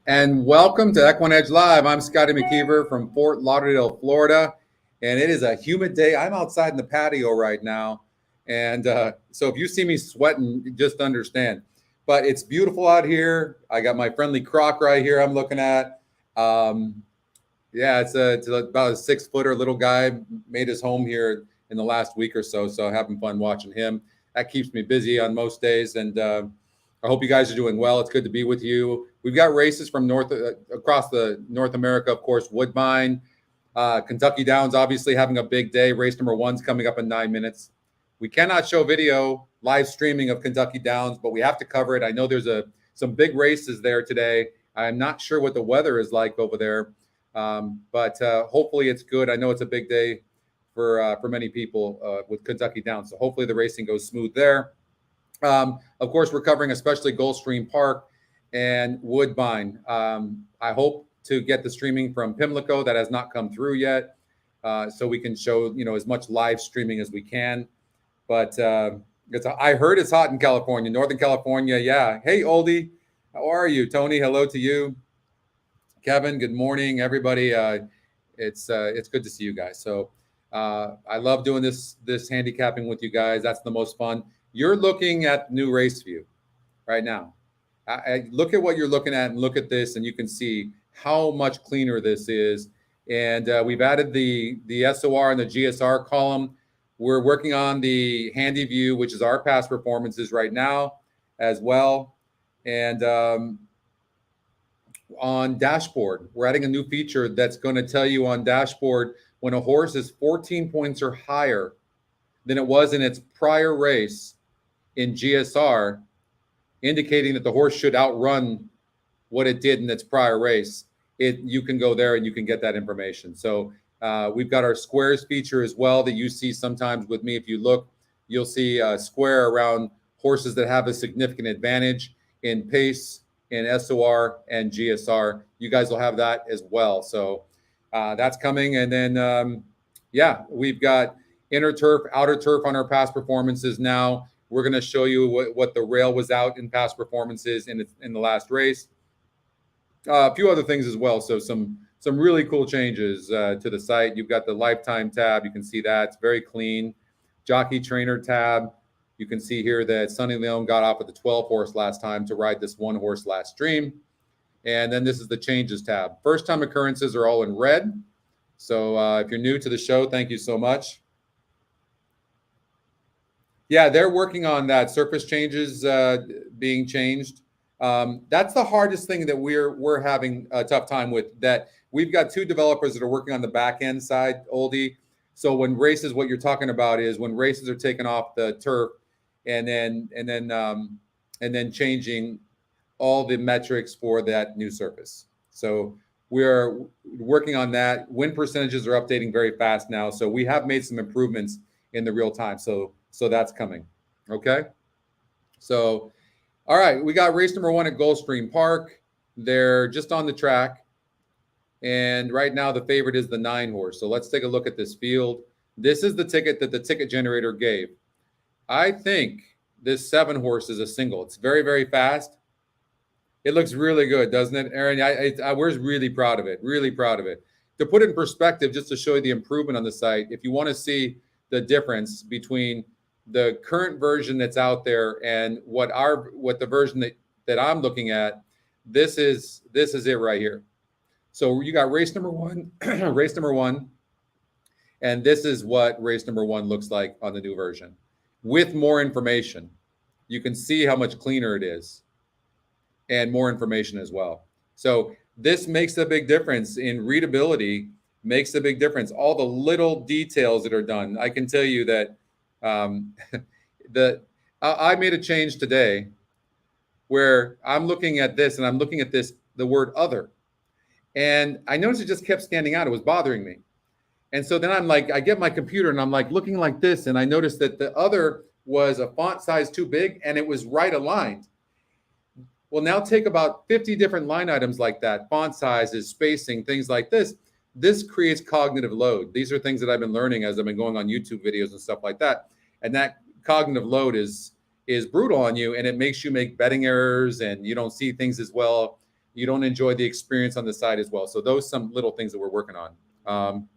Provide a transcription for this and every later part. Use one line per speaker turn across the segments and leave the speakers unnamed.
And welcome to EquinEdge Live. I'm Scotty McKeever from Fort Lauderdale, Florida. And it is a humid day. I'm outside in the patio right now. And so if you see me sweating, just understand. But it's beautiful out here. I got my friendly croc right here I'm looking at. It's about a 6-footer little guy, made his home here in the last week or so. So having fun watching him. That keeps me busy on most days. And I hope you guys are doing well. It's good to be with you. We've got races from across the North America, of course. Woodbine, Kentucky Downs, obviously having a big day. Race number 1's coming up in 9 minutes. We cannot show video live streaming of Kentucky Downs, but we have to cover it. I know there's some big races there today. I'm not sure what the weather is like over there, but hopefully it's good. I know it's a big day for many people with Kentucky Downs, so hopefully the racing goes smooth there. Of course, we're covering especially Goldstream Park and Woodbine. I hope to get the streaming from Pimlico. That has not come through yet, so we can show as much live streaming as we can. But I heard it's hot in California, Northern California. Yeah. Hey, Oldie, how are you? Tony, hello to you. Kevin, good morning, everybody. It's good to see you guys. So I love doing this handicapping with you guys. That's the most fun. You're looking at new race view right now. I look at what you're looking at and look at this, and you can see how much cleaner this is. And we've added the SOR and the GSR column. We're working on the handy view, which is our past performances right now as well. And on dashboard, we're adding a new feature that's going to tell you on dashboard when a horse is 14 points or higher than it was in its prior race in GSR, indicating that the horse should outrun what it did in its prior race. You can go there and you can get that information. So we've got our squares feature as well that you see sometimes with me. If you look, you'll see a square around horses that have a significant advantage in pace, in SOR, and GSR. You guys will have that as well. So that's coming. And then, we've got inner turf, outer turf on our past performances now. We're going to show you what the rail was out in past performances in the last race. A few other things as well. So some really cool changes to the site. You've got the lifetime tab. You can see that. It's very clean. Jockey trainer tab. You can see here that Sonny Leon got off at the 12 horse last time to ride this 1 horse last stream. And then this is the changes tab. First time occurrences are all in red. So if you're new to the show, thank you so much. Yeah, they're working on that. Surface changes being changed. That's the hardest thing that we're having a tough time with. That we've got 2 developers that are working on the back end side, Oldie. So when races, what you're talking about is when races are taken off the turf, and then changing all the metrics for that new surface. So we're working on that. Win percentages are updating very fast now. So we have made some improvements in the real time. So that's coming. Okay. So, all right, we got race number 1 at Goldstream Park. They're just on the track. And right now the favorite is the 9 horse. So let's take a look at this field. This is the ticket that the ticket generator gave. I think this 7 horse is a single. It's very, very fast. It looks really good, doesn't it, Aaron? We're really proud of it. Really proud of it. To put it in perspective, just to show you the improvement on the site, if you want to see the difference between the current version that's out there and what the version that I'm looking at, this is it right here. So you got race number 1, race number 1, and this is what race number 1 looks like on the new version with more information. You can see how much cleaner it is and more information as well. So this makes a big difference in readability, makes a big difference. All the little details that are done. I can tell you that I made a change today where I'm looking at this and I'm looking at the word other. And I noticed it just kept standing out. It was bothering me. And so then I'm like, I get my computer and I'm like looking like this. And I noticed that the other was a font size too big and it was right aligned. Well, now take about 50 different line items like that, font sizes, spacing, things like this. This creates cognitive load. These are things that I've been learning as I've been going on YouTube videos and stuff like that. And that cognitive load is brutal on you, and it makes you make betting errors, and you don't see things as well. You don't enjoy the experience on the side as well. So those some little things that we're working on.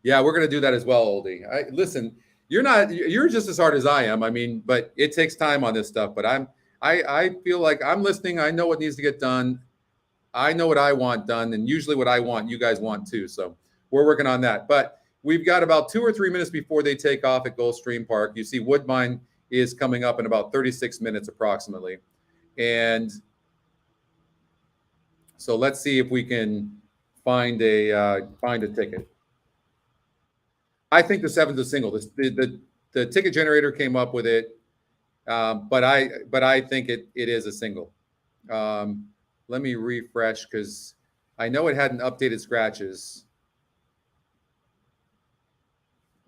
Yeah, we're going to do that as well, Oldie. Listen, you're just as hard as I am. I mean, but it takes time on this stuff. But I feel like I'm listening. I know what needs to get done. I know what I want done, and usually what I want, you guys want too. So we're working on that. But we've got about 2 or 3 minutes before they take off at Goldstream Park. You see Woodbine is coming up in about 36 minutes approximately. And so let's see if we can find a ticket. I think the 7's a single. The ticket generator came up with it, but I think it is a single. Let me refresh because I know it hadn't updated scratches,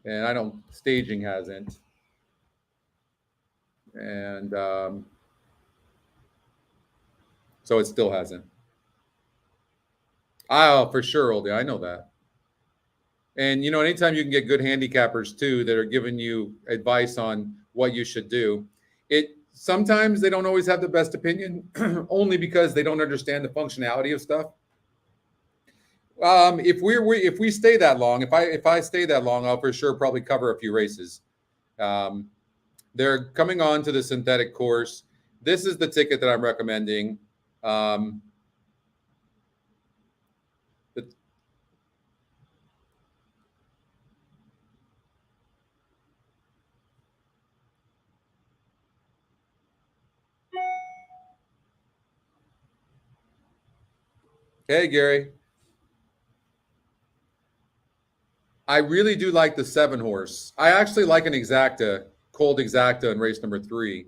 and I don't. Staging hasn't, and so it still hasn't. Oh, for sure, Oldie. I know that. And, you know, anytime you can get good handicappers, too, that are giving you advice on what you should do, sometimes they don't always have the best opinion, only because they don't understand the functionality of stuff. If we stay that long, if I stay that long, I'll for sure probably cover a few races. They're coming on to the synthetic course. This is the ticket that I'm recommending. Hey, Gary. I really do like the 7 horse. I actually like an exacta, cold exacta in race number 3.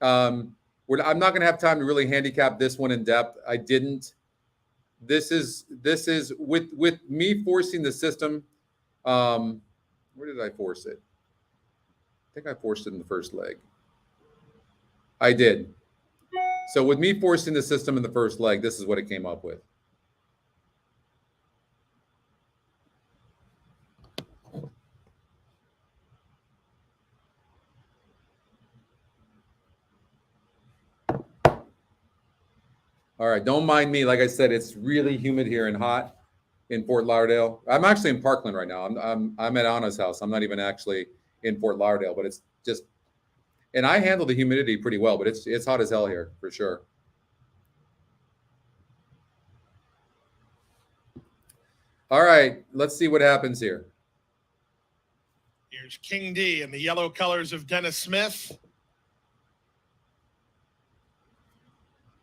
I'm not going to have time to really handicap this one in depth. I didn't. This is with me forcing the system. Where did I force it? I think I forced it in the first leg. I did. So with me forcing the system in the first leg, this is what it came up with. All right, don't mind me. Like I said, it's really humid here and hot in Fort Lauderdale. I'm actually in Parkland right now. I'm at Anna's house. I'm not even actually in Fort Lauderdale, but it's just, and I handle the humidity pretty well, but it's hot as hell here for sure. All right, let's see what happens here.
Here's King D in the yellow colors of Dennis Smith.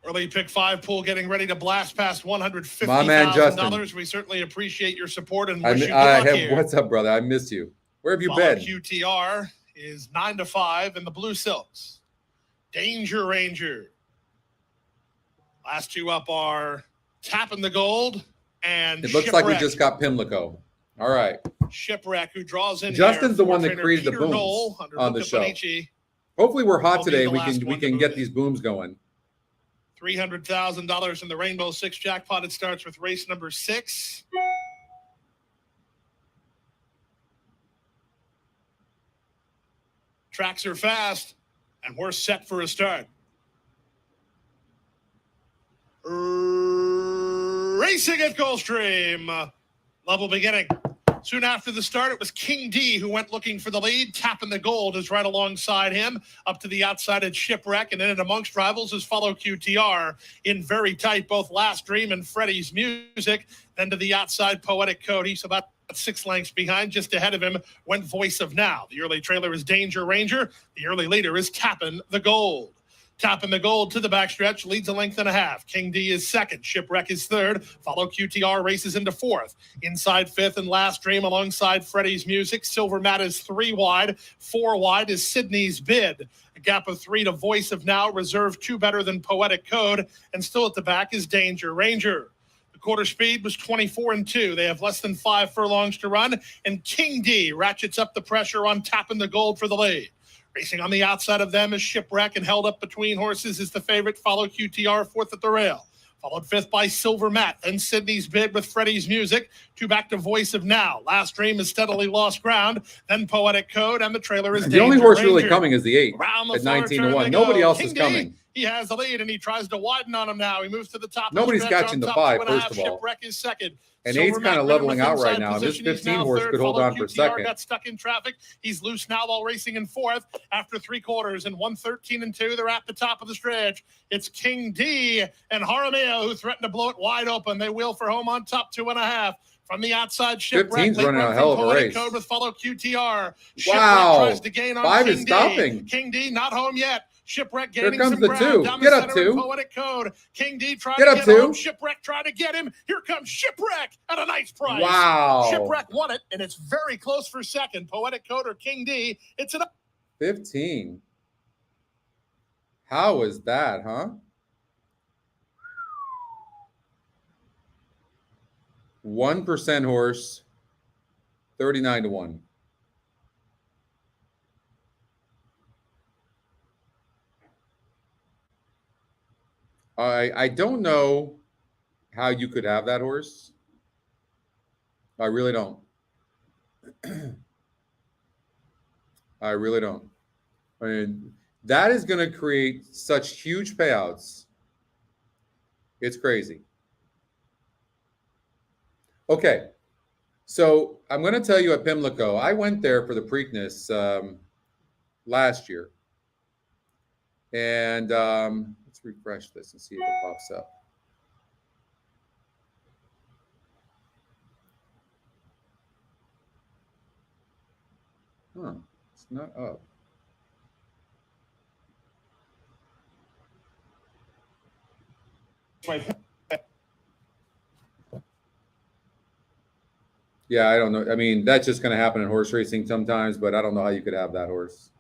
Early pick 5 pool getting ready to blast past $150,000. We certainly appreciate your support and wish you good luck here.
What's up, brother? I miss you. Where have you been?
QTR is 9-5 in the blue silks. Danger Ranger. Last 2 up are Tapping the Gold and
it looks like we just got Pimlico. All right.
Shipwreck, who draws in.
Justin's the one that created the booms on the show. Hopefully we're hot today. We can get these booms going.
$300,000 in the Rainbow Six jackpot. It starts with race number 6. Tracks are fast, and we're set for a start. Racing at Goldstream. Level beginning. Soon after the start, it was King D who went looking for the lead. Tapping the Gold is right alongside him. Up to the outside at Shipwreck, and in and amongst rivals is Follow QTR. In very tight, both Last Dream and Freddie's Music. Then to the outside, Poetic Code. He's about 6 lengths behind. Just ahead of him went Voice of Now. The early trailer is Danger Ranger. The early leader is Tapping the Gold. Tapping the Gold to the backstretch, leads a length and a half. King D is second. Shipwreck is third. Follow QTR races into fourth. Inside fifth and Last Dream alongside Freddie's Music. Silver Mat is 3 wide. 4 wide is Sydney's Bid. A gap of 3 to Voice of Now. Reserve 2 better than Poetic Code. And still at the back is Danger Ranger. The quarter speed was 24-2. They have less than 5 furlongs to run. And King D ratchets up the pressure on Tapping the Gold for the lead. Racing on the outside of them is Shipwreck, and held up between horses is the favorite, Follow QTR, fourth at the rail. Followed fifth by Silver Mat, then Sydney's Bid with Freddie's Music. 2 back to Voice of Now. Last Dream has steadily lost ground. Then Poetic Code, and the trailer is
the only horse really coming is the 8 at 19-1. Nobody else is coming.
He has the lead, and he tries to widen on him now. He moves to the top.
Nobody's
of the stretch
catching
on
the
top,
5,
2.5.
first of all.
Shipwreck is second.
And 8's kind of leveling out right now. This
Position. He's
15
now
horse
third.
could hold
Follow
on for
QTR
second.
got stuck in traffic. He's loose now while racing in fourth. After 3 quarters and 1:13 and 2, they're at the top of the stretch. It's King D and Jaramillo who threatened to blow it wide open. They wheel for home on top, 2.5. From the outside, Shipwreck.
15's running a hell of a race.
Code with follow QTR. Shipwreck
Wow.
tries to gain on
5
King
is
D.
stopping.
King D not home yet. Shipwreck gaining
Here comes
some
the
ground.
2.
Down
Get
the
up
center
2.
in Poetic Code. King D trying
Get
to
up
get
2.
home. Shipwreck trying to get him. Here comes Shipwreck at a nice price.
Wow.
Shipwreck won it, and it's very close for second. Poetic Code or King D. It's an
15. How is that, huh? 1% horse, 39 to 1. I don't know how you could have that horse. I really don't. I really don't. I mean, that is going to create such huge payouts. It's crazy. Okay. So I'm going to tell you at Pimlico, I went there for the Preakness last year. And let's refresh this and see if it pops up. Huh. It's not up. Yeah, I don't know. I mean, that's just going to happen in horse racing sometimes, but I don't know how you could have that horse.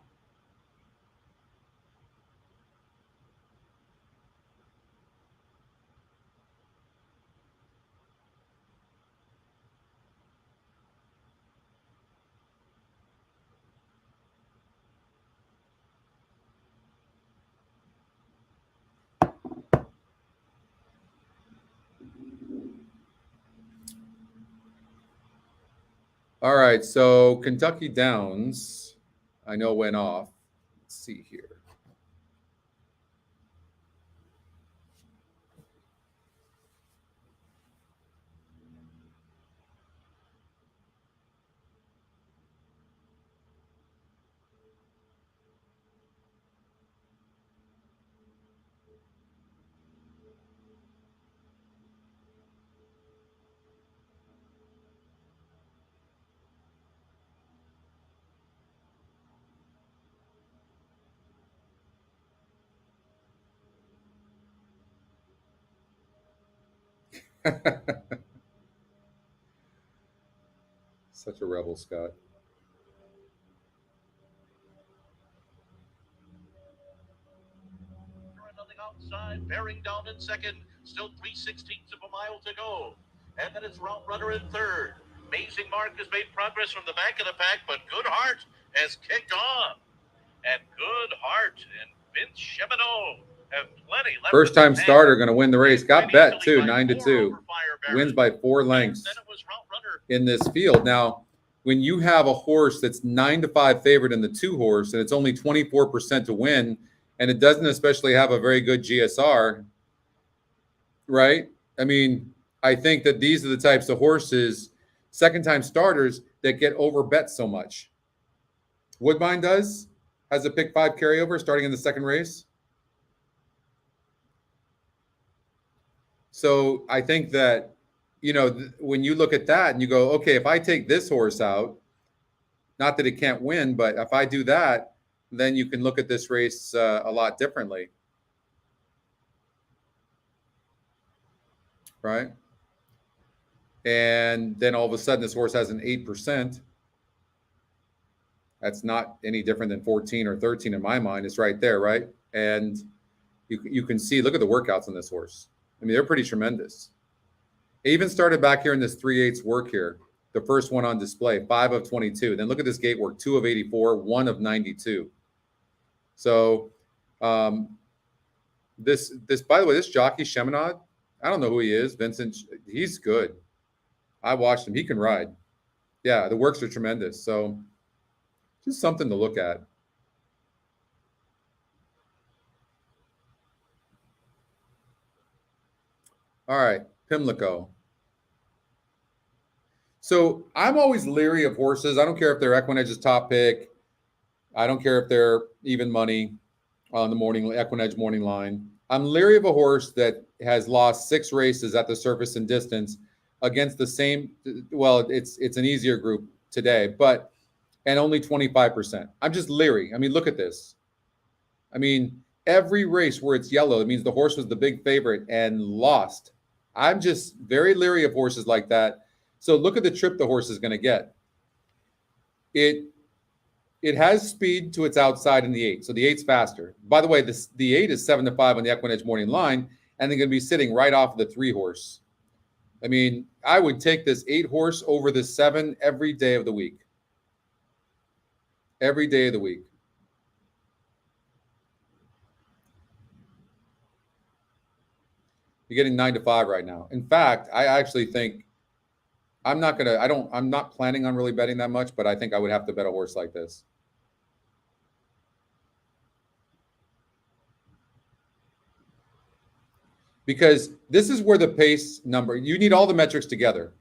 All right, so Kentucky Downs, I know went off. Let's see here. Such a rebel, Scott.
Nothing outside, bearing down in second, still 3/16 of a mile to go. And then it's Route Runner in third. Amazing Mark has made progress from the back of the pack, but Good Heart has kicked off. And Good Heart and Vince Cheminot have plenty left.
First time starter going to win the race. Got bet too, 9 to 2. Wins by 4 lengths in this field. Now, when you have a horse that's 9 to 5 favorite in the 2 horse, and it's only 24% to win, and it doesn't especially have a very good GSR, right? I mean, I think that these are the types of horses, second time starters, that get over bet so much. Woodbine has a pick 5 carryover starting in the second race. So I think that, you know, when you look at that and you go, okay, if I take this horse out, not that it can't win, but if I do that, then you can look at this race a lot differently. Right? And then all of a sudden this horse has an 8%. That's not any different than 14 or 13 in my mind. It's right there, right? And you can see, look at the workouts on this horse. I mean, they're pretty tremendous. It even started back here in this 3/8 work here. The first one on display, 5 of 22. Then look at this gate work, 2 of 84, 1 of 92. So this by the way, this jockey Cheminot, I don't know who he is. Vincent, he's good. I watched him. He can ride. Yeah, the works are tremendous. So just something to look at. All right, Pimlico. So I'm always leery of horses. I don't care if they're EquinEdge's top pick. I don't care if they're even money on the morning EquinEdge morning line. I'm leery of a horse that has lost 6 races at the surface and distance against the same. Well, it's an easier group today, but and only 25%. I'm just leery. I mean, look at this. I mean, every race where it's yellow, it means the horse was the big favorite and lost. I'm just very leery of horses like that. So look at the trip the horse is going to get. It has speed to its outside in the 8, so the 8's faster. By the way, the 8 is 7-5 on the EquinEdge morning line, and they're going to be sitting right off of the 3 horse. I mean, I would take this 8 horse over the 7 every day of the week. Every day of the week. You're getting 9-5 right now. In fact, I actually think I'm not planning on really betting that much, but I think I would have to bet a horse like this. Because this is where the pace number, you need all the metrics together.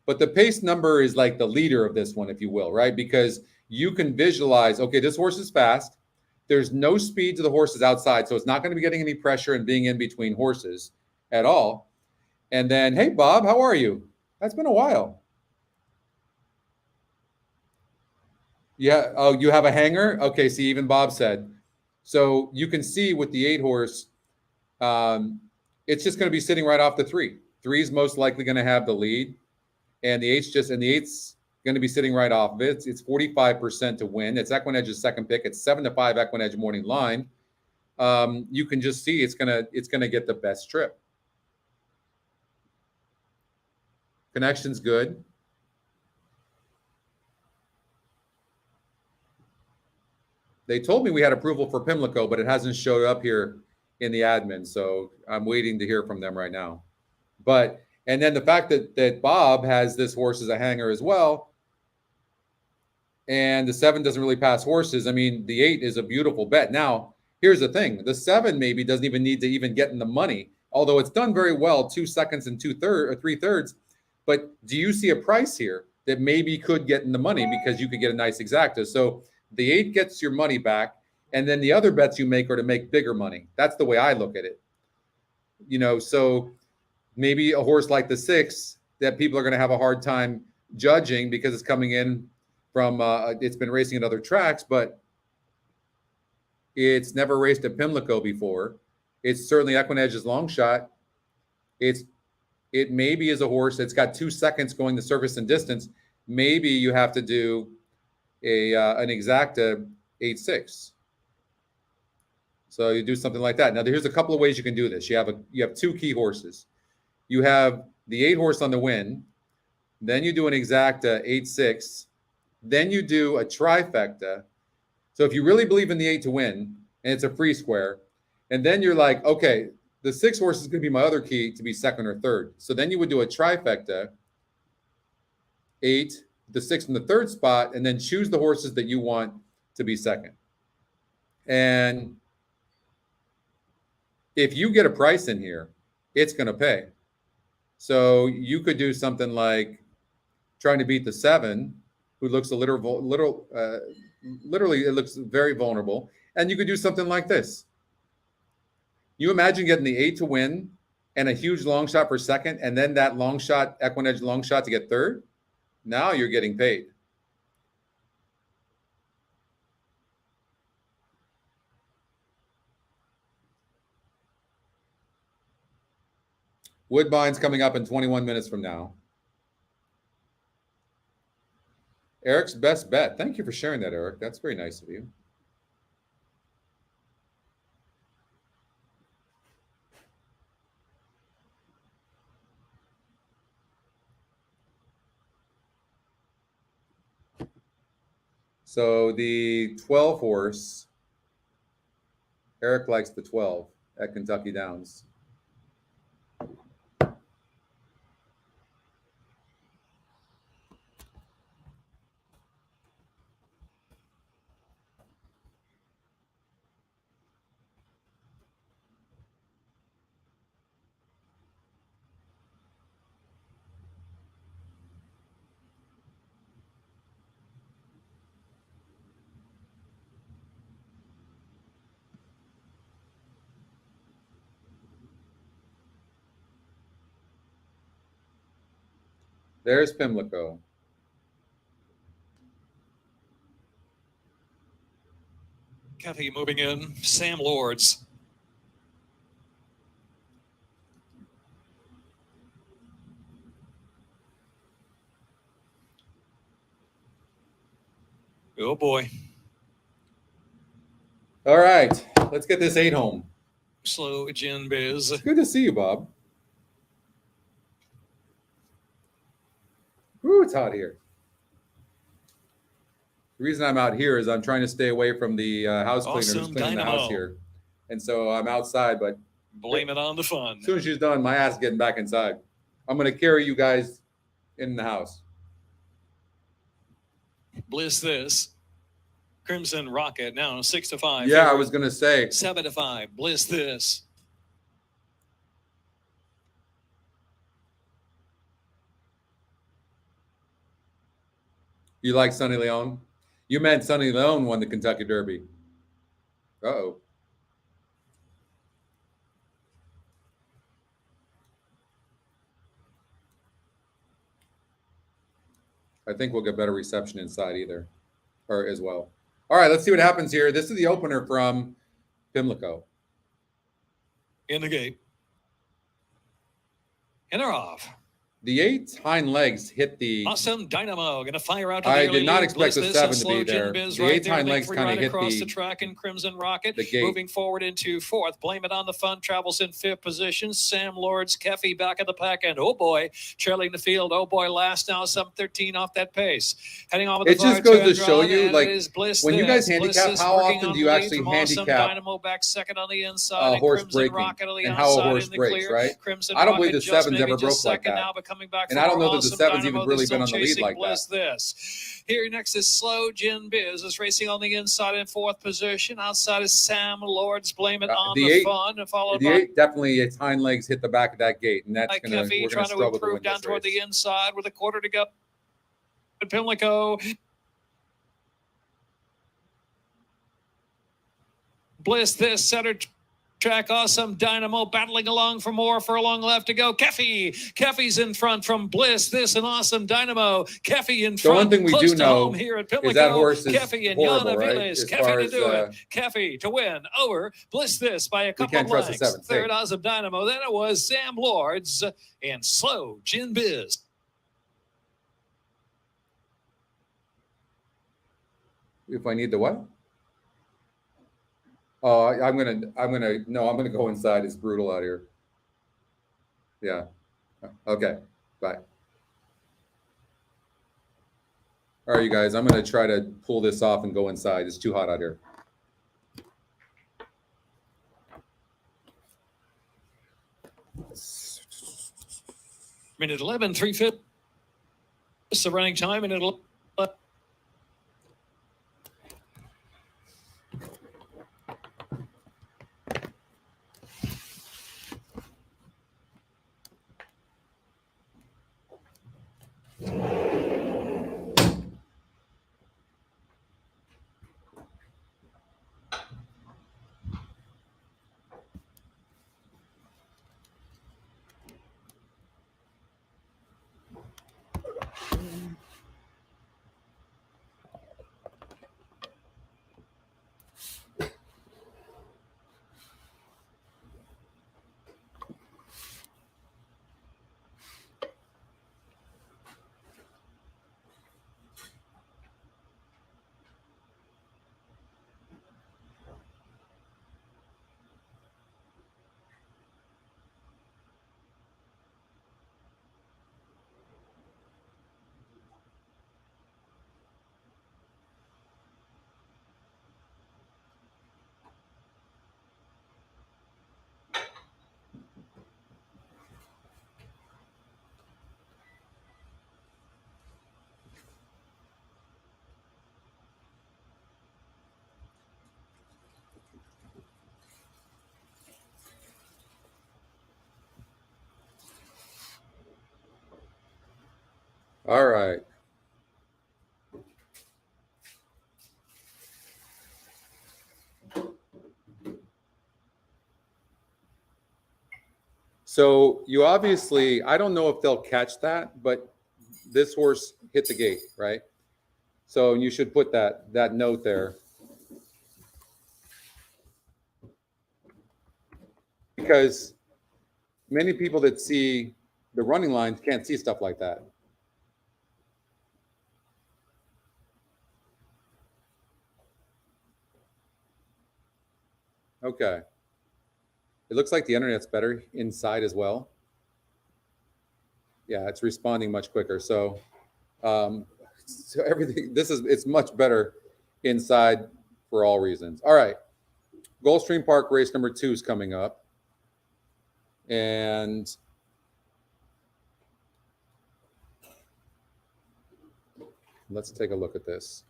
But the pace number is like the leader of this one, if you will, right? Because you can visualize, okay, this horse is fast. There's no speed to the horses outside, so it's not going to be getting any pressure and being in between horses at all. And then, hey, Bob, how are you? That's been a while. Yeah. Oh, you have a hanger? Okay. See, even Bob said. So you can see with the 8 horse, it's just going to be sitting right off the 3. 3 is most likely going to have the lead, and the 8's going to be sitting right off of it. It's 45% to win. It's EquinEdge's second pick. It's 7-5 EquinEdge morning line. You can just see it's gonna get the best trip. Connection's good. They told me we had approval for Pimlico, but it hasn't showed up here in the admin, so I'm waiting to hear from them right now. And then the fact that Bob has this horse as a hanger as well, and the 7 doesn't really pass horses. I mean, the 8 is a beautiful bet. Now, here's the thing: the 7 maybe doesn't even need to even get in the money, although it's done very well, 2 seconds and 3/3. But do you see a price here that maybe could get in the money because you could get a nice exacta? So the 8 gets your money back, and then the other bets you make are to make bigger money. That's the way I look at it. So maybe a horse like the 6 that people are going to have a hard time judging because it's coming in from it's been racing at other tracks, but it's never raced at Pimlico before. It's certainly EquinEdge's long shot. It maybe is a horse that's got 2 seconds going the surface and distance. Maybe you have to do an exacta 8-6. So you do something like that. Now, here's a couple of ways you can do this. You have 2 key horses. You have the 8 horse on the win. Then you do an exacta 8-6. Then you do a trifecta. So if you really believe in the 8 to win, and it's a free square, and then you're like, okay, the 6 horse is going to be my other key to be second or third. So then you would do a trifecta, 8, the 6 in the third spot, and then choose the horses that you want to be second. And if you get a price in here, it's going to pay. So you could do something like trying to beat the 7, who looks a literally, it looks very vulnerable. And you could do something like this. You imagine getting the 8 to win and a huge long shot for second, and then that long shot, EquinEdge long shot to get third. Now you're getting paid. Woodbine's coming up in 21 minutes from now. Eric's best bet. Thank you for sharing that, Eric. That's very nice of you. So the 12 horse, Eric likes the 12 at Kentucky Downs. There's Pimlico.
Keffy moving in. Sam Lords. Oh boy.
All right, let's get this 8 home.
Slow Gin Biz.
It's good to see you, Bob. Ooh, it's hot here. The reason I'm out here is I'm trying to stay away from the house cleaner who's
Awesome
cleaning the
dynamo.
house here. And so I'm outside, but
Blame it on the fun.
as soon as she's done, my ass is getting back inside. I'm going to carry you guys in the house.
Bliss this. Crimson Rocket now 6-5.
Yeah, I was going to say.
7-5. Bliss this.
You like Sonny Leone? You meant Sonny Leone won the Kentucky Derby. Uh-oh. I think we'll get better reception inside either, or as well. All right, let's see what happens here. This is the opener from Pimlico.
In the gate. And they're off.
The 8 hind legs hit the.
Awesome Dynamo going to fire out to
I
the early
did not
lead.
expect the
Bliss
7
this
to be
and Slow
there.
Gin Biz
The
right
8
there.
hind
Big
legs
three
kind of
right
hit
across the
the
track, and Crimson Rocket
gate.
moving forward into 4th. Blame it on the fun. Travels in 5th position. Sam Lords, Keffy back at the pack end. Oh boy, trailing the field. Oh boy, last now some 13 off that pace. Heading on with
It
the
just
far
goes to
turn
show
drawn,
you,
and
like,
it is Bliss
when you
this.
guys
Bliss
handicap,
this
how
working
often
on
do you
the lead
actually
from Awesome
handicap
Dynamo back second on the
a
inside. And
horse
Crimson
breaking
Rocket on the
and how a
outside
horse
in the
breaks,
clear.
right?
Crimson
I don't believe
Rocket
the
just
7's
maybe
ever
just
broke like
second
that.
now, but coming back
And
for
I don't know that the
Awesome
7's
Dynamo.
even really
They're
been on
still
the lead
chasing
like
Bliss
that.
this. Here next is Slow Gin Biz is racing on the inside in 4th position. Outside is Sam Lords. Blame it on
The
the
8
fun, and followed
The
by
8 definitely its hind legs hit the back of that gate, and that's gonna
Keffy
we're
trying
gonna
to
struggle to
improve
win
down
this
toward the
race.
inside with a quarter to go. Pimlico. Bliss this center track. Awesome Dynamo battling along for more for a long left to go. Keffy's in front from Bliss this and Awesome Dynamo. Keffy in front.
The one thing we
close
do
to
know
home here at Pimlico.
is that horse is
Keffy and
horrible,
Yana
right?
Viles.
As far
Keffy to
as,
do it. Keffy to win over Bliss this by a couple
can't
of
trust the
lengths.
7.
Third Awesome Dynamo. Then it was Sam Lords and Slow Gin Biz.
If I need the what? Oh, I'm gonna go inside. It's brutal out here. Yeah. Okay. Bye. All right, you guys. I'm gonna try to pull this off and go inside. It's too hot out here.
Minute 11, 3:50. It's the running time, and it'll.
All right. So you obviously, I don't know if they'll catch that, but this horse hit the gate, right? So you should put that note there. Because many people that see the running lines can't see stuff like that. Okay. It looks like the internet's better inside as well. Yeah, it's responding much quicker. So, so everything, it's much better inside for all reasons. All right. Goldstream Park race number 2 is coming up. And let's take a look at this.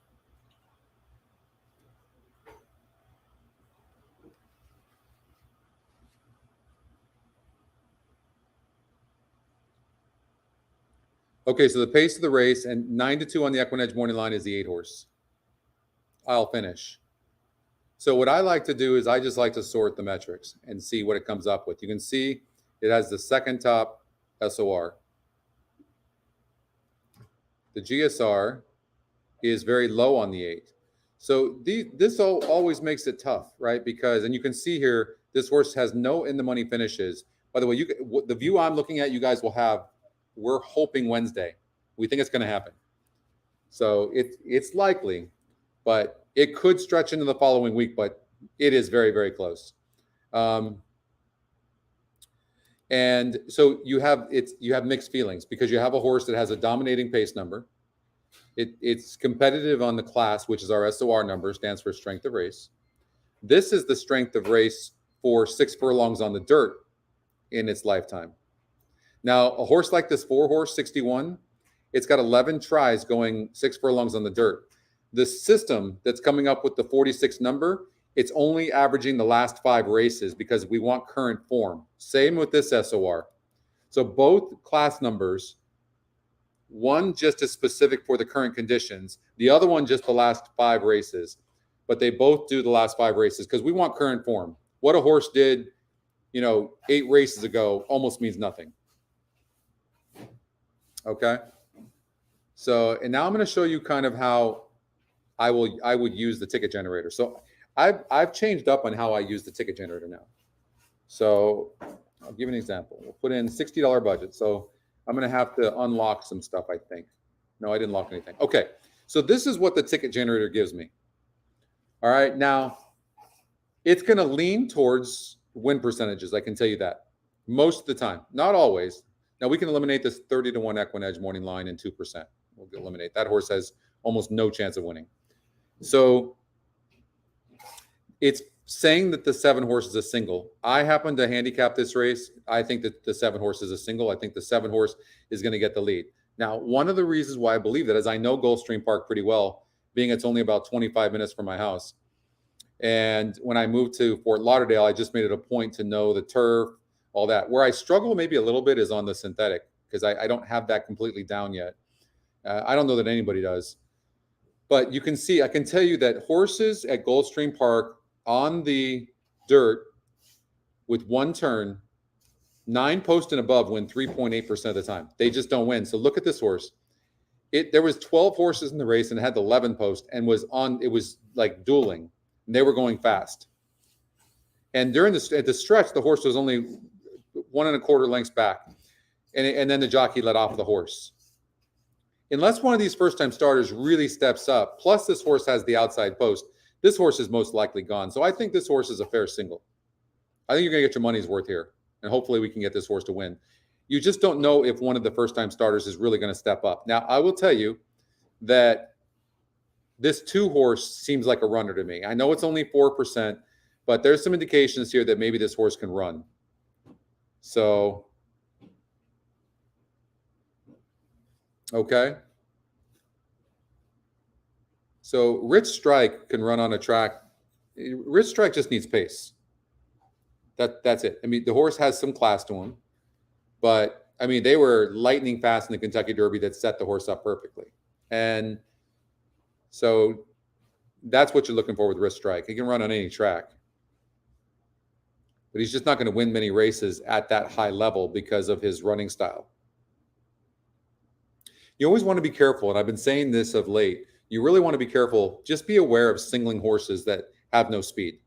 Okay, so the pace of the race, and 9-2 on the EquinEdge morning line is the 8 horse. I'll finish. So what I like to do is I just like to sort the metrics and see what it comes up with. You can see it has the second top SOR. The GSR is very low on the 8. So this always makes it tough, right? Because, and you can see here, this horse has no in the money finishes. By the way, the view I'm looking at, you guys will have, we're hoping Wednesday. We think it's going to happen. So it's likely, but it could stretch into the following week, but it is very, very close. And so you have mixed feelings because you have a horse that has a dominating pace number. It's competitive on the class, which is our SOR number, stands for strength of race. This is the strength of race for 6 furlongs on the dirt in its lifetime. Now, a horse like this 4 horse 61, it's got 11 tries going 6 furlongs on the dirt. The system that's coming up with the 46 number, it's only averaging the last 5 races because we want current form. Same with this SOR. So both class numbers, one just is specific for the current conditions, the other one just the last 5 races, but they both do the last 5 races because we want current form. What a horse did, 8 races ago almost means nothing. Okay. So, and now I'm going to show you kind of how I would use the ticket generator. So I've changed up on how I use the ticket generator now. So I'll give you an example. We'll put in $60 budget. So I'm going to have to unlock some stuff, I think. No, I didn't lock anything. Okay. So this is what the ticket generator gives me. All right. Now it's going to lean towards win percentages. I can tell you that most of the time, not always. Now we can eliminate this 30-1 EquinEdge morning line in 2%. We'll eliminate that horse has almost no chance of winning. So it's saying that the 7 horse is a single. I happen to handicap this race. I think that the 7 horse is a single. I think the 7 horse is going to get the lead. Now, one of the reasons why I believe that is I know Goldstream Park pretty well, being it's only about 25 minutes from my house. And when I moved to Fort Lauderdale, I just made it a point to know the turf, all that. Where I struggle maybe a little bit is on the synthetic because I don't have that completely down yet. I don't know that anybody does. But you can see, I can tell you that horses at Goldstream Park on the dirt with 1 turn, 9 post and above win 3.8% of the time. They just don't win. So look at this horse. There was 12 horses in the race and it had the 11 post and it was like dueling. And they were going fast. And during at the stretch, the horse was only 1 1/4 lengths back. And then the jockey let off the horse. Unless one of these first-time starters really steps up, plus this horse has the outside post, this horse is most likely gone. So I think this horse is a fair single. I think you're going to get your money's worth here, and hopefully we can get this horse to win. You just don't know if one of the first-time starters is really going to step up. Now, I will tell you that this 2 horse seems like a runner to me. I know it's only 4%, but there's some indications here that maybe this horse can run. So, okay. So Rich Strike can run on a track. Rich Strike just needs pace. That's it. I mean, the horse has some class to him, but I mean, they were lightning fast in the Kentucky Derby that set the horse up perfectly. And so that's what you're looking for with Rich Strike. He can run on any track, but he's just not going to win many races at that high level because of his running style. You always want to be careful, and I've been saying this of late. You really want to be careful. Just be aware of singling horses that have no speed,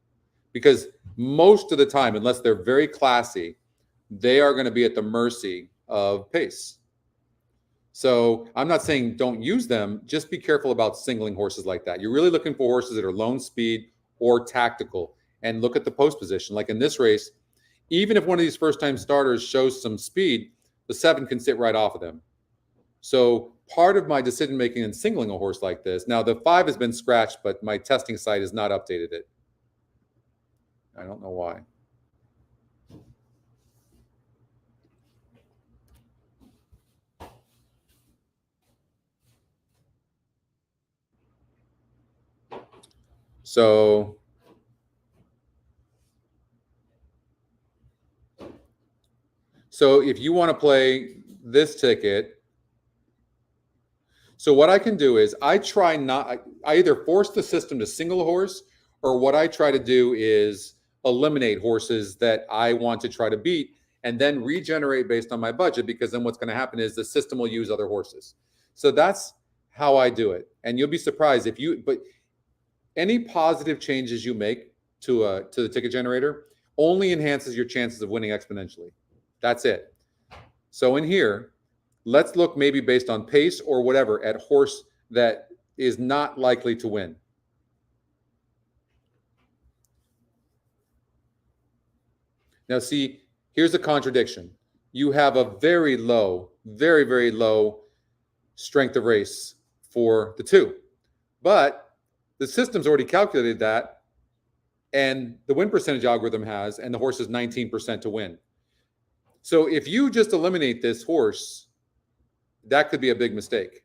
because most of the time, unless they're very classy, they are going to be at the mercy of pace. So I'm not saying don't use them. Just be careful about singling horses like that. You're really looking for horses that are lone speed or tactical, and look at the post position. Like in this race, even if one of these first-time starters shows some speed, the 7 can sit right off of them. So part of my decision-making in singling a horse like this, now the 5 has been scratched, but my testing site has not updated it. I don't know why. So if you want to play this ticket, so what I can do is I either force the system to single a horse, or what I try to do is eliminate horses that I want to try to beat and then regenerate based on my budget, because then what's going to happen is the system will use other horses. So that's how I do it. And you'll be surprised but any positive changes you make to the ticket generator only enhances your chances of winning exponentially. That's it. So in here, let's look maybe based on pace or whatever at horse that is not likely to win. Now see, here's a contradiction. You have a very low, very, very low strength of race for the 2. But the system's already calculated that, and the win percentage algorithm has, and the horse is 19% to win. So if you just eliminate this horse, that could be a big mistake.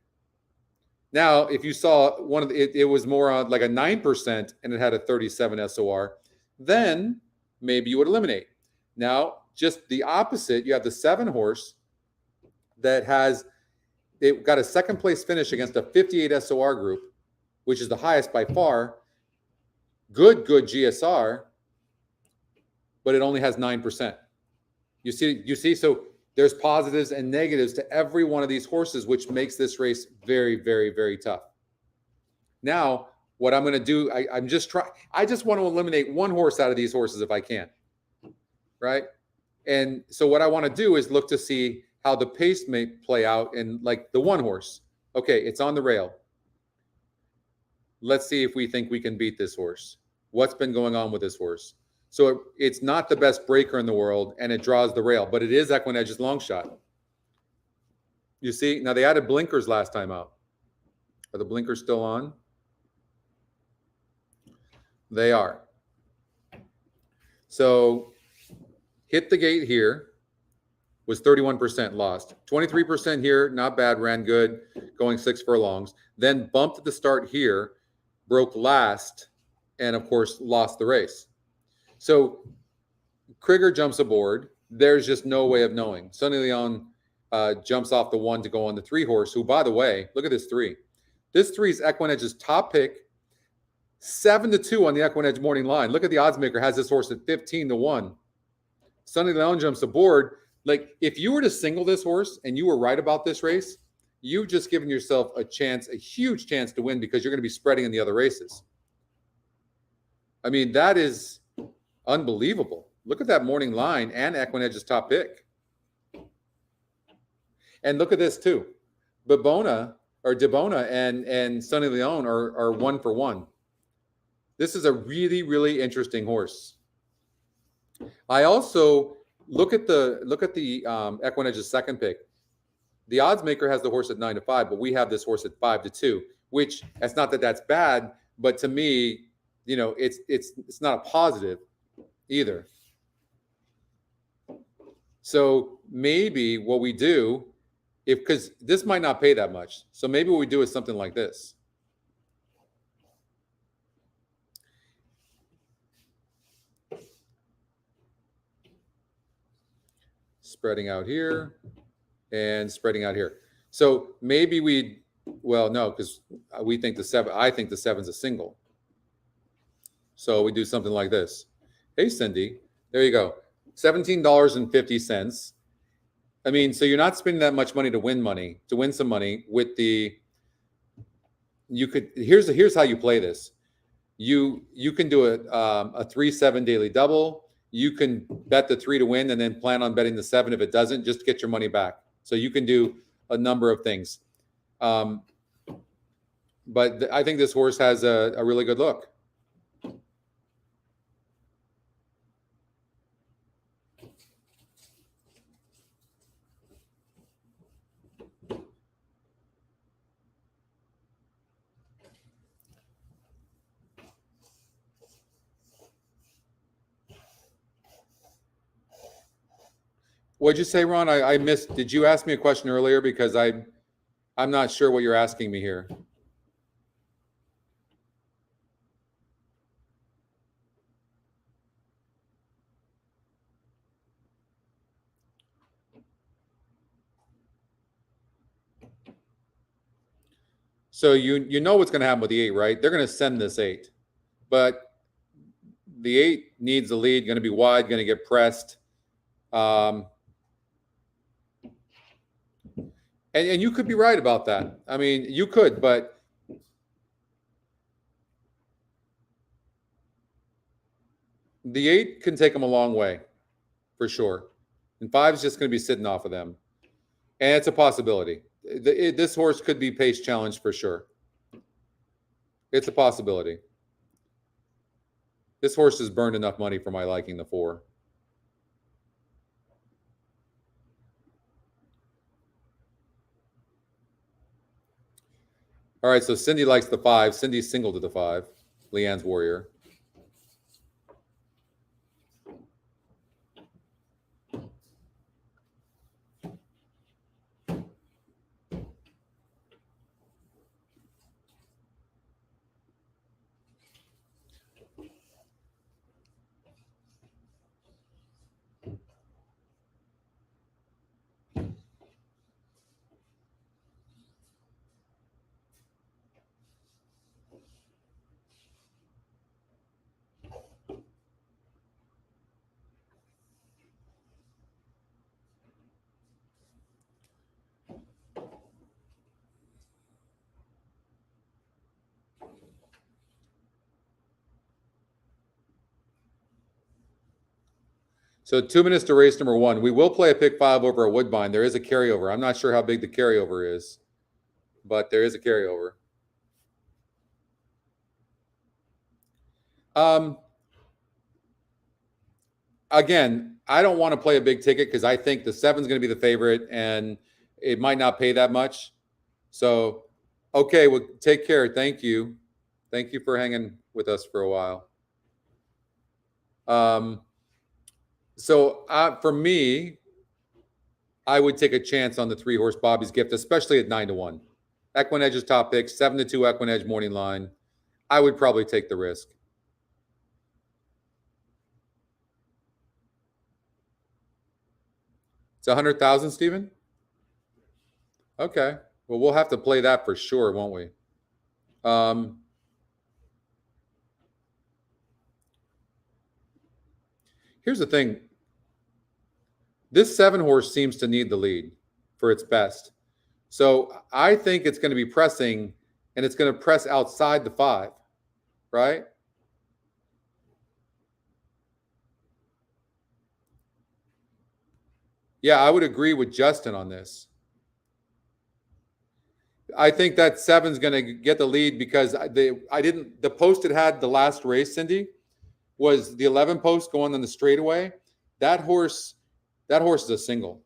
Now, if you saw it was more on like a 9% and it had a 37 SOR, then maybe you would eliminate. Now, just the opposite, you have the 7 horse that it got a 2nd place finish against a 58 SOR group, which is the highest by far. Good GSR, but it only has 9%. You see, so there's positives and negatives to every one of these horses, which makes this race very, very, very tough. Now, what I'm going to do, I just want to eliminate one horse out of these horses if I can, right? And so what I want to do is look to see how the pace may play out in like the 1 horse. Okay, it's on the rail. Let's see if we think we can beat this horse. What's been going on with this horse? So it's not the best breaker in the world, and it draws the rail, but it is EquinEdge's long shot. You see, now they added blinkers last time out. Are the blinkers still on? They are. So hit the gate here, was 31% lost. 23% here, not bad, ran good, going 6 furlongs. Then bumped at the start here, broke last, and of course lost the race. So Krieger jumps aboard. There's just no way of knowing. Sonny Leon jumps off the 1 to go on the 3 horse, who, by the way, look at this 3. This 3 is EquinEdge's top pick, 7-2 on the EquinEdge morning line. Look at the odds maker, has this horse at 15-1. Sonny Leon jumps aboard. Like, if you were to single this horse and you were right about this race, you've just given yourself a chance, a huge chance to win, because you're going to be spreading in the other races. I mean, that is unbelievable. Look at that morning line and EquinEdge's top pick. And look at this too. Debona and Sonny Leon are 1 for 1. This is a really, really interesting horse. I also look at the EquinEdge's 2nd pick. The odds maker has the horse at 9-5, but we have this horse at 5-2, which it's not that that's bad, but to me, you know, it's not a positive either. So maybe what we do, because this might not pay that much, so maybe what we do is something like this. Spreading out here and spreading out here. So maybe no, because we think I think the 7's a single. So we do something like this. Hey, Cindy, there you go. $17.50. I mean, so you're not spending that much money to win some money with the. You could here's how you play this. You can do a 3-7 daily double. You can bet the 3 to win and then plan on betting the 7 if it doesn't, just to get your money back. So you can do a number of things. But I think this horse has a really good look. What'd you say, Ron? I missed. Did you ask me a question earlier? Because I'm not sure what you're asking me here. So you know what's going to happen with the 8, right? They're going to send this 8, but the 8 needs a lead. Going to be wide. Going to get pressed. And you could be right about that. I mean, you could, but the 8 can take them a long way, for sure. And 5 is just going to be sitting off of them. And it's a possibility. This horse could be pace challenged for sure. It's a possibility. This horse has burned enough money for my liking, the 4. All right, so Cindy likes the 5. Cindy's single to the 5. Leanne's Warrior. So 2 minutes to race number 1. We will play a pick 5 over at Woodbine. There is a carryover. I'm not sure how big the carryover is, but there is a carryover. Again, I don't want to play a big ticket because I think the 7's going to be the favorite and it might not pay that much. So, okay, well, take care. Thank you. Thank you for hanging with us for a while. For me, I would take a chance on the 3-horse Bobby's Gift, especially at 9-1. EquinEdge's top pick, 7-2 EquinEdge morning line. I would probably take the risk. It's 100,000, Stephen? Okay. Well, we'll have to play that for sure, won't we? Here's the thing. This 7-horse seems to need the lead for its best. So I think it's going to be pressing, and it's going to press outside the 5, right? Yeah, I would agree with Justin on this. I think that 7's going to get the lead because the post it had the last race, Cindy, was the 11 post going on the straightaway. That horse is a single.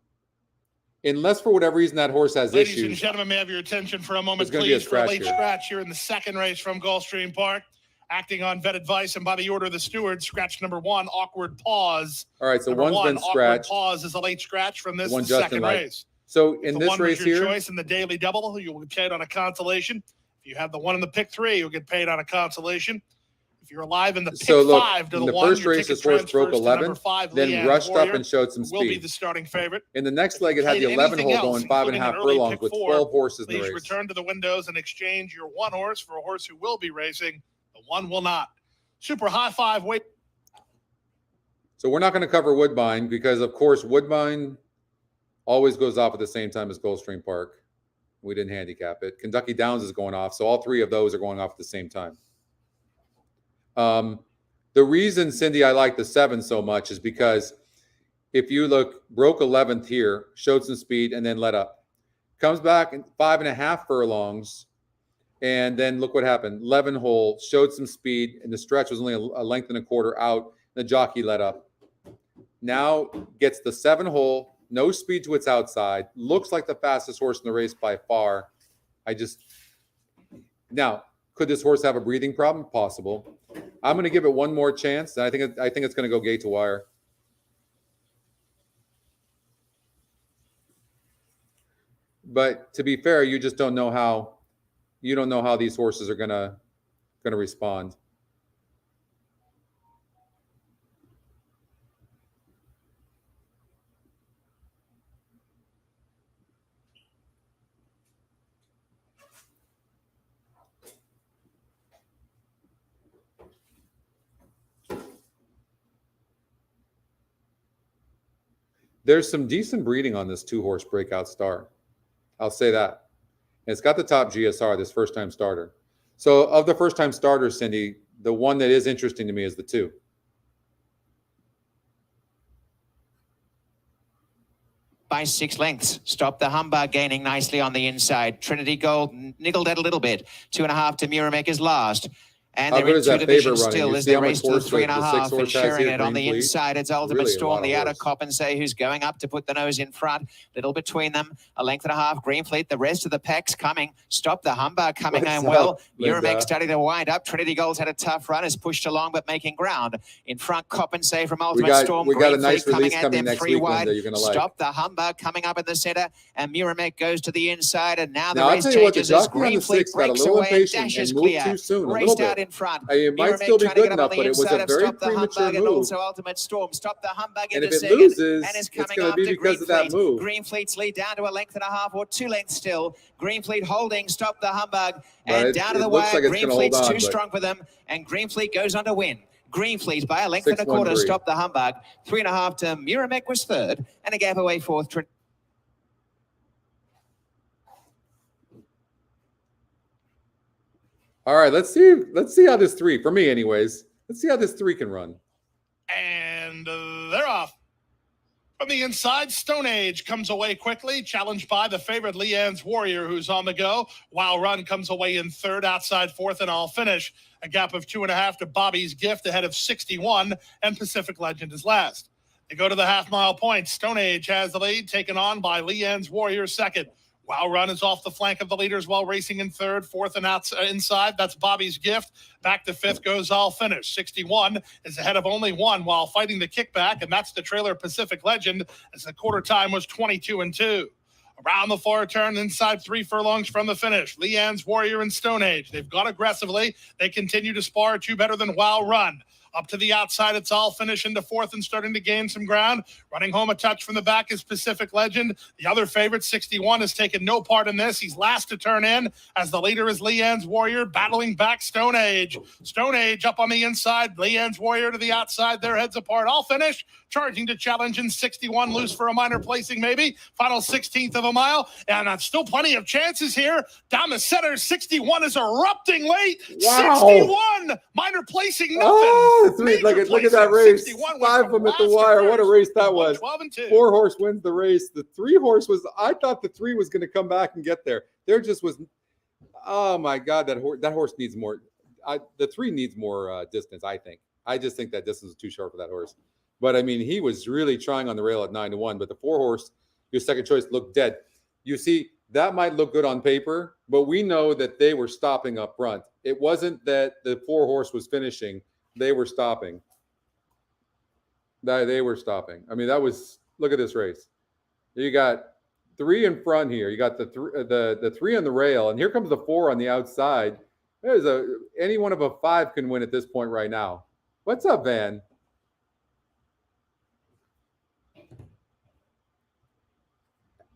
Unless for whatever reason that horse has issues.
Ladies and gentlemen, may I have your attention for a moment,
There's
please, for a
gonna be
late
a scratch
scratch here in the second race from Goldstream Park. Acting on vet advice and by the order of the steward, scratch number 1, Awkward Pause.
All right, so
number
one's been
Awkward
scratched.
Pause is a late scratch from this
One
second race.
So in
the
this
1
race
was your
here,
choice in the daily double, you will get paid on a consolation. If you have the 1 in the pick 3, you'll get paid on a consolation. If you're alive in the pick 5 to the 1,
the first
your
race,
ticket
this horse broke
transfers to
11,
number 5,
then
Leanne's
rushed
Warrior,
up and showed some
will be
speed.
the starting favorite.
In the next leg, it had the
Played
11
anything
hole
else,
going
including
5.5
an early
furlongs
pick
with
4,
12 horses in the
please
race.
return to the windows and exchange your 1 horse for a horse who will be racing. The 1 will not. Super high 5 weight.
So we're not going to cover Woodbine because, of course, Woodbine always goes off at the same time as Goldstream Park. We didn't handicap it. Kentucky Downs is going off, so all three of those are going off at the same time. The reason, Cindy, I like the 7 so much is because if you look, broke 11th here, showed some speed, and then let up. Comes back in 5.5 furlongs, and then look what happened. 11 hole, showed some speed, and the stretch was only a length and a quarter out. The jockey let up. Now gets the 7 hole, no speed to its outside, looks like the fastest horse in the race by far. Now, could this horse have a breathing problem? Possible. I'm going to give it one more chance, and I think it's going to go gate to wire. But to be fair, you just don't know how these horses are going to respond. There's some decent breeding on this 2-horse Breakout Star. I'll say that. And it's got the top GSR, this first-time starter. So of the first-time starters, Cindy, the one that is interesting to me is the 2.
By 6 lengths. Stop the Humbug gaining nicely on the inside. Trinity Gold niggled it a little bit. 2.5 to Muramek is last. And
How
they're
good
in
is
2
that
divisions
favorite running?
still
You
as
see
they
how much
race to the
horse the
3.5
6
and
horse has
sharing
here,
it on the
Green Fleet?
inside. It's Ultimate
Really a
Storm,
lot
the
of
outer
horse.
Coppensay, who's going up to put the nose in front. Little between them, a length and a half. Green Fleet, the rest of the pack's coming. Stop the Humbug coming
What's
home
up,
well.
Linda?
Muramek starting to wind up. Trinity Gold's had a tough run, has pushed along but making ground. In front, Coppensay from Ultimate Storm.
We got a
Green
nice
Fleet
release
coming at
coming
them
next
3
week,
wide.
Linda. You're going to like.
Stop the Humbug coming up in the center, and Muramek goes to the inside, and now the
Now, I'll
race
tell you what, the
changes as
jockey on
Green
the
Fleet
6 got a
breaks
little
away and
impatient
dashes
and moved
clear.
too soon, a
Raced
little
out
bit.
in front.
It might
Muramek
still be
trying to
good
get up
enough,
on
but
the
it was
inside
a
of
very
Stop the
premature
Humbug and
move.
also Ultimate Storm. Stop the Humbug
And
into
if it
second,
loses,
and is
it's
coming
going to be
after
because
Green
of that
Fleet.
move.
Green Fleet's lead down to a length and a half or 2 lengths still. Green Fleet holding. Stop the Humbug
But
and
it
down to the
looks
wire.
like it's
Green
gonna hold
Fleet's
on,
too
but-
strong for them, and Green Fleet goes on to win. Green Fleet by a length and a
6-1-3.
quarter. Stop the Humbug. 3.5 to Muramek was third, and a gap away fourth.
All right, let's see how this 3, for me anyways, let's see how this 3 can run.
And they're off. From the inside, Stone Age comes away quickly, challenged by the favorite Leanne's Warrior, who's on the go. Wild Run comes away in third, outside fourth, and I'll finish. A gap of 2.5 to Bobby's Gift ahead of 61, and Pacific Legend is last. They go to the half-mile point. Stone Age has the lead, taken on by Leanne's Warrior second. Wild Run is off the flank of the leaders while racing in third, fourth, and inside. That's Bobby's Gift. Back to fifth goes I'll Finish. 61 is ahead of only 1 while fighting the kickback, and that's the trailer Pacific Legend as the quarter time was 22-2. Around the far turn, inside 3 furlongs from the finish. Leanne's Warrior and Stone Age. They've gone aggressively. They continue to spar 2 better than Wild Run. Up to the outside, it's All Finish into fourth and starting to gain some ground. Running home a touch from the back is Pacific Legend. The other favorite, 61, has taken no part in this. He's last to turn in as the leader is Leanne's Warrior, battling back Stone Age. Stone Age up on the inside. Leanne's Warrior to the outside. Their heads apart. All Finish charging to challenge in 61, loose for a minor placing maybe. Final 16th of a mile. And still plenty of chances here. Down the center, 61 is erupting late.
Wow.
61, minor placing, nothing.
Oh, the 3, look at that race.
61
5 of them at the wire. What a race that was.
12-2.
4-horse wins the race. The 3-horse was, I thought the 3 was going to come back and get there. There just was, oh my God, that horse needs more. The 3 needs more distance, I think. I just think that distance is too short for that horse. But I mean, he was really trying on the rail at 9-1, but the 4-horse, your second choice, looked dead. You see, that might look good on paper, but we know that they were stopping up front. It wasn't that the 4-horse was finishing. They were stopping. They were stopping. I mean, that was, look at this race. You got 3 in front here. You got the 3 on the rail, and here comes the 4 on the outside. Any one of a 5 can win at this point right now. What's up, Van?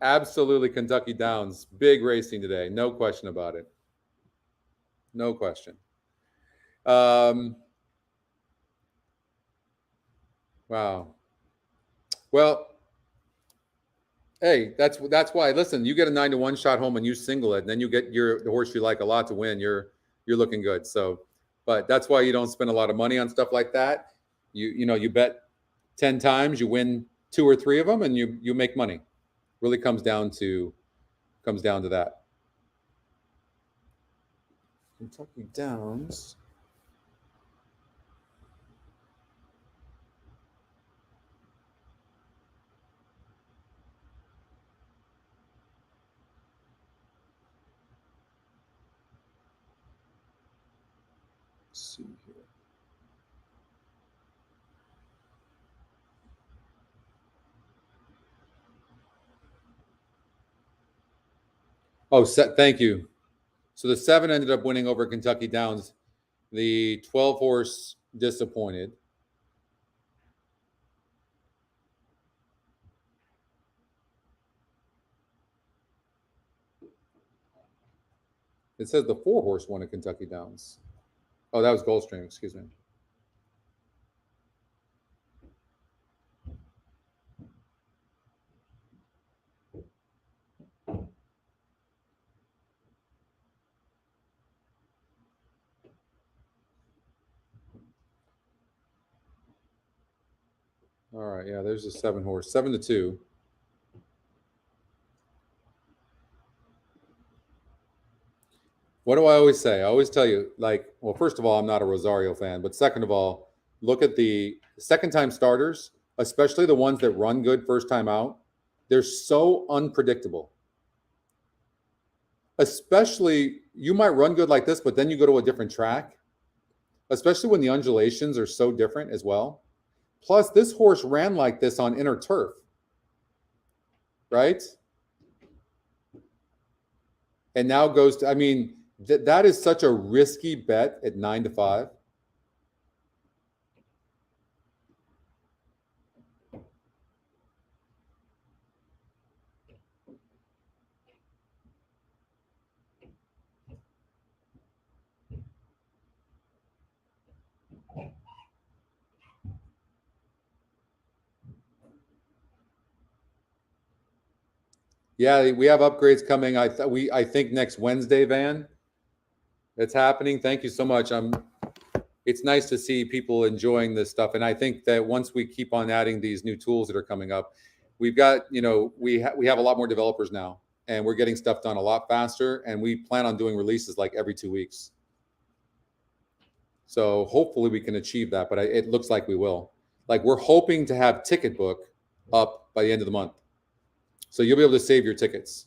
Absolutely, Kentucky Downs. Big racing today. No question about it. No question. Wow. Well, Hey, that's why. Listen, you get a 9-1 shot home and you single it, and then you get the horse you like a lot to win. You're looking good. So, but that's why you don't spend a lot of money on stuff like that. You bet 10 times, you win 2 or 3 of them, and you make money. Really comes down to that. Kentucky Downs. Let's see here. Oh, thank you. So the 7 ended up winning over Kentucky Downs. The 12 horse disappointed. It says the 4 horse won at Kentucky Downs. Oh, that was Goldstream, excuse me. All right, yeah, there's a 7 horse, 7-2. What do I always say? I always tell you, like, well, first of all, I'm not a Rosario fan, but second of all, look at the second time starters, especially the ones that run good first time out. They're so unpredictable. Especially, you might run good like this, but then you go to a different track, especially when the undulations are so different as well. Plus, this horse ran like this on inner turf, right? And now goes to, I mean, that is such a risky bet at 9-5. Yeah, we have upgrades coming. I think next Wednesday, Van. It's happening. Thank you so much. It's nice to see people enjoying this stuff, and I think that once we keep on adding these new tools that are coming up, we've got we have a lot more developers now, and we're getting stuff done a lot faster. And we plan on doing releases like every 2 weeks. So hopefully we can achieve that, but it looks like we will. Like we're hoping to have Ticket Book up by the end of the month. So you'll be able to save your tickets.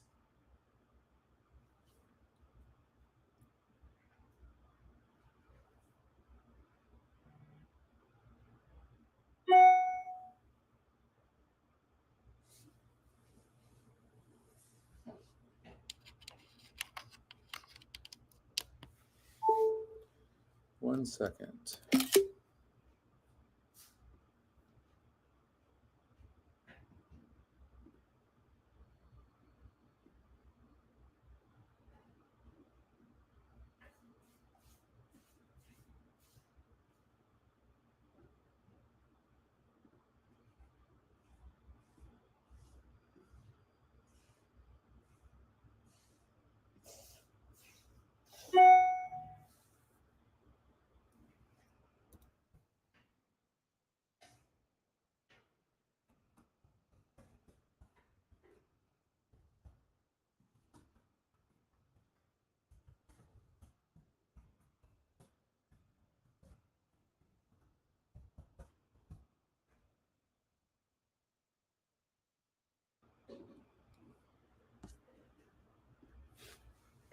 One second.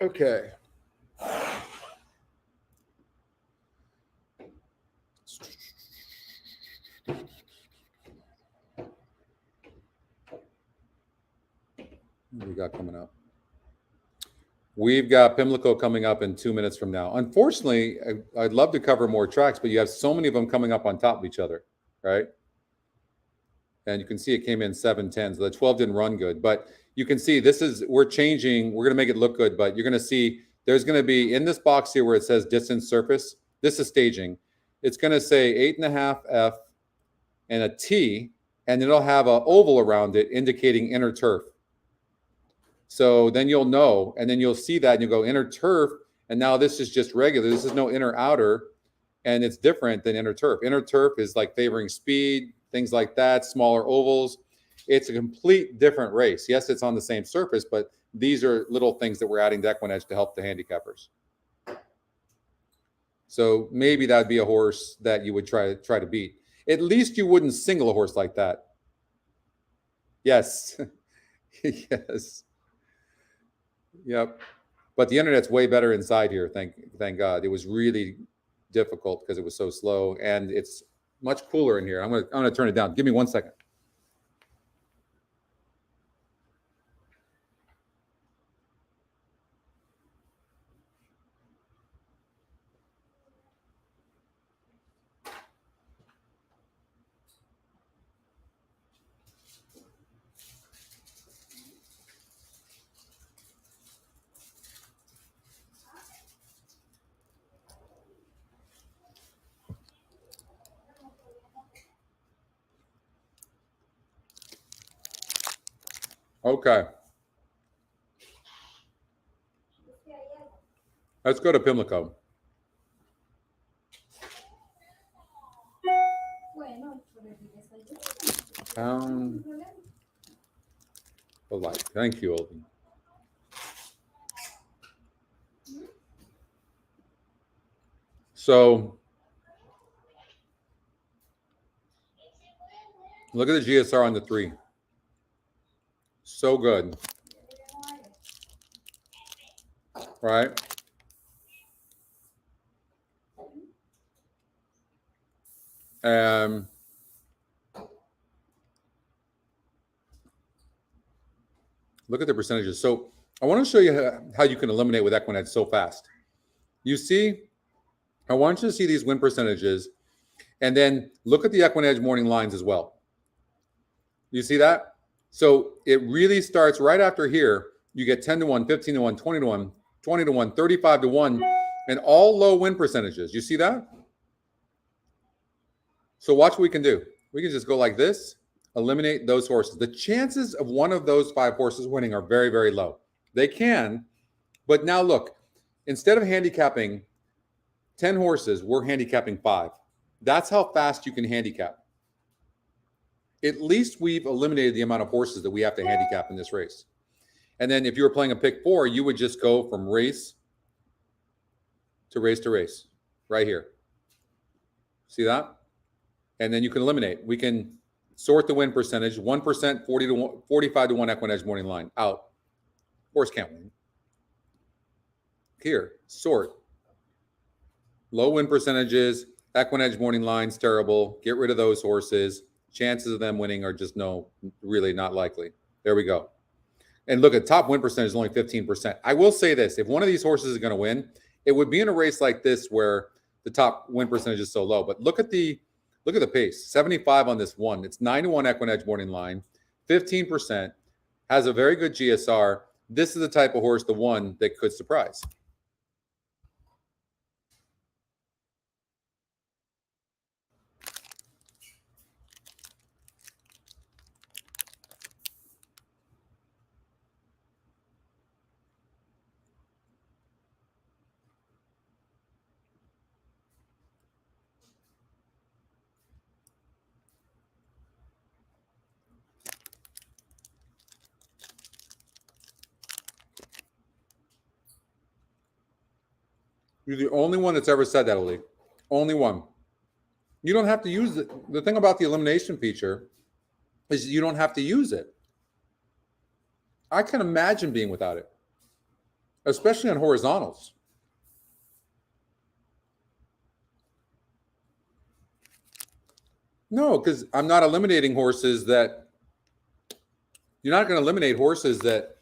Okay. What do we got coming up? We've got Pimlico coming up in 2 minutes from now. Unfortunately, I'd love to cover more tracks, but you have so many of them coming up on top of each other, right? And you can see it came in 7-10, so the 12 didn't run good. But you can see we're changing. We're going to make it look good, but you're going to see there's going to be in this box here where it says distance surface. This is staging. It's going to say 8.5 F and a T, and it'll have an oval around it indicating inner turf. So then you'll know, and then you'll see that and you go inner turf. And now this is just regular. This is no inner outer. And it's different than inner turf. Inner turf is like favoring speed, things like that, smaller ovals. It's a complete different race. Yes, it's on the same surface, but these are little things that we're adding to EquinEdge to help the handicappers. So maybe that'd be a horse that you would try to beat. At least you wouldn't single a horse like that. Yes. Yes. Yep. But the internet's way better inside here. Thank God. It was really difficult because it was so slow, and it's much cooler in here. I'm gonna turn it down. Give me 1 second. Okay. Let's go to Pimlico. Thank you, Olden. So look at the GSR on the 3. So good. Right? Look at the percentages. So I want to show you how you can eliminate with EquinEdge so fast. You see, I want you to see these win percentages, and then look at the EquinEdge morning lines as well. You see that? So it really starts right after here. You get 10 to 1, 15 to 1, 20 to 1, 20 to 1, 35 to 1, and all low win percentages. You see that? So watch what we can do. We can just go like this, eliminate those horses. The chances of one of those 5 horses winning are very, very low. They can, but now look, instead of handicapping 10 horses, we're handicapping 5. That's how fast you can handicap. At least we've eliminated the amount of horses that we have to handicap in this race. And then if you were playing a pick 4, you would just go from race to race right here. See that? And then you can eliminate. We can sort the win percentage, 1%, 40 to 1, 45 to 1 EquinEdge morning line out. Horse can't win. Here, sort. Low win percentages, EquinEdge morning lines, terrible. Get rid of those horses. Chances of them winning are just really not likely. There we go. And look, at top win percentage is only 15%. I will say this, if one of these horses is going to win, it would be in a race like this where the top win percentage is so low. But look at the pace, 75 on this one. It's 9 to 1 EquinEdge morning line, 15%, has a very good GSR. This is the type of horse, the one that could surprise. You're the only one that's ever said that, Ali. Only one. You don't have to use it. The thing about the elimination feature is you don't have to use it. I can imagine being without it, especially on horizontals. No, because I'm not eliminating horses that you're not going to eliminate horses that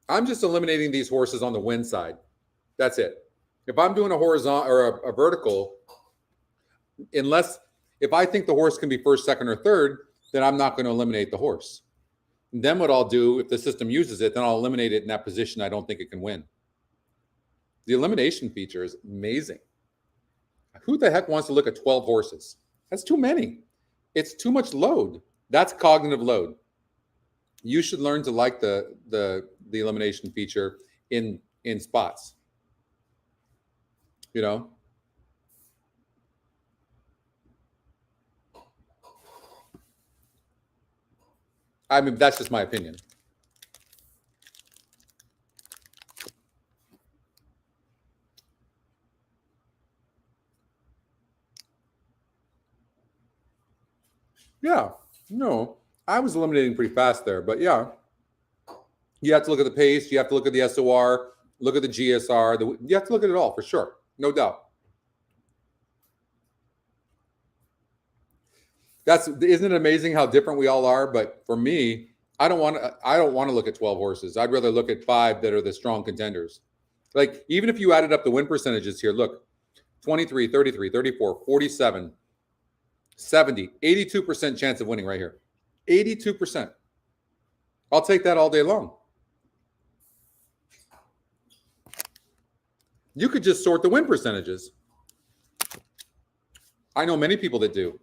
I'm just eliminating these horses on the win side. That's it. If I'm doing a horizontal or a vertical, unless if I think the horse can be first, second, or third, then I'm not going to eliminate the horse. And then what I'll do, if the system uses it, then I'll eliminate it in that position I don't think it can win. The elimination feature is amazing. Who the heck wants to look at 12 horses? That's too many. It's too much load. That's cognitive load. you should learn to like the elimination feature in spots. You know? I mean, that's just my opinion. Yeah, no, I was eliminating pretty fast there, but yeah, you have to look at the pace, you have to look at the SOR, look at the GSR, you have to look at it all for sure, no doubt. Isn't it amazing how different we all are? But for me, I don't want to look at 12 horses. I'd rather look at 5 that are the strong contenders. Like, even if you added up the win percentages here, look, 23, 33, 34, 47, 70, 82% chance of winning right here. 82%. I'll take that all day long. You could just sort the win percentages. I know many people that do.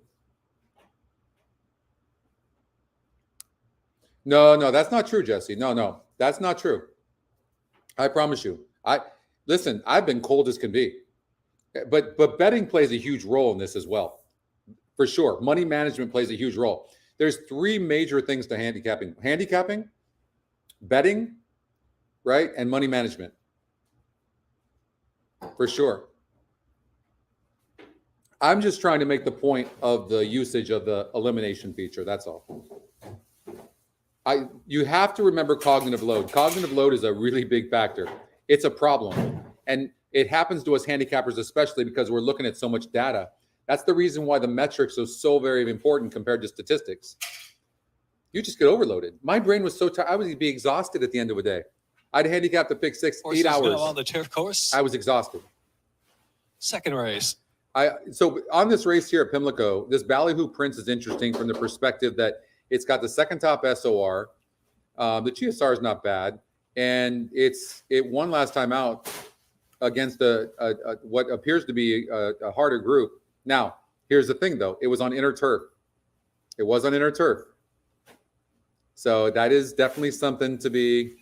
No, that's not true, Jesse. No, that's not true. I promise you. Listen, I've been cold as can be. But betting plays a huge role in this as well. For sure. Money management plays a huge role. There's 3 major things to handicapping. Handicapping, betting, right? And money management. For sure. I'm just trying to make the point of the usage of the elimination feature. That's all. You have to remember cognitive load. Cognitive load is a really big factor. It's a problem. And it happens to us handicappers, especially because we're looking at so much data. That's the reason why the metrics are so very important compared to statistics. You just get overloaded. My brain was so tired. I would be exhausted at the end of a day. I'd handicap the pick 6, 8 hours.
On the turf course.
I was exhausted.
Second race.
So on this race here at Pimlico, this Ballyhoo Prince is interesting from the perspective that it's got the second top SOR. The GSR is not bad. And it won last time out against what appears to be a harder group. Now, here's the thing, though. It was on inner turf. It was on inner turf. So that is definitely something to be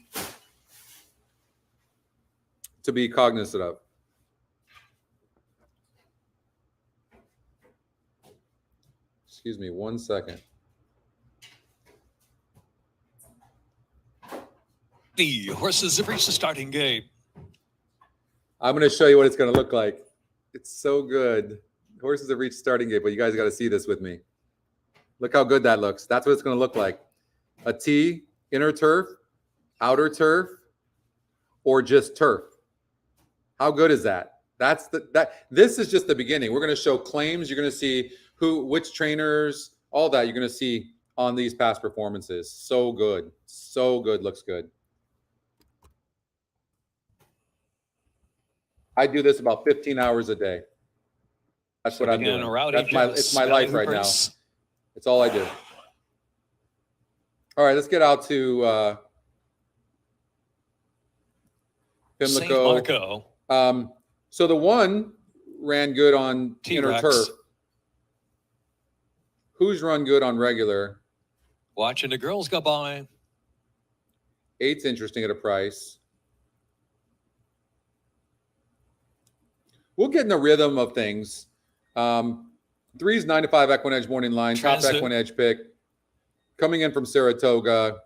cognizant of. Excuse me 1 second.
The horses have reached the starting gate.
I'm going to show you what it's going to look like. It's so good. Horses have reached starting gate, but you guys got to see this with me. Look how good that looks. That's what it's going to look like. A T, inner turf, outer turf, or just turf. How good is that? This is just the beginning. We're going to show claims. You're going to see which trainers, all that you're going to see on these past performances. So good. So good. Looks good. I do this about 15 hours a day. That's what I'm doing. It's my life right now. It's all I do. All right, let's get out to Pimlico. So the one ran good on inner turf. Who's run good on regular?
Watching the girls go by.
8's interesting at a price. We'll get in the rhythm of things. 3's 9 to 5 EquinEdge morning line. Transit. Top EquinEdge pick. Coming in from Saratoga.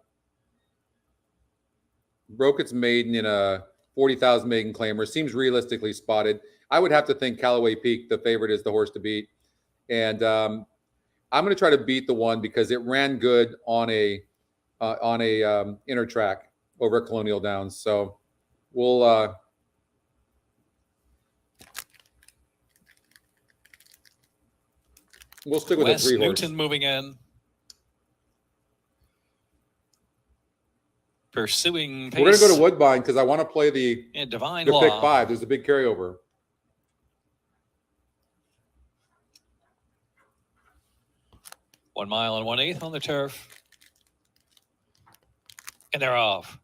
Broke its maiden in a 40,000 maiden claimer. Seems realistically spotted. I would have to think Callaway Peak, the favorite, is the horse to beat. And I'm going to try to beat the one because it ran good on a inner track over at Colonial Downs. So we'll stick with
Wes
the 3 horse.
Newton moving in. Pursuing pace.
We're going to go to Woodbine because I want to play the
Divine
pick
Law.
5. There's a big carryover.
One mile and 1/8 on the turf. And they're off.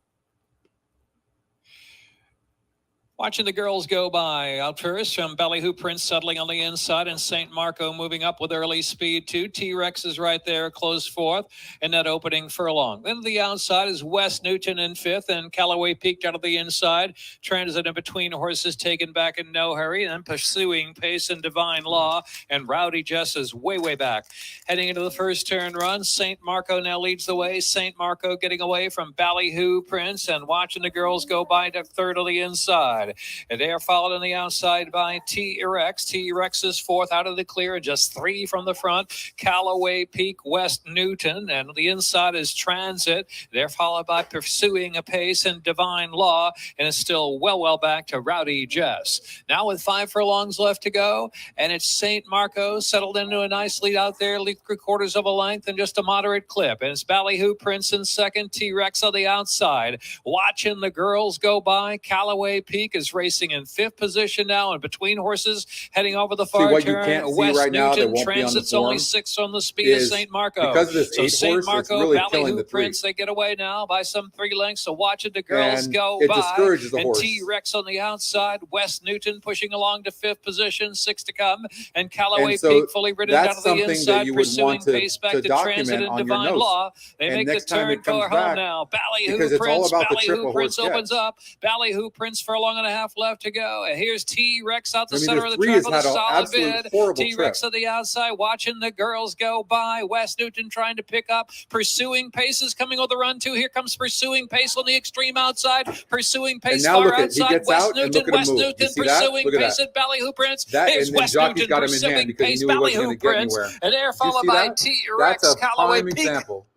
Watching the girls go by. Out first from Ballyhoo Prince settling on the inside, and St. Marco moving up with early speed too. T-Rex is right there, close fourth in that opening furlong. Then to the outside is West Newton in fifth, and Callaway peaked out of the inside. Transit in between horses taken back in no hurry, and then pursuing pace and Divine Law, and Rowdy Jess is way back. Heading into the first turn run, St. Marco now leads the way. St. Marco getting away from Ballyhoo Prince, and watching the girls go by to third on the inside. And they are followed on the outside by T-Rex. T-Rex is fourth out of the clear, just three from the front. Callaway Peak, West Newton, and the inside is Transit. They're followed by Pursuing a Pace and Divine Law, and it's still well back to Rowdy Jess. Now with 5 furlongs left to go, and it's St. Marco settled into a nice lead out there, 3/4 of a length and just a moderate clip. And it's Ballyhoo Prince in second, T-Rex on the outside. Watching the girls go by, Callaway Peak is racing in fifth position now, and between horses heading over the far
what
turn.
you can't see
West
right now that
Newton
won't be on the
Transit's only
form
6 on the speed of St. Marco.
because of this
So
8
St.
horse,
Marco,
it's really killing the
Ballyhoo
3.
Prince, they get away now by some 3 lengths. So watching the girls
And
go
it
by.
discourages the
And
horse.
T-Rex on the outside. West Newton pushing along to fifth position, 6 to come. And Callaway
And so
Peak fully ridden down
that's
to the
something that
inside,
you would
pursuing
want to-
pace back
to
to Transit
document
and
on your
Divine
notes.
Law. They
And
make the
next time
turn
it comes
for home
back,
now. Ballyhoo
because it's all
Prince,
about the trip a
Ballyhoo
horse
Prince
gets.
opens up. Ballyhoo Prince furlong and a half left to go. And here's T-Rex out the
I mean,
center
the
of the
3
track
has
with a
had an
solid
absolute
bid.
horrible
T-Rex
trip.
on the outside, watching the girls go by. West Newton trying to pick up. Pursuing Pace is coming with the run too. Here comes Pursuing Pace on the extreme outside. Pursuing Pace
now
far
look at- he
outside.
gets
West
out and
Newton,
look at him
West
move. You
Newton
see that?
pursuing
Look at
Pace
that.
at Ballyhoo Prince.
That,
Here's
and then
West
jockey's
Newton
got him in hand
pursuing
because he
Pace,
knew he wasn't
Ballyhoo
going to get
Prince,
anywhere.
and they're
Did you
followed
see
by
that?
T-Rex,
That's a
Callaway
prime
Peak.
example.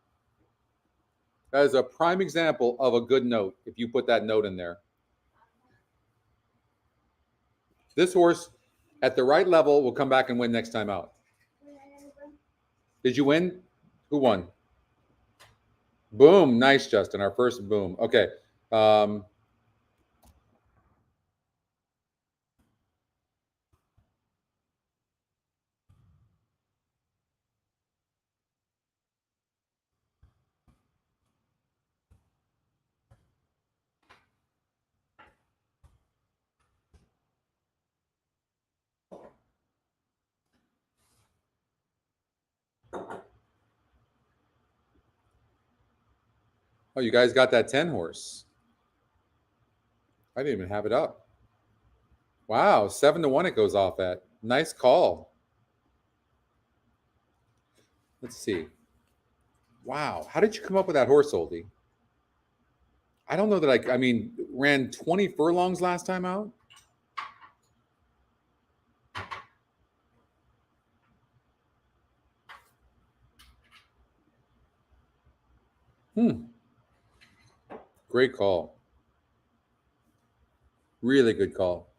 That is a prime example of a good note if you put that note in there. This horse at the right level will come back and win next time out. Did you win? Who won? Boom. Nice, Justin. Our first boom. Okay. Oh, you guys got that 10 horse. I didn't even have it up. Wow, 7-1 it goes off at. Nice call. Let's see. Wow, how did you come up with that horse, Oldie? I don't know that I mean, ran 20 furlongs last time out. Great call. Really good call.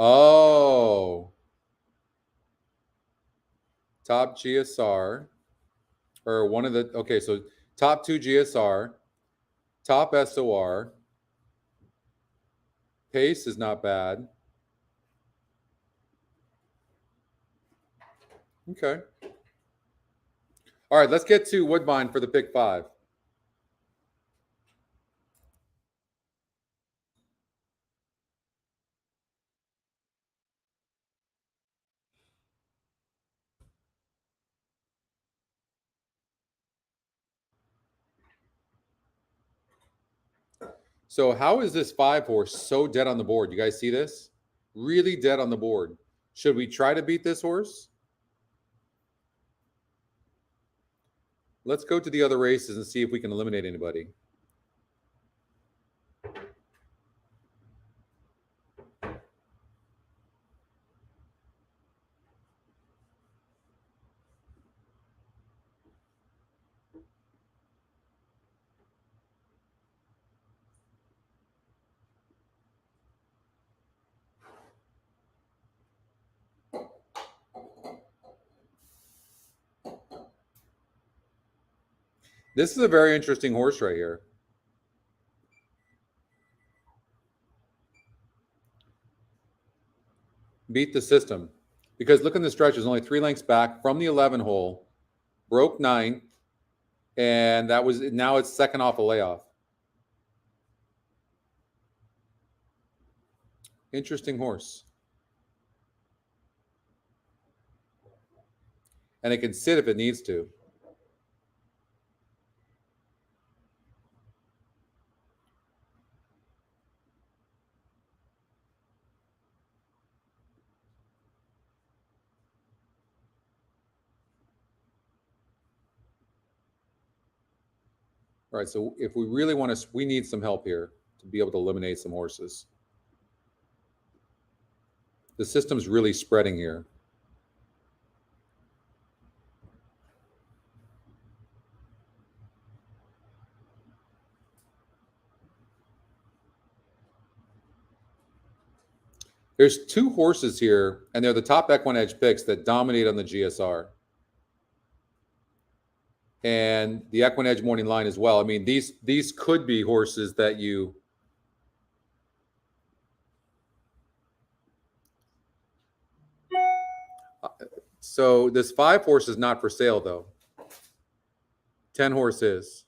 Oh. Top GSR. Or one of the, okay, so top 2 GSR, top SOR. Pace is not bad. Okay. All right, let's get to Woodbine for the pick 5. So how is this 5 horse so dead on the board? You guys see this? Really dead on the board. Should we try to beat this horse? Let's go to the other races and see if we can eliminate anybody. This is a very interesting horse right here. Beat the system. Because look in the stretch, there's only 3 lengths back from the 11 hole, broke 9, and that was now it's second off a layoff. Interesting horse. And it can sit if it needs to. All right, so if we really want to, we need some help here to be able to eliminate some horses. The system's really spreading here. There's 2 horses here, and they're the top EquinEdge picks that dominate on the GSR. And the EquinEdge morning line as well. I mean, these could be horses that you... So this 5 horse is not for sale, though. 10 horse is.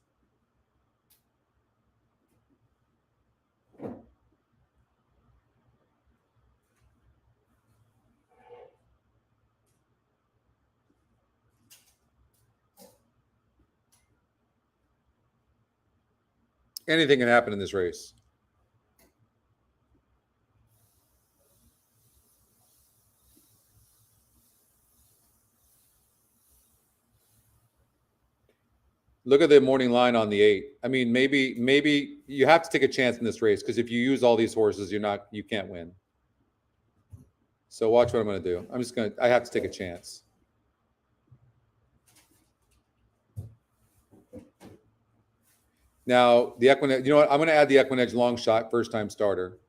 Anything can happen in this race. Look at the morning line on the 8. I mean, maybe you have to take a chance in this race, because if you use all these horses, you can't win. So watch what I'm going to do. I have to take a chance. Now, the EquinEdge, you know what? I'm going to add the EquinEdge long shot first time starter.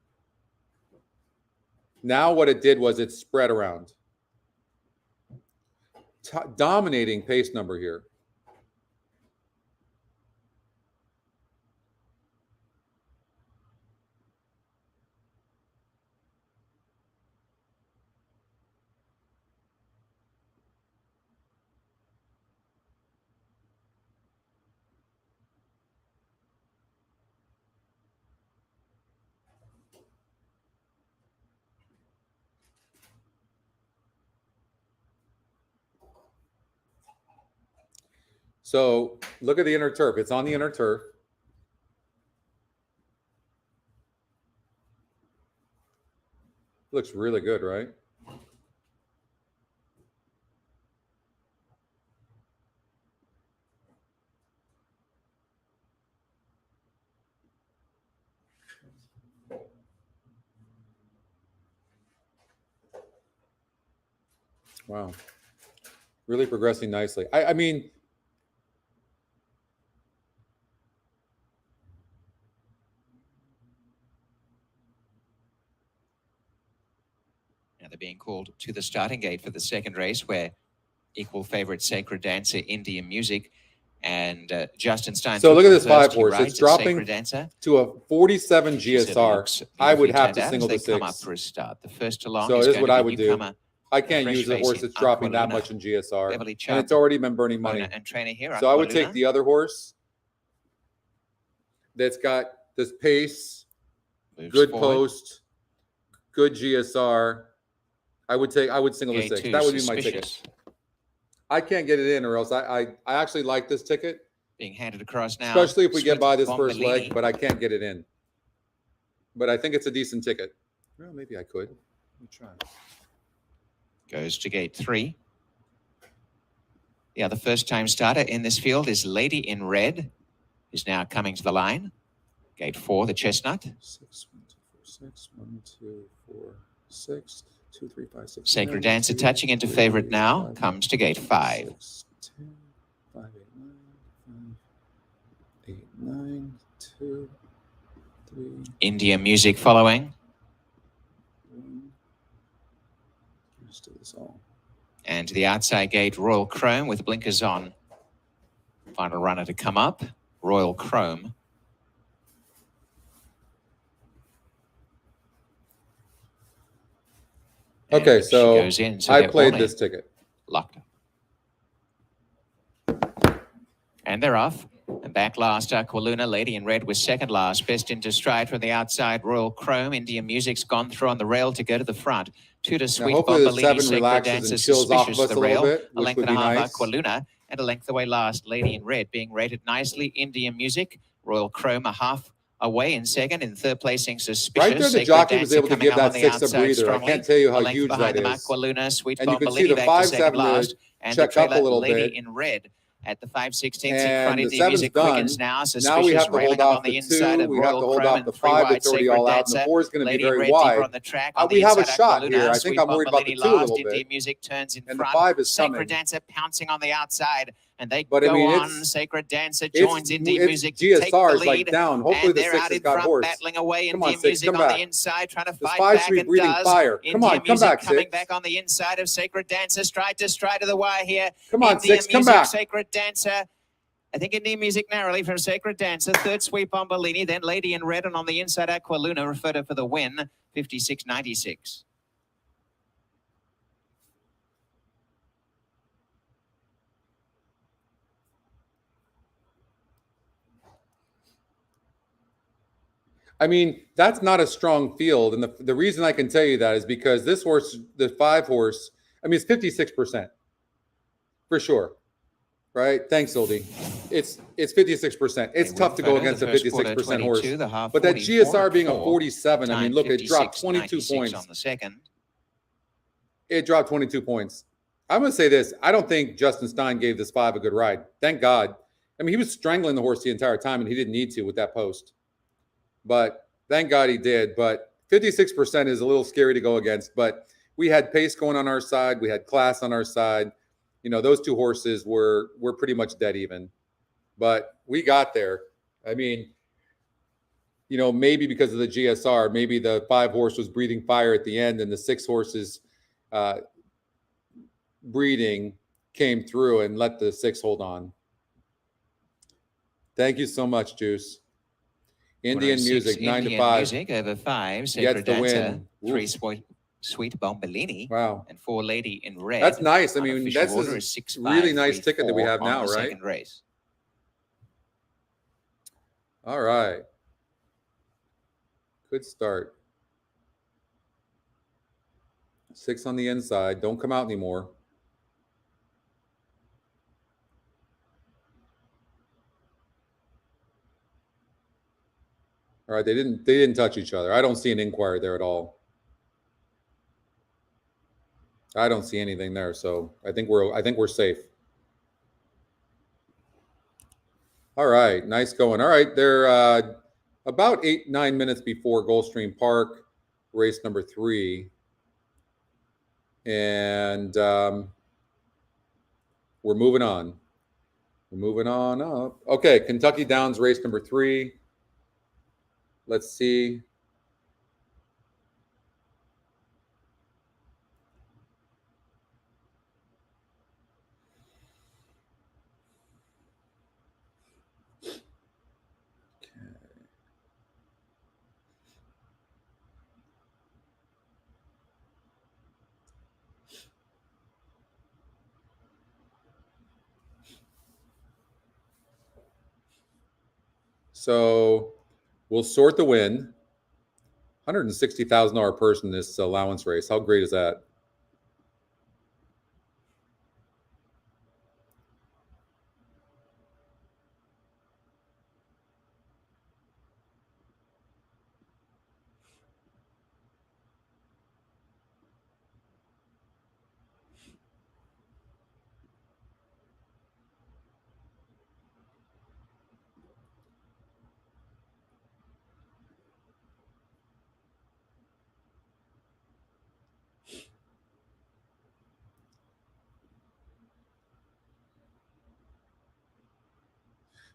Now what it did was it spread around. Dominating pace number here. So look at the inner turf. It's on the inner turf. Looks really good, right? Wow. Really progressing nicely. I mean,
now they're being called to the starting gate for the second race, where equal favorite Sacred Dancer, Indian Music, and Justin Stein.
So look at this 5 horse. It's dropping
Dancer
to a 47 GSR. I would have to single the 6.
Come up for a start. The first along
so
is
it is what I would
newcomer,
do. I can't use a horse that's dropping that much in GSR, and it's already been burning money.
And trainer here,
so I would take the other horse that's got this pace, good post, good GSR. I would single the 6. That would be my ticket. I can't get it in, or else I actually like this ticket.
Being handed across now,
especially if we get by this first leg, but I can't get it in. But I think it's a decent ticket. Well, maybe I could. Let me try.
Goes to gate 3. The other first-time starter in this field is Lady in Red, who's now coming to the line. Gate 4, the Chestnut.
6, 1, 2, 4, 6, 1, 2, 4, 6, 2, 3, 5, 6.
Sacred Dancer touching into favorite now, comes to gate 5.
6, 10, 5, 8, 9, 2, 3.
India Music following.
Let's do this all.
And to the outside gate, Royal Chrome with blinkers on. Final runner to come up, Royal Chrome.
Okay,
And she
so
goes in, so
I
they're
played
all
this
in.
ticket.
Locked. And they're off. And back last, Aqualuna. Lady in Red was second last. Best into stride from the outside, Royal Chrome. Indian Music's gone through on the rail to go to the front. Two to
Now,
Sweet
hopefully the
Bombolini,
7
Sacred
relaxes
Dancer,
and chills off of
suspicious
us
the
a little
rail.
bit,
A
which
length
would
and a
be
half,
nice.
Aqualuna. And a length away last, Lady in Red, being rated nicely. Indian Music, Royal Chrome, a half away in second. In third placing, Suspicious.
Right there, the
Sacred
jockey was
Dancer
able to
coming
give
up
that
on the
6 a
outside
breather.
strongly.
I can't tell you how
A length
huge
behind
that
them,
is.
Aqualuna, Sweet
And you can see
Bombolini
the
back to
5-7
second last. And the
check up a
trailer,
little
Lady
bit.
in Red. At the 5/16 in
And
front,
the
Indian
7's
Music
done.
quickens now.
Now we
Suspicious
have to hold
railing up
off
on the
the
inside
2.
of
We have
Royal
to hold
Chrome
off the
and 3
5
wide
that's already
Sacred
all out. And the
Dancer.
4 is going to be
Lady
very
Red
wide.
deeper on the track on the
We have a
inside,
shot
Aqualuna.
here. I
Sweet
think I'm worried about the
Bombolini
2 a little
last.
bit.
Indian Music turns in
And the
front.
5 is
Sacred
coming.
Dancer pouncing on the outside. And they
But, I
go
mean,
on.
it's-
Sacred Dancer joins Indian
it's
Music to take the
GSR is
lead.
like down. Hopefully
And
the
they're
6
out
has
in
got
front,
horse.
battling away.
Come on,
Indian
6,
Music
come
on
back.
the inside, trying to
This
fight
5's
back and
breathing
does.
fire. Come
Indian
on, come
Music
back,
coming
6.
back on the inside of Sacred Dancer, stride to stride of the wire here.
Come on,
Indian
6, come
Music,
back.
Sacred Dancer. I think Indian Music narrowly from Sacred Dancer. Third Sweet Bombolini, then Lady in Red, and on the inside Aqualuna referred her for the win, 56.96.
I mean, that's not a strong field. And the reason I can tell you that is because this horse, the 5 horse, I mean, it's 56% for sure. Right? Thanks, Oldie. It's 56%. It's tough to go against a 56% horse. But that GSR being a 47, I mean, look, it dropped 22 points.
On the second.
It dropped 22 points. I'm going to say this. I don't think Justin Stein gave this 5 a good ride. Thank God. I mean, he was strangling the horse the entire time, and he didn't need to with that post. But thank God he did. But 56% is a little scary to go against. But we had pace going on our side. We had class on our side. You know, those 2 horses were pretty much dead even. But we got there. I mean, you know, maybe because of the GSR, maybe the 5 horse was breathing fire at the end, and the 6 horses breeding came through and let the 6 hold on. Thank you so much, Juice. Indian Music, 9 to 5.
Music over 5.
Gets
Sacred
the
Dancer,
win.
3 Sweet Bombolini.
Wow.
And 4 Lady in Red.
That's nice. I mean,
Unofficial
that's
order
a
is 6,
really
5,
nice
3,
ticket that we
4
have
on
now,
the
right?
Second race.
All right. Good start. 6 on the inside. Don't come out anymore. All right, they didn't touch each other. I don't see an inquiry there at all. I don't see anything there, so I think we're safe. All right, nice going. All right, they're about 8-9 minutes before Goldstream Park, race number 3, and we're moving on. We're moving on up. Okay, Kentucky Downs, race number 3. Let's see. So we'll sort the win. $160,000 purse in this allowance race. How great is that?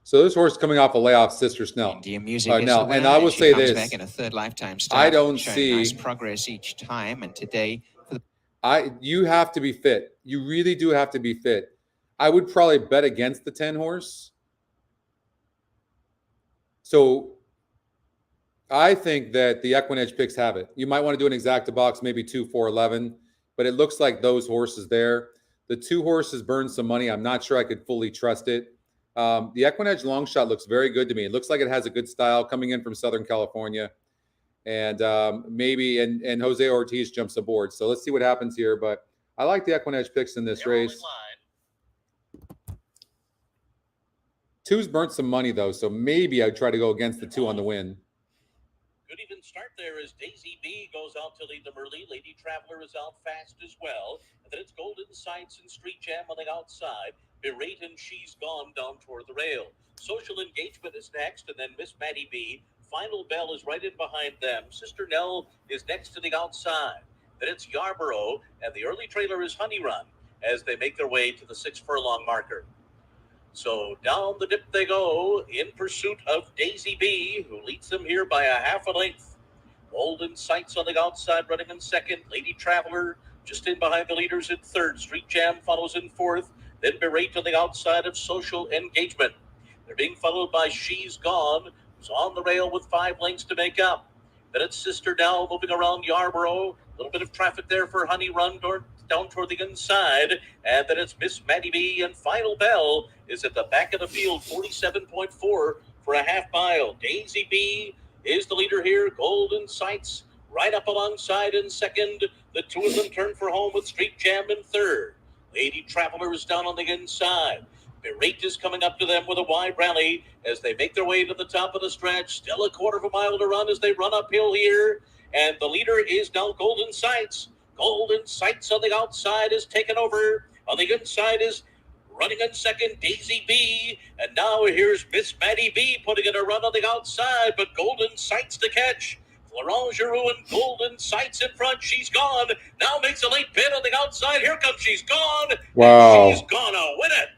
So this horse is coming off a layoff, Sister Snell.
Indian Music
Now,
is the
and
winner,
I will
she
say
comes
this:
back in a third lifetime start,
I don't
showing
see
nice progress each time. And today, for the
you have to be fit. You really do have to be fit. I would probably bet against the 10 horse. So I think that the EquinEdge picks have it. You might want to do an exacta box, maybe 2, 4, 11, but it looks like those horses there. The 2 horses burn some money. I'm not sure I could fully trust it. The EquinEdge long shot looks very good to me. It looks like it has a good style coming in from Southern California. And maybe and Jose Ortiz jumps aboard. So let's see what happens here. But I like the EquinEdge picks in this race. 2's burnt some money, though, so maybe I'd try to go against the 2 on the win.
Good even start there as Daisy B goes out to lead them early. Lady Traveler is out fast as well. And then it's Golden Sights and Street Jam on the outside. Berate and She's Gone down toward the rail. Social Engagement is next, and then Miss Maddie B. Final Bell is right in behind them. Sister Nell is next to the outside. Then it's Yarborough, and the early trailer is Honey Run as they make their way to the 6 furlong marker. So down the dip they go in pursuit of Daisy B, who leads them here by a half a length. Golden Sights on the outside running in second. Lady Traveler just in behind the leaders in third. Street Jam follows in fourth. Then Berate on the outside of Social Engagement. They're being followed by She's Gone, who's on the rail with 5 lengths to make up. Then it's Sister Nell moving around Yarborough. A little bit of traffic there for Honey Run down toward the inside. And then it's Miss Maddie B, and Final Bell is at the back of the field, 47.4 for a half mile. Daisy B is the leader here. Golden Sights right up alongside in second. The 2 of them turn for home with Street Jam in third. Lady Traveler is down on the inside. Berate is coming up to them with a wide rally as they make their way to the top of the stretch. Still a quarter of a mile to run as they run uphill here. And the leader is now Golden Sights. Golden Sights on the outside is taken over. On the inside is running in second, Daisy B. And now here's Miss Maddie B putting in a run on the outside, but Golden Sights to catch. Florent Giroux and Golden Sights in front. She's Gone. Now makes a late bid on the outside. Here comes She's Gone.
Wow.
And She's Gonna win it.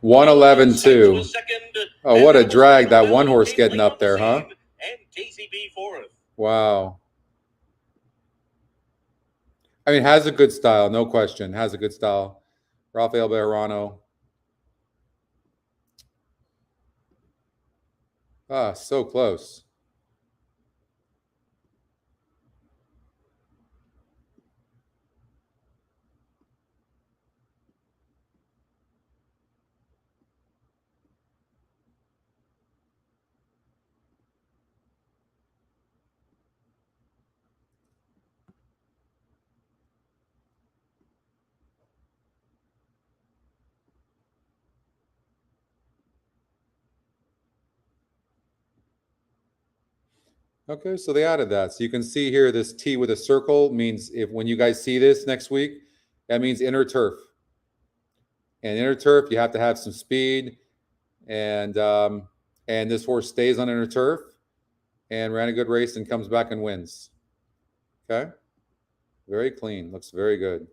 111-2. Oh, what a drag that one horse getting up there, huh?
And Daisy B fourth.
Wow. I mean, has a good style, no question. Has a good style. Rafael Bejarano. Ah, so close. Okay, so they added that. So you can see here this T with a circle means when you guys see this next week, that means inner turf. And inner turf, you have to have some speed. And this horse stays on inner turf and ran a good race and comes back and wins. Okay? Very clean. Looks very good.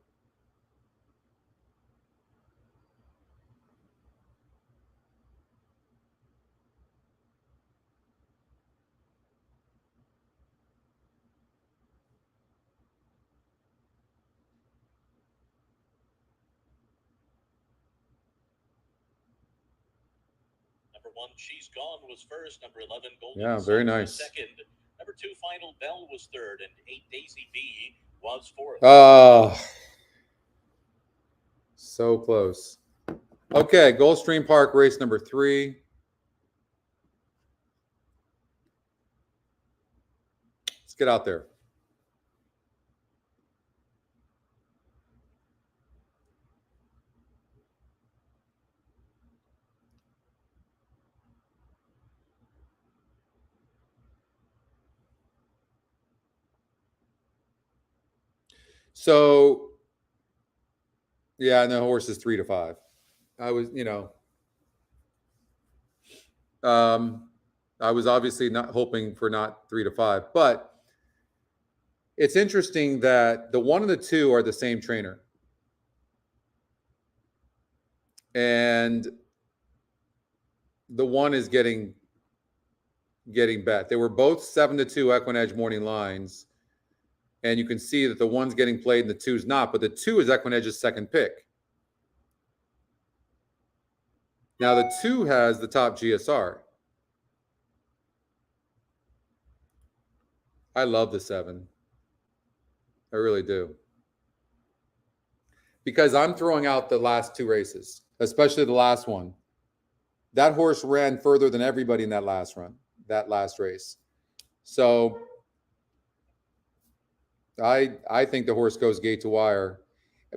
Number 1, She's Gone was first. Number 11, Golden
Yeah, very
Sights
nice.
was second. Number 2, Final Bell was third, and 8, Daisy B was fourth.
Oh, so close. Okay, Goldstream Park race number 3. Let's get out there. So, yeah, and the horse is 3 to 5. I was, I was obviously not hoping for not 3 to 5, but it's interesting that the 1 and the 2 are the same trainer. And the 1 is getting bet. They were both 7 to 2 EquinEdge morning lines. And you can see that the 1's getting played and the 2's not, but the 2 is EquinEdge's second pick. Now the 2 has the top GSR. I love the 7. I really do. Because I'm throwing out the last 2 races, especially the last one. That horse ran further than everybody in that last race. So I think the horse goes gate to wire.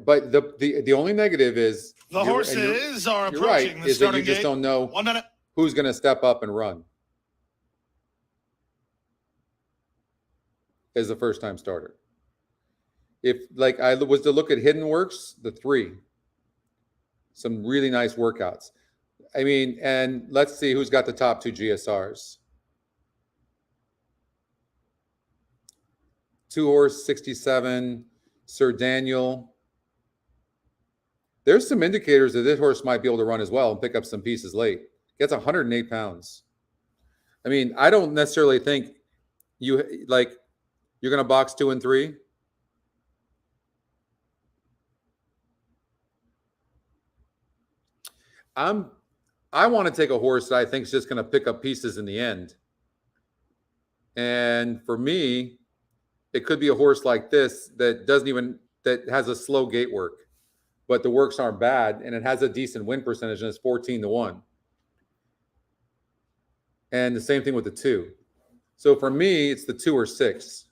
But the only negative is
the horses are
you're right,
approaching the
is that
starting
you just
gate.
don't know
1 minute.
who's going to step up and run as a first-time starter. If like I was to look at Hidden Works, the 3, some really nice workouts. I mean, and let's see who's got the top 2 GSRs. 2 horse 67, Sir Daniel. There's some indicators that this horse might be able to run as well and pick up some pieces late. Gets 108 pounds. I mean, I don't necessarily think you're going to box 2 and 3. I want to take a horse that I think is just going to pick up pieces in the end. And for me, it could be a horse like this that that has a slow gate work, but the works aren't bad and it has a decent win percentage and it's 14-1. And the same thing with the 2. So for me, it's the 2 or 6.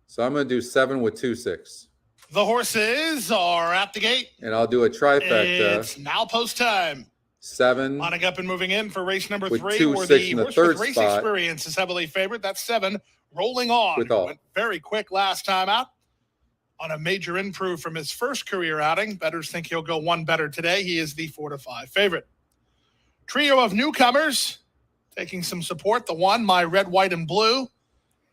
So I'm going to do 7 with 2 6.
The horses are at the gate.
And I'll do a trifecta.
It's now post time.
7
Lining up and moving in for race number
with
3,
2
where
6
the
in the
horse
third
with race
spot.
experience is heavily favored. That's 7. Rolling on.
With all.
Went very quick last time out. On a major improve from his first career outing. Bettors think he'll go 1 better today. He is the 4-5 favorite. Trio of newcomers taking some support. The 1, My Red, White, and Blue.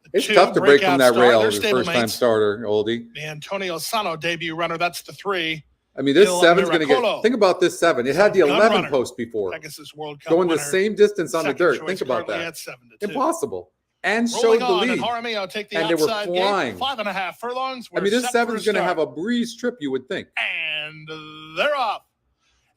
The
It's
2,
tough to break from that
Breakout Star.
rail
They're
as a first-time
stablemates.
starter, Oldie.
The Antonio Sano debut runner. That's the 3.
I mean, this
Il
7's going to
Miracolo.
get. Think about this 7. It had the
Gun
11
runner.
post before,
Pegasus World Cup
going the
winner.
same distance on the
Second
dirt.
choice
Think about
currently
that.
at 7-2.
Impossible. And
Rolling
showed the
on,
lead.
and Jaramillo take the
And they were
outside
flying.
gate. 5.5 furlongs.
I mean, this 7's going to have
a
a breeze trip, you would think.
and they're off.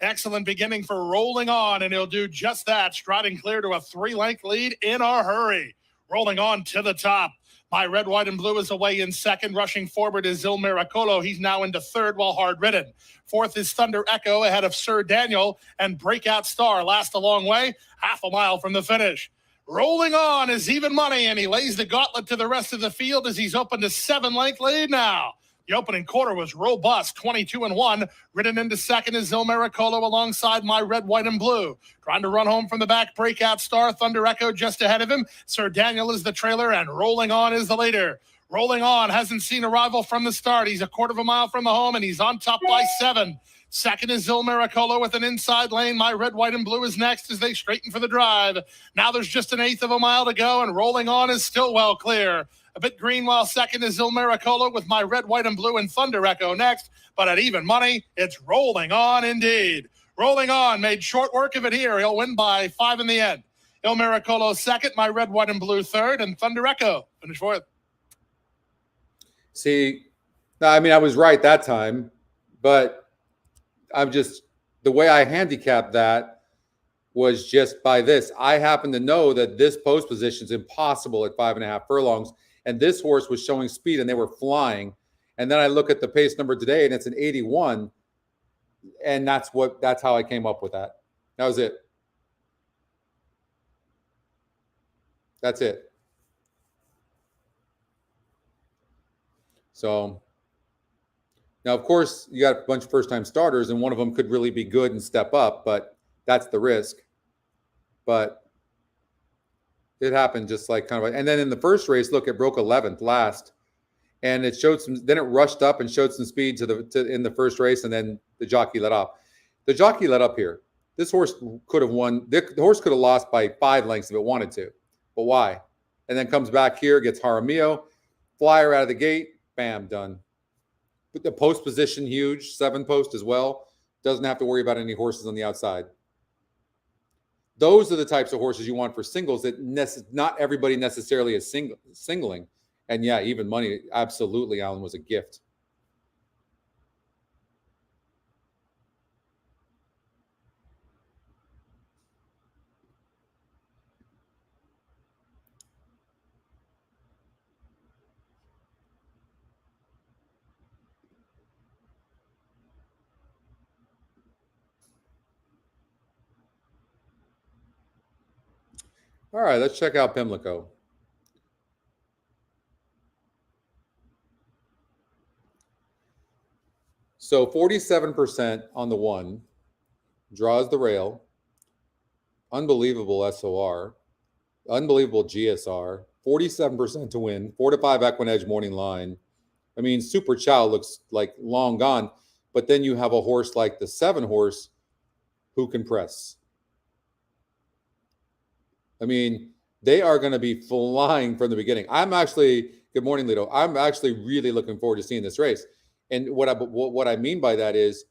Excellent beginning for Rolling On, and he'll do just that, striding clear to a 3-length lead in a hurry. Rolling on to the top. My Red, White, and Blue is away in second. Rushing forward is Il Miracolo. He's now into third while hard ridden. Fourth is Thunder Echo ahead of Sir Daniel, and Breakout Star last a long way, half a mile from the finish. Rolling On is even money, and he lays the gauntlet to the rest of the field as he's opened a 7-length lead now. The opening quarter was robust, 22-1. Ridden into second is Il Miracolo alongside My Red, White, and Blue. Trying to run home from the back, Breakout Star, Thunder Echo just ahead of him. Sir Daniel is the trailer, and Rolling On is the leader. Rolling On hasn't seen a rival from the start. He's a 1/4 mile from the home, and he's on top by 7. Second is Il Miracolo with an inside lane. My Red, White, and Blue is next as they straighten for the drive. Now there's just an 1/8 of a mile to go, and Rolling On is still well clear. A bit green while second is Il Miracolo with My Red, White, and Blue and Thunder Echo next. But at even money, it's Rolling On indeed. Rolling On made short work of it here. He'll win by 5 in the end. Il Miracolo second, My Red, White, and Blue third, and Thunder Echo finish fourth.
See, no, I mean, I was right that time, but I'm just, the way I handicapped that was just by this. I happen to know that this post position is impossible at 5.5 furlongs, and this horse was showing speed and they were flying. And then I look at the pace number today and it's an 81. And that's how I came up with that. That was it. That's it. So now, of course, you got a bunch of first-time starters, and one of them could really be good and step up, but that's the risk. But it happened just like kind of, and then in the first race, look, it broke 11th last, and it showed some. Then it rushed up and showed some speed in the first race, and then the jockey let off. The jockey let up here. This horse could have won. The horse could have lost by 5 lengths if it wanted to, but why? And then comes back here, gets Jaramillo, flyer out of the gate, bam, done. But the post position huge, 7 post as well. Doesn't have to worry about any horses on the outside. Those are the types of horses you want for singles that not everybody necessarily is singling. And yeah, even money, absolutely, Alan, was a gift. All right, let's check out Pimlico. So 47% on the one, draws the rail, unbelievable SOR, unbelievable GSR, 47% to win, 4 to 5 EquinEdge morning line. I mean, Super Chow looks like long gone, but then you have a horse like the 7 horse who can press. I mean, they are going to be flying from the beginning. Good morning, Lido. I'm actually really looking forward to seeing this race. And what I mean by that is,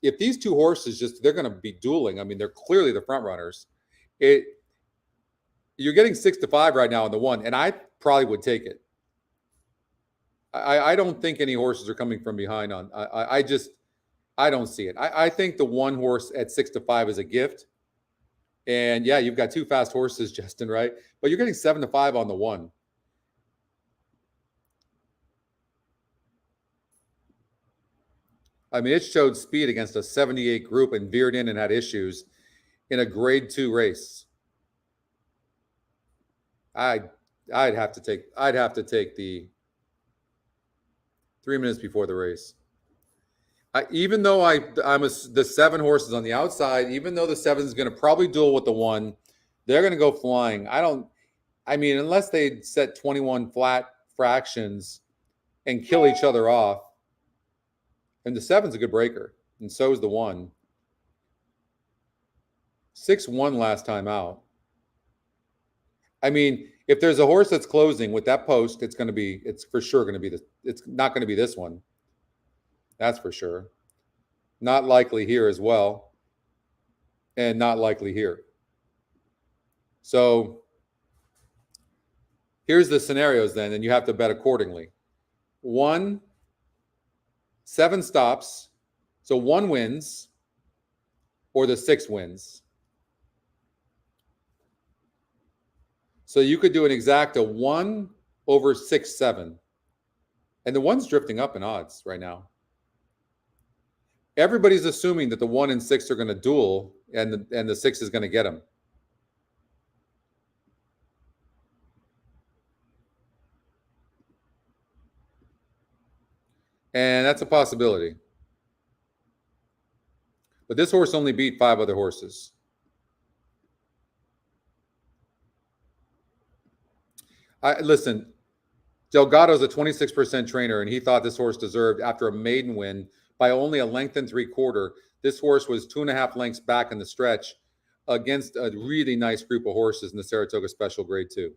if these two horses they're going to be dueling. I mean, they're clearly the front runners. You're getting 6 to 5 right now on the one, and I probably would take it. I don't think any horses are coming from behind on. I don't see it. I think the one horse at 6 to 5 is a gift. And yeah, you've got 2 fast horses, Justin, right? But you're getting 7 to 5 on the one. I mean, it showed speed against a 78 group and veered in and had issues in a grade 2 race. I'd have to take the 3 minutes before the race. Even though the 7 horses on the outside, even though the 7 is going to probably duel with the 1, they're going to go flying. Unless they set 21 flat fractions and kill each other off. And the 7's a good breaker, and so is the 1. 6-1 last time out. I mean, if there's a horse that's closing with that post, it's for sure going to be it's not going to be this one. That's for sure. Not likely here as well. And not likely here. So here's the scenarios then, and you have to bet accordingly. 1, 7 stops. So 1 wins, or the 6 wins. So you could do an exacta 1 over 6-7. And the 1's drifting up in odds right now. Everybody's assuming that the 1 and 6 are going to duel, and the 6 is going to get them. And that's a possibility. But this horse only beat 5 other horses. Listen, Delgado's a 26% trainer, and he thought this horse deserved, after a maiden win, by only a length and 3/4. This horse was 2.5 lengths back in the stretch against a really nice group of horses in the Saratoga Special Grade 2.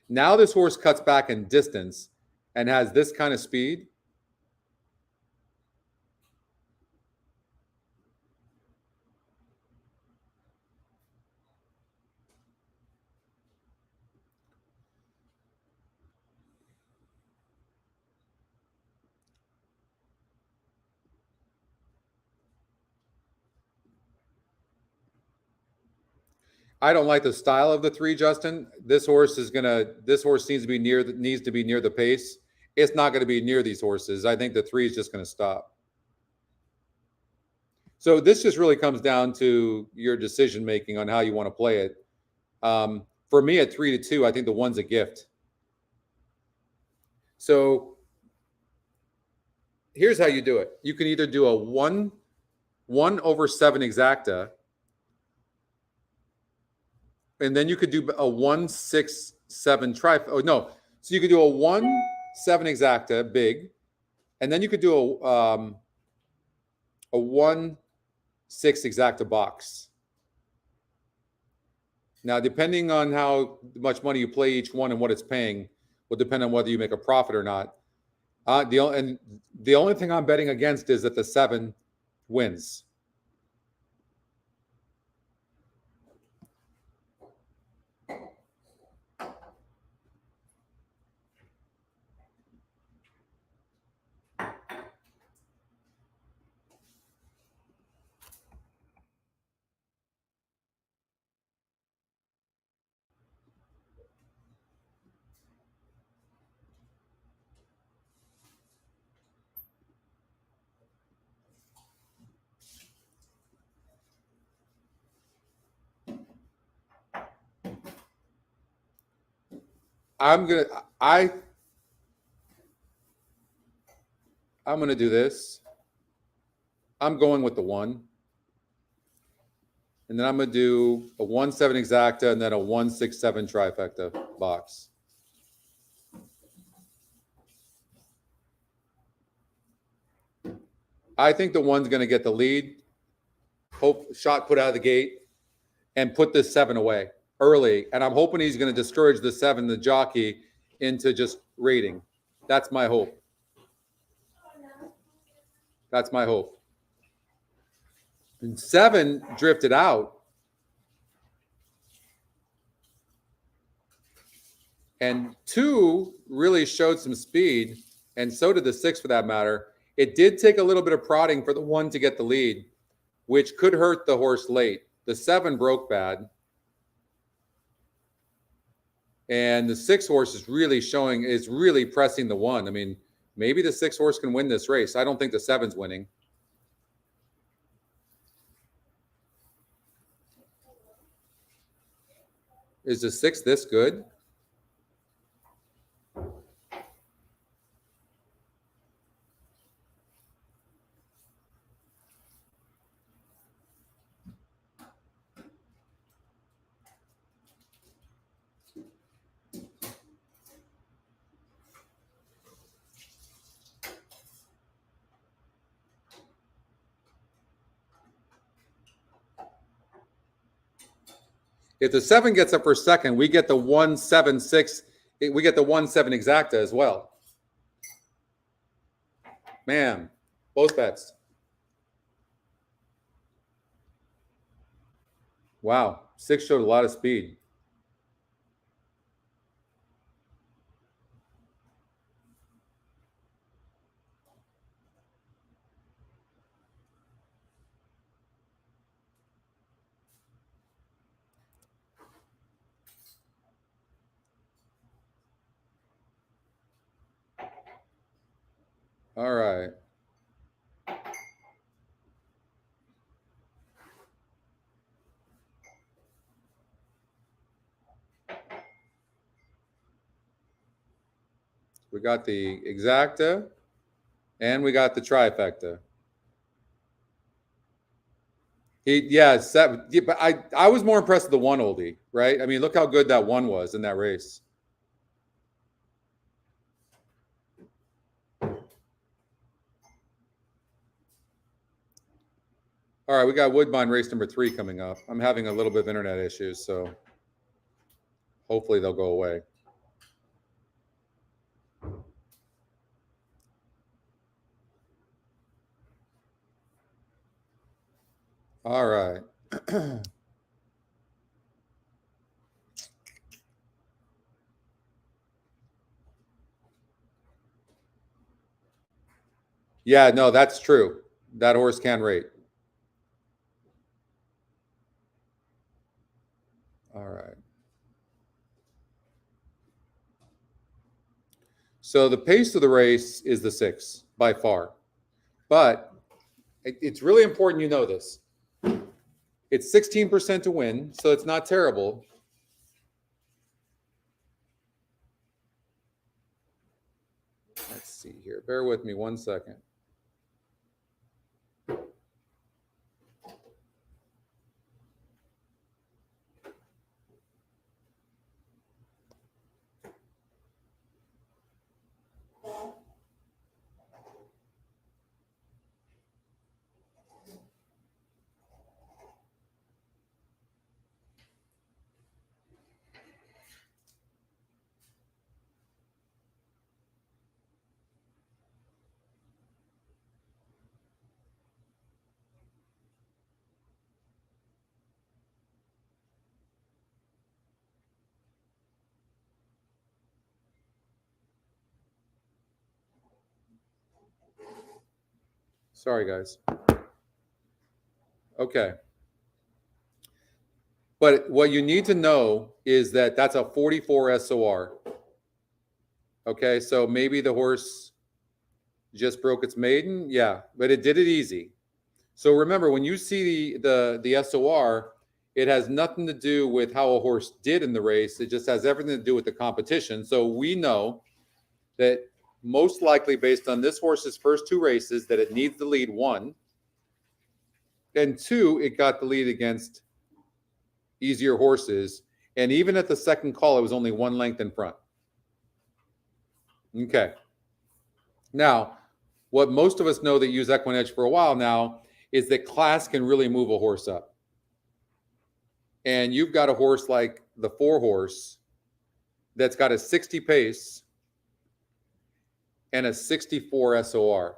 Now this horse cuts back in distance and has this kind of speed. I don't like the style of the 3, Justin. This horse needs to be near the pace. It's not going to be near these horses. I think the 3 is just going to stop. So this just really comes down to your decision making on how you want to play it. For me, at 3 to 2, I think the 1's a gift. So here's how you do it. You can either do a 1 over 7 exacta, and then you could do a 1-6-7 tri. Oh no! So you could do a 1-7 exacta big, and then you could do a 1-6 exacta box. Now, depending on how much money you play each one and what it's paying, will depend on whether you make a profit or not. The only thing I'm betting against is that the 7 wins. I'm gonna do this. I'm going with the 1. And then I'm going to do a 1-7 exacta and then a 1-6-7 trifecta box. I think the 1's going to get the lead. Hope shot put out of the gate and put this 7 away early. And I'm hoping he's going to discourage the 7, the jockey, into just rating. That's my hope. That's my hope. And 7 drifted out. And 2 really showed some speed, and so did the 6 for that matter. It did take a little bit of prodding for the 1 to get the lead, which could hurt the horse late. The 7 broke bad. And the 6 horse is really pressing the 1. I mean, maybe the 6 horse can win this race. I don't think the 7's winning. Is the 6 this good? If the 7 gets up for second, we get the 1-7-6. We get the 1-7 exacta as well. Man, both bets. Wow, 6 showed a lot of speed. All right. We got the exacta and we got the trifecta. But I was more impressed with the 1 oldie, right? I mean, look how good that 1 was in that race. All right, we got Woodbine Race number 3 coming up. I'm having a little bit of internet issues, so hopefully they'll go away. All right. Yeah, no, that's true. That horse can rate. All right. So the pace of the race is the 6 by far. But it's really important you know this. It's 16% to win, so it's not terrible. Let's see here. Bear with me 1 second. Sorry, guys. Okay. But what you need to know is that that's a 44 SOR. Okay, so maybe the horse just broke its maiden. Yeah, but it did it easy. So remember, when you see the SOR, It has nothing to do with how a horse did in the race. It just has everything to do with the competition. So we know that most likely, based on this horse's first 2 races, that it needs the lead, 1. And 2, it got the lead against easier horses. And even at the second call, it was only 1 length in front. Okay. Now, what most of us know that use EquinEdge for a while now is that class can really move a horse up. And you've got a horse like the 4 horse that's got a 60 pace and a 64 SOR.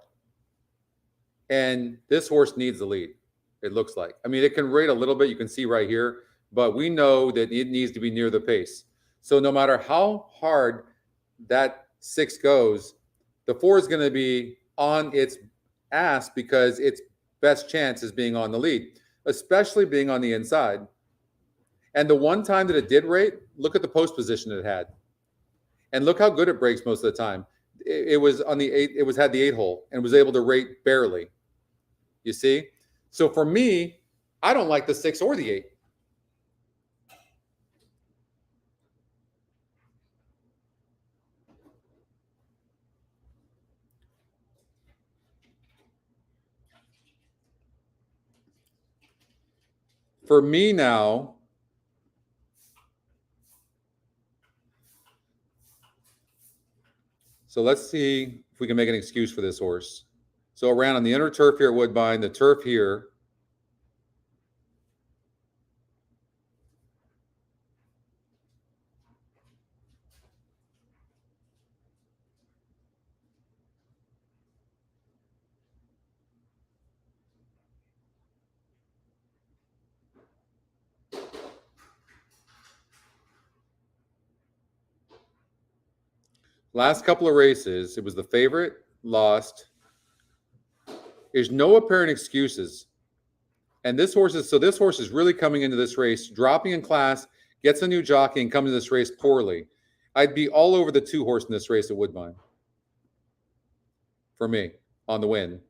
And this horse needs the lead, it looks like. I mean, it can rate a little bit, you can see right here, but we know that it needs to be near the pace. So no matter how hard that 6 goes, the 4 is going to be on its ass because its best chance is being on the lead, especially being on the inside. And the one time that it did rate, look at the post position it had. And look how good it breaks most of the time. It was on the 8, it had the 8 hole and was able to rate barely. You see? So for me, I don't like the 6 or the 8. For me now, so let's see if we can make an excuse for this horse. So it ran on the inner turf here at Woodbine, the turf here. Last couple of races, it was the favorite, lost. There's no apparent excuses. And this horse is really coming into this race, dropping in class, gets a new jockey, and comes to this race poorly. I'd be all over the 2 horse in this race at Woodbine. For me, on the win.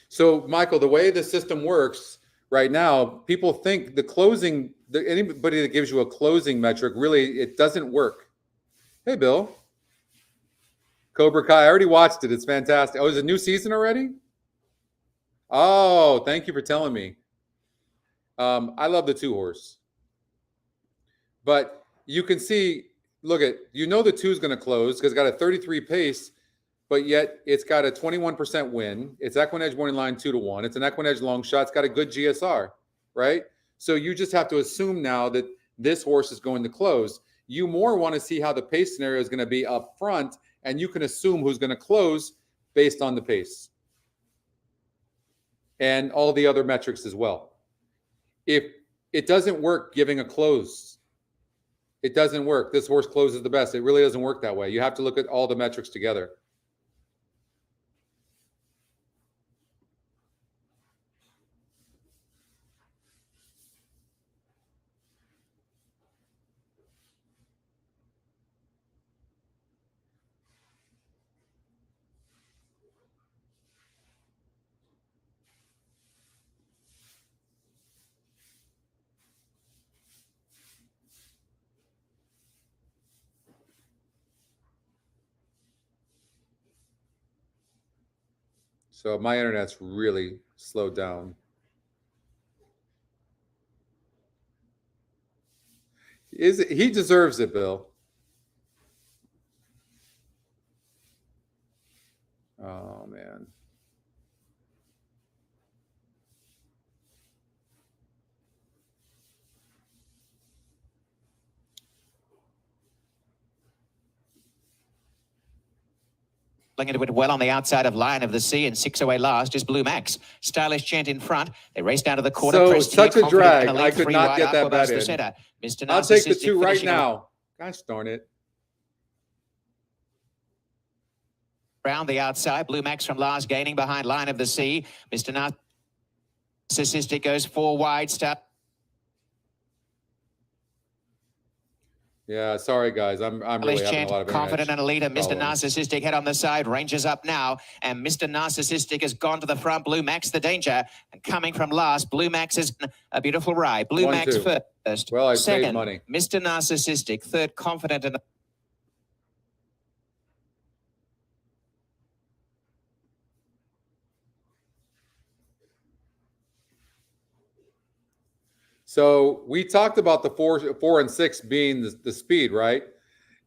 So, Michael, the way the system works right now, people think the closing, anybody that gives you a closing metric, really, it doesn't work. Hey, Bill. Cobra Kai, I already watched it. It's fantastic. Oh, is it a new season already? Oh, thank you for telling me. I love the 2 horse. But you can see, look at, the 2 is going to close because it's got a 33 pace, but yet it's got a 21% win. It's EquinEdge morning line 2-1. It's an EquinEdge long shot. It's got a good GSR, right? So you just have to assume now that this horse is going to close. You more want to see how the pace scenario is going to be up front, and you can assume who's going to close based on the pace and all the other metrics as well. If it doesn't work giving a close, it doesn't work. This horse closes the best. It really doesn't work that way. You have to look at all the metrics together. So my internet's really slowed down. He deserves it, Bill. Oh, man.
It went well on the outside of Lion of the Sea, and 6 away last is Blue Max. Stylish Gent in front. They race down to the corner.
So
pressed
such
here,
a drag.
confident in the
I
lead,
could
3
not
wide,
get that
Aquabuzz
bet
the
in.
center. Mr.
I'll take the
Narcissistic
2 right
finishing
now. Gosh darn it.
Round the outside, Blue Max from Lars gaining behind Lion of the Sea. Mr. Narcissistic goes 4 wide. Start.
Yeah, sorry guys. I'm really having a lot of
confident and a leader. Mr.
problems.
Narcissistic head on the side, ranges up now, and Mr. Narcissistic has gone to the front. Blue Max the danger, and coming from last, Blue Max is a beautiful ride. Blue
1-2.
Max first.
Well, I
second,
paid money.
Mr. Narcissistic third, confident and
So we talked about the 4 and 6 being the speed, right?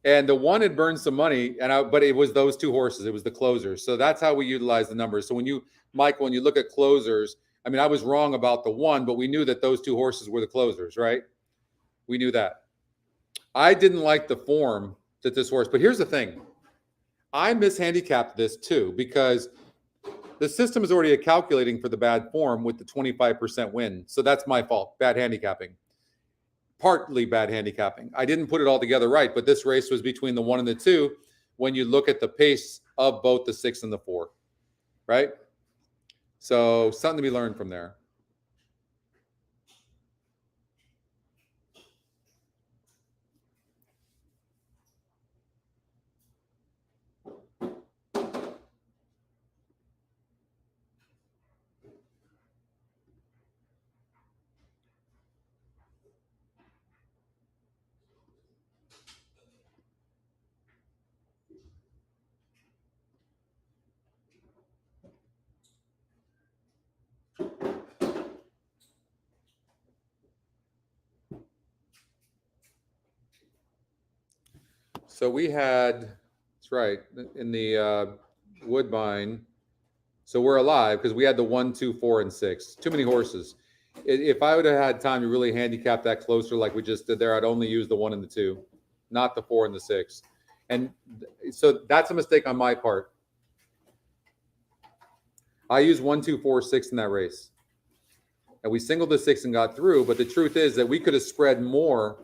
And the 1 had burned some money, but it was those 2 horses. It was the closers. So that's how we utilize the numbers. So when you look at closers, I mean, I was wrong about the 1, but we knew that those 2 horses were the closers, right? We knew that. I didn't like the form that this horse, but here's the thing. I mishandicapped this too, because the system is already calculating for the bad form with the 25% win. So that's my fault. Bad handicapping. Partly bad handicapping. I didn't put it all together right, but this race was between the 1 and the 2 when you look at the pace of both the 6 and the 4, right? So something to be learned from there. So we had, that's right, in the Woodbine. So we're alive because we had the 1, 2, 4, and 6. Too many horses. If I would have had time to really handicap that closer like we just did there, I'd only use the 1 and the 2, not the 4 and the 6. And so that's a mistake on my part. I used 1, 2, 4, 6 in that race. And we singled the 6 and got through. But the truth is that we could have spread more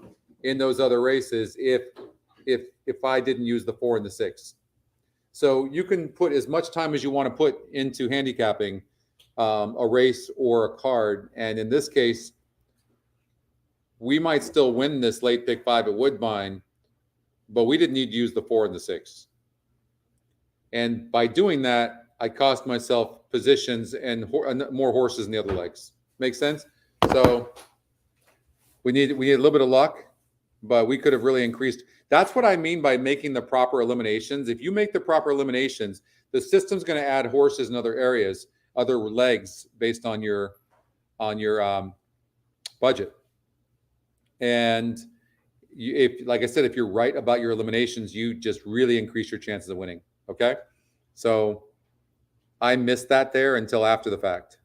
in those other races if I didn't use the 4 and the 6. So you can put as much time as you want to put into handicapping a race or a card. And in this case, we might still win this late pick 5 at Woodbine, but we didn't need to use the 4 and the 6. And by doing that, I cost myself positions and more horses in the other legs. Make sense? So we need a little bit of luck, but we could have really increased. That's what I mean by making the proper eliminations. If you make the proper eliminations, the system's going to add horses in other areas, other legs based on your budget. And if, like I said, if you're right about your eliminations, you just really increase your chances of winning. Okay. So I missed that there until after the fact.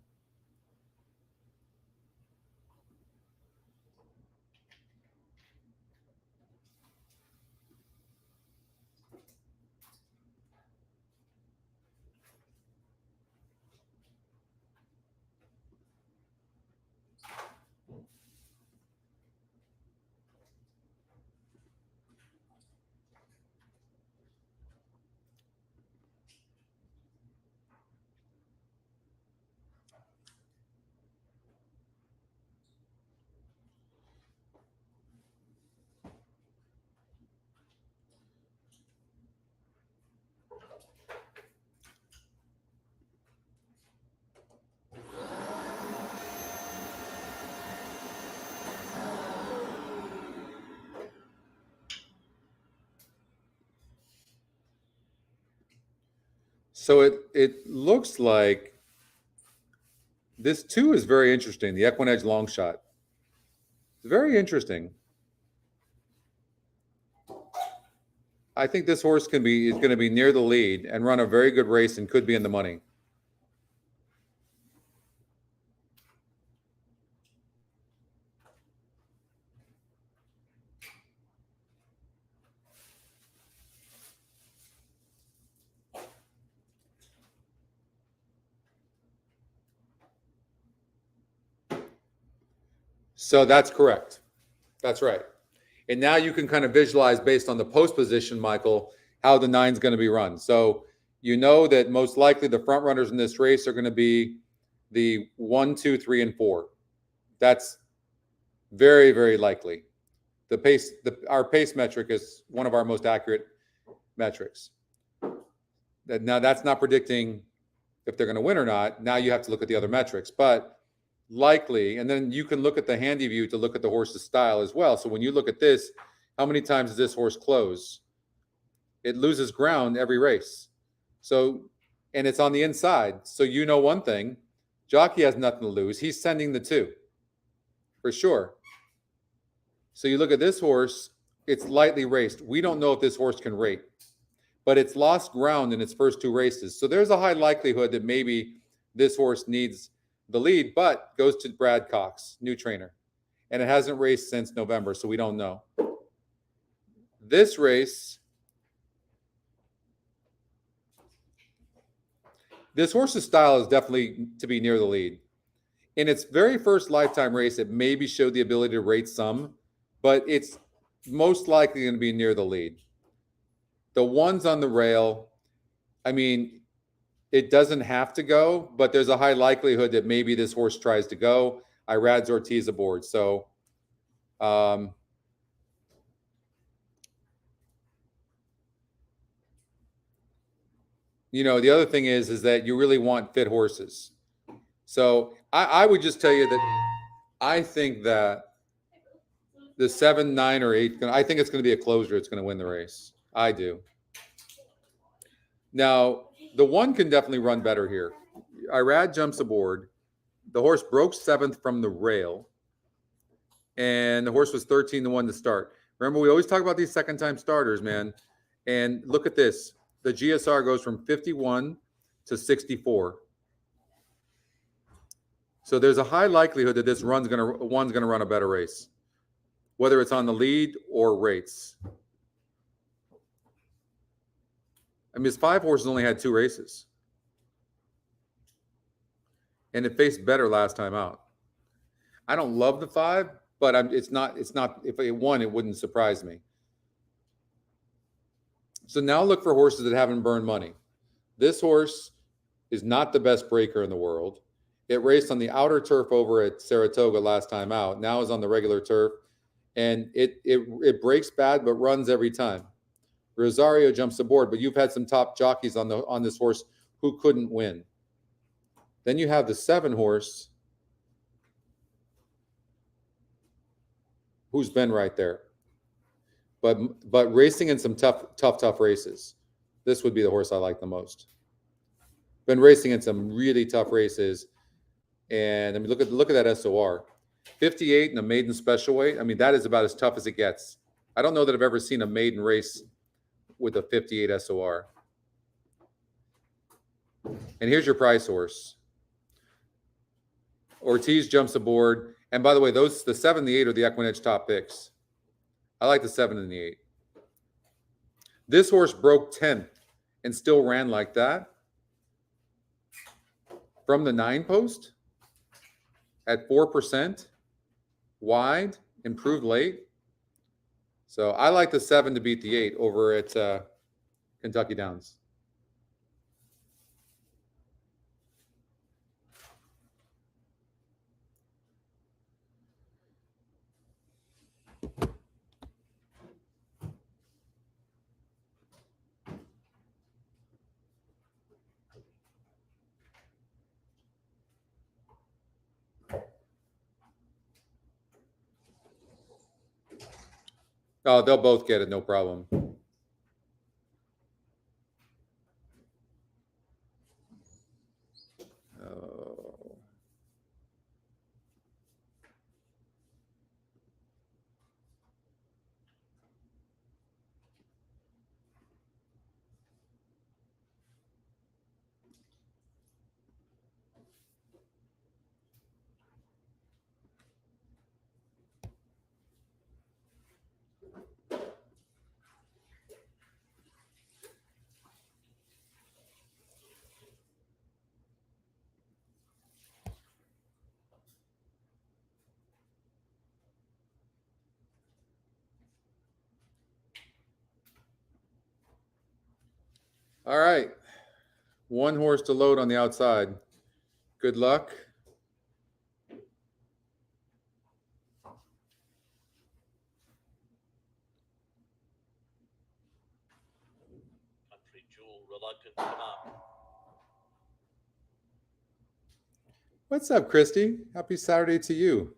So it looks like this 2 is very interesting. The EquinEdge long shot. It's very interesting. I think this horse is going to be near the lead and run a very good race and could be in the money. So that's correct. That's right. And now you can kind of visualize based on the post position, Michael, how the 9's going to be run. So you know that most likely the front runners in this race are going to be the 1, 2, 3, and 4. That's very, very likely. our pace metric is one of our most accurate metrics. Now that's not predicting if they're going to win or not. Now you have to look at the other metrics, but likely, and then you can look at the handy view to look at the horse's style as well. So when you look at this, how many times does this horse close? It loses ground every race. So, and it's on the inside. So you know one thing, jockey has nothing to lose. He's sending the 2 for sure. So you look at this horse, it's lightly raced. We don't know if this horse can rate, but it's lost ground in its first 2 races. So there's a high likelihood that maybe this horse needs the lead, but goes to Brad Cox, new trainer. And it hasn't raced since November, so we don't know. This race, this horse's style is definitely to be near the lead. In its very first lifetime race, it maybe showed the ability to rate some, but it's most likely going to be near the lead. The ones on the rail, I mean, it doesn't have to go, but there's a high likelihood that maybe this horse tries to go. Irad's Ortiz aboard. So, you know, the other thing is that you really want fit horses. So I would just tell you that I think that the 7, 9, or 8, I think it's going to be a closer. It's going to win the race. I do. Now, the 1 can definitely run better here. Irad jumps aboard. The horse broke 7th from the rail, and the horse was 13-1 to start. Remember, we always talk about these second-time starters, man. And look at this. The GSR goes from 51 to 64. So there's a high likelihood that this one's gonna run a better race, whether it's on the lead or rates. I mean, his 5 horses only had 2 races, and it faced better last time out. I don't love the 5, but it's not. If it won, it wouldn't surprise me. So now look for horses that haven't burned money. This horse is not the best breaker in the world. It raced on the outer turf over at Saratoga last time out. Now is on the regular turf, and it breaks bad but runs every time. Rosario jumps aboard, but you've had some top jockeys on this horse who couldn't win. Then you have the 7 horse who's been right there, but racing in some tough races. This would be the horse I like the most. Been racing in some really tough races, and I mean look at that SOR, 58 in a maiden special weight. I mean that is about as tough as it gets. I don't know that I've ever seen a maiden race with a 58 SOR. And here's your price horse. Ortiz jumps aboard. And by the way, the 7 and the 8 are the EquinEdge top picks. I like the 7 and the 8. This horse broke 10th and still ran like that from the 9 post at 4%, wide, improved late. So I like the 7 to beat the 8 over at Kentucky Downs. Oh, they'll both get it, no problem. Oh. All right. 1 horse to load on the outside. Good luck. What's up, Christy? Happy Saturday to you.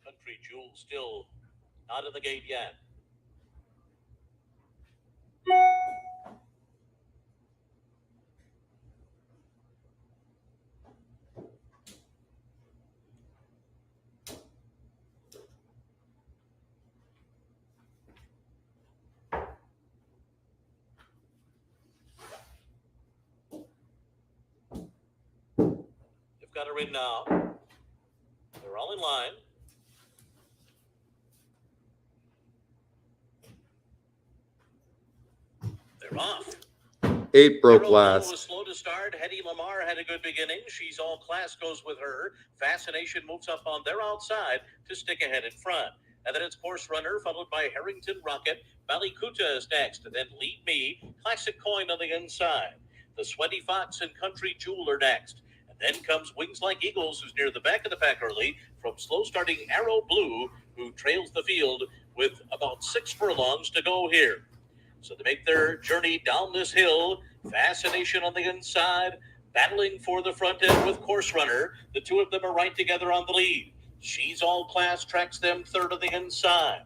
Country Jewel still not in the gate yet. You've got her in now. They're all in line. They're off.
8 broke
Arrow Blue was
last.
slow to start. Hetty Lamar had a good beginning. She's all class goes with her. Fascination moves up on their outside to stick ahead in front. And then it's Course Runner, followed by Harrington Rocket. Ballycuta is next. And then Lead Me, Classic Coin on the inside. The Sweaty Fox and Country Jewel are next. And then comes Wings Like Eagles, who's near the back of the pack early, from slow starting Arrow Blue, who trails the field with about 6 furlongs to go here. So they make their journey down this hill. Fascination on the inside, battling for the front end with Course Runner. The two of them are right together on the lead. She's All Class tracks them third on the inside.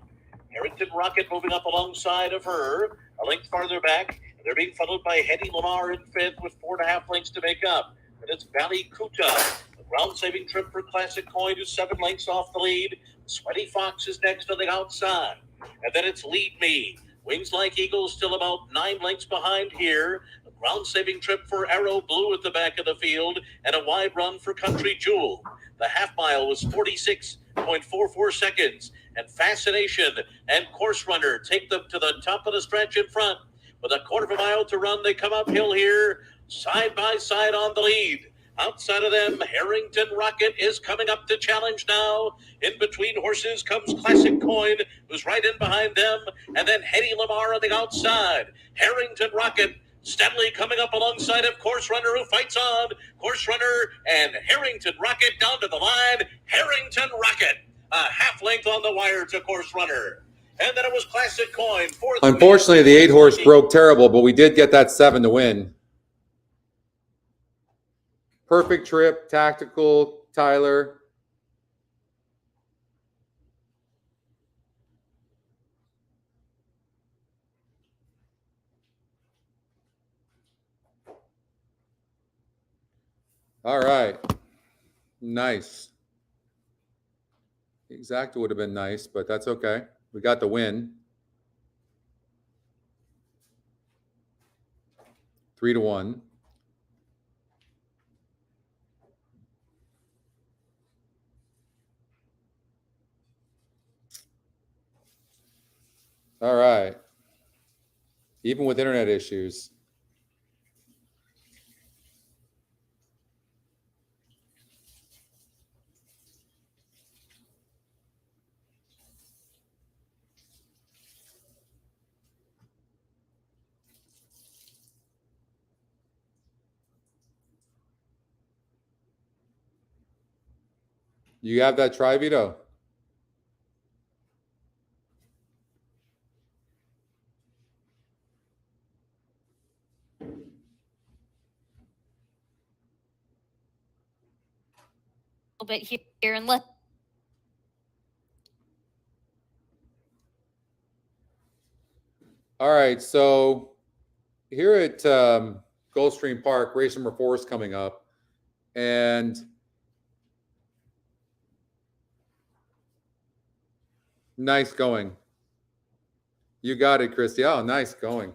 Harrington Rocket moving up alongside of her, a length farther back. And they're being followed by Hetty Lamar in fifth with 4.5 lengths to make up. And it's Ballycuta, a ground-saving trip for Classic Coin, who's 7 lengths off the lead. Sweaty Fox is next on the outside. And then it's Lead Me. Wings Like Eagles still about 9 lengths behind here. A ground-saving trip for Arrow Blue at the back of the field, and a wide run for Country Jewel. The half mile was 46.44 seconds, and Fascination and Course Runner take them to the top of the stretch in front. With a quarter of a mile to run, they come uphill here, side by side on the lead. Outside of them, Harrington Rocket is coming up to challenge now. In between horses comes Classic Coin, who's right in behind them, and then Hetty Lamar on the outside. Harrington Rocket steadily coming up alongside of Course Runner, who fights on. Course Runner and Harrington Rocket down to the line. Harrington Rocket, a half length on the wire to Course Runner. And then it was Classic Coin.
Unfortunately, the 8 horse broke terrible, but we did get that 7 to win. Perfect trip, tactical, Tyler. All right. Nice. Exacta would have been nice, but that's okay. We got the win. 3 to 1. All right. Even with internet issues. You have that try, Vito?
Bit here and let.
All right, so here at Goldstream Park, race number 4 is coming up, and nice going. You got it, Christy. Oh, nice going.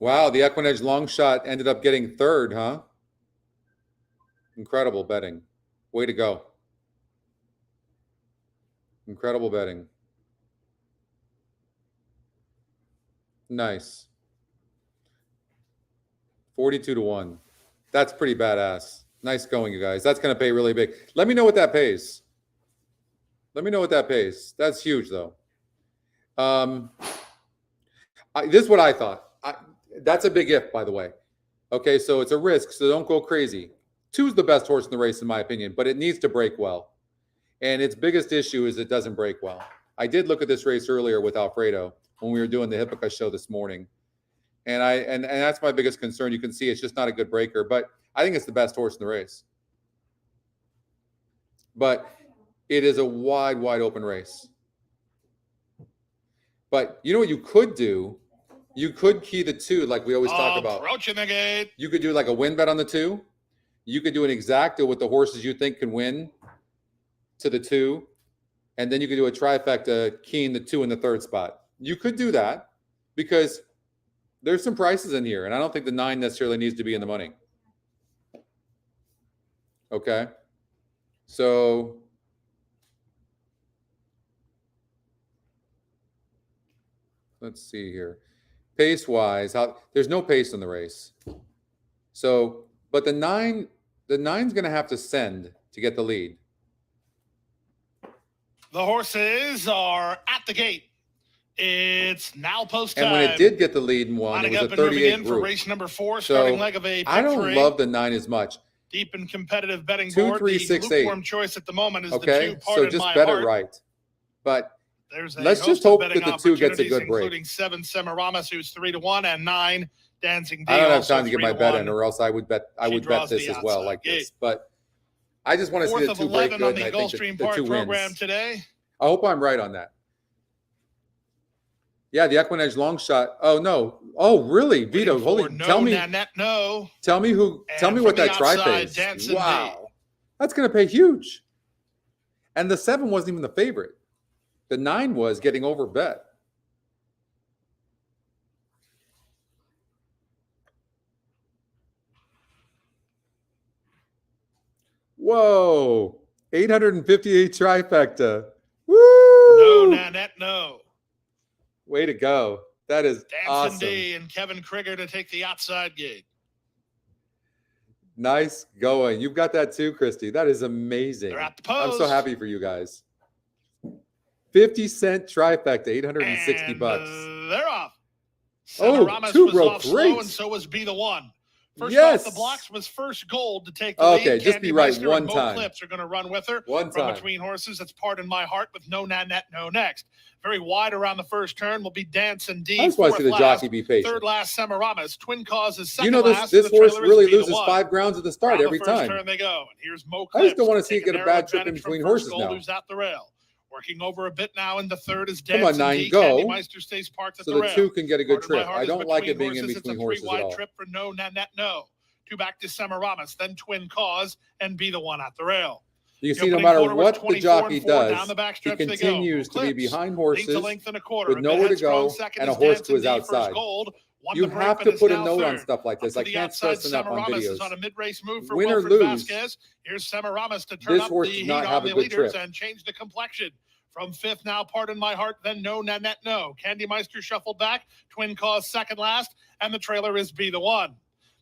Wow, the EquinEdge long shot ended up getting third, huh? Incredible betting. Way to go. Incredible betting. Nice. 42-1. That's pretty badass. Nice going, you guys. That's going to pay really big. Let me know what that pays. Let me know what that pays. That's huge, though. This is what I thought. That's a big if, by the way. Okay, so it's a risk, so don't go crazy. 2's the best horse in the race, in my opinion, but it needs to break well. And its biggest issue is it doesn't break well. I did look at this race earlier with Alfredo when we were doing the Hippica show this morning. And that's my biggest concern. You can see it's just not a good breaker, but I think it's the best horse in the race. But it is a wide open race. But you know what you could do? You could key the 2 like we always talk about.
Approaching the gate.
You could do like a win bet on the 2. You could do an exacta with the horses you think can win to the 2. And then you could do a trifecta keying the 2 in the 3rd spot. You could do that because there's some prices in here. And I don't think the 9 necessarily needs to be in the money. Okay. So let's see here. Pace wise, there's no pace in the race. So, but the 9's going to have to send to get the lead.
The horses are at the gate. It's now post time.
And when it did get the lead and won, it was a 38
for
group.
race number 4, starting leg of a
I don't love the 9 as much.
Deep and competitive betting
2,
board.
3,
The
6,
lukewarm
8.
choice at the moment is
Okay,
the 2 part
so
in
just
my
bet
heart.
it right. But
there's
let's
host
just
of
hope
betting
that the 2 gets a good break.
Including 7 Semiramis, who's 3-1, and 9 Dancing D.
I don't have
also
time to get my bet in,
3-1.
or else I would bet
draws
this
the
as well,
outside
like
gate.
this. But I just want to see
Fourth
the
of
2 break
11
good,
on
and
the
I think
Goldstream
the
Park
2
program
wins.
today.
I hope I'm right on that. Yeah, the EquinEdge long shot. Oh no! Oh really, Vito? Holy!
No,
tell me.
Nanette, no.
Tell me who. Tell
And
me
from
what
the
that tri
outside,
pays.
Dancing
Wow, that's going to pay huge. And the 7 wasn't even the favorite. The 9 was getting over bet. Whoa! 858 trifecta. Woo!
No, Nanette, no.
Way to go. That is
Dancing
awesome.
D and Kevin Krieger to take the outside gate.
Nice going. You've got that too, Christy. That is amazing.
They're at the
I'm so
post.
happy for you guys. 50-cent trifecta, 860
And,
bucks.
They're off.
Oh,
Semiramis
2
was
broke
off
great.
slow, and so was Be the One. First
Yes.
off the blocks was First Gold to take the lead.
Okay, just be right
Meister
one
and Mo
time.
Clips are going to run with her.
One
From
time.
between horses, that's Pardon My Heart with No Nanette, No Next. Very wide around the first turn will be Dance and D.
I just want to see the
fourth
jockey
last,
be patient.
Third last, Semiramis. Twin Cause is second
You know,
last.
this
The
horse
trailer is
really
Be the
loses
One.
5 grounds at the start
Around
every
the first
time.
turn they go. And here's Mo
I just don't
Clips
want to see it
taking
get a
narrow
bad trip in
advantage from
between
First
horses
Gold,
now.
who's at the rail. Working over a bit now in the third is
Come
Dance
on,
and
9,
D.
go.
Candy Meister stays parked at
So
the
the
rail.
2 can get a good
Pardon My
trip.
Heart
I
is
don't like it
between
being in
horses.
between
It's a
horses at
3-wide
all.
trip for No Nanette, No. 2 back to Semiramis, then Twin Cause, and Be the One at the rail.
You
The
see, no
opening
matter
quarter was
what the
24
jockey
and 4 down
does,
the
he
backstretch they go.
continues to be
Clips,
behind
leads
horses
a length and a quarter.
with nowhere to go
Second
and a
is
horse
Dance
to his
and D. First
outside.
Gold won
You
the break,
have
but
to
is
put a
now
note on
third.
stuff like this.
Up
I
to the
can't
outside,
stress enough on
Semiramis
videos.
is on a mid-race move for
Win or
Wilfred
lose,
Vasquez. Here's Semiramis to turn
this
up
horse
the
does
heat
not
on
have a
the
good
leaders
trip.
and change the complexion. From 5th now, Pardon My Heart, then No Nanette, No. Candy Meister shuffled back. Twin Cause second last, and the trailer is Be the One.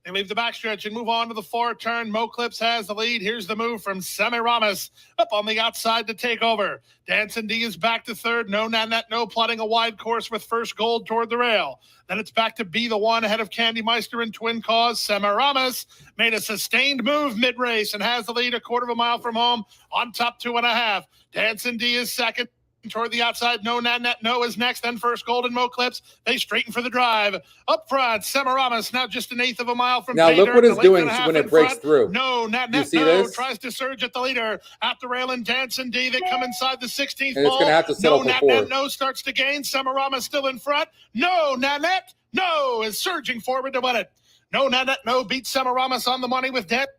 They leave the backstretch and move on to the 4th turn. Mo Clips has the lead. Here's the move from Semiramis up on the outside to take over. Dancing D is back to 3rd. No Nanette, No, plotting a wide course with First Gold toward the rail. Then it's back to Be the One ahead of Candy Meister and Twin Cause. Semiramis made a sustained move mid-race and has the lead a quarter of a mile from home on top 2.5. Dancing D is second. Toward the outside, No Nanette, No is next, then First Gold and Mo Clips. They straighten for the drive. Up front, Semiramis now just 1/8 of a mile from
Now
pay
look
dirt,
what it's
a length
doing
and a half
when
in
it breaks
front.
through.
No
You
Nanette,
see
No
this?
tries to surge at the leader. At the rail and Dancing D, they come inside the 16th
And it's
ball.
going to have to settle
No
for
Nanette,
4th.
No starts to gain. Semiramis still in front. No Nanette, No is surging forward to win it. No Nanette, No beats Semiramis on the money with Dancing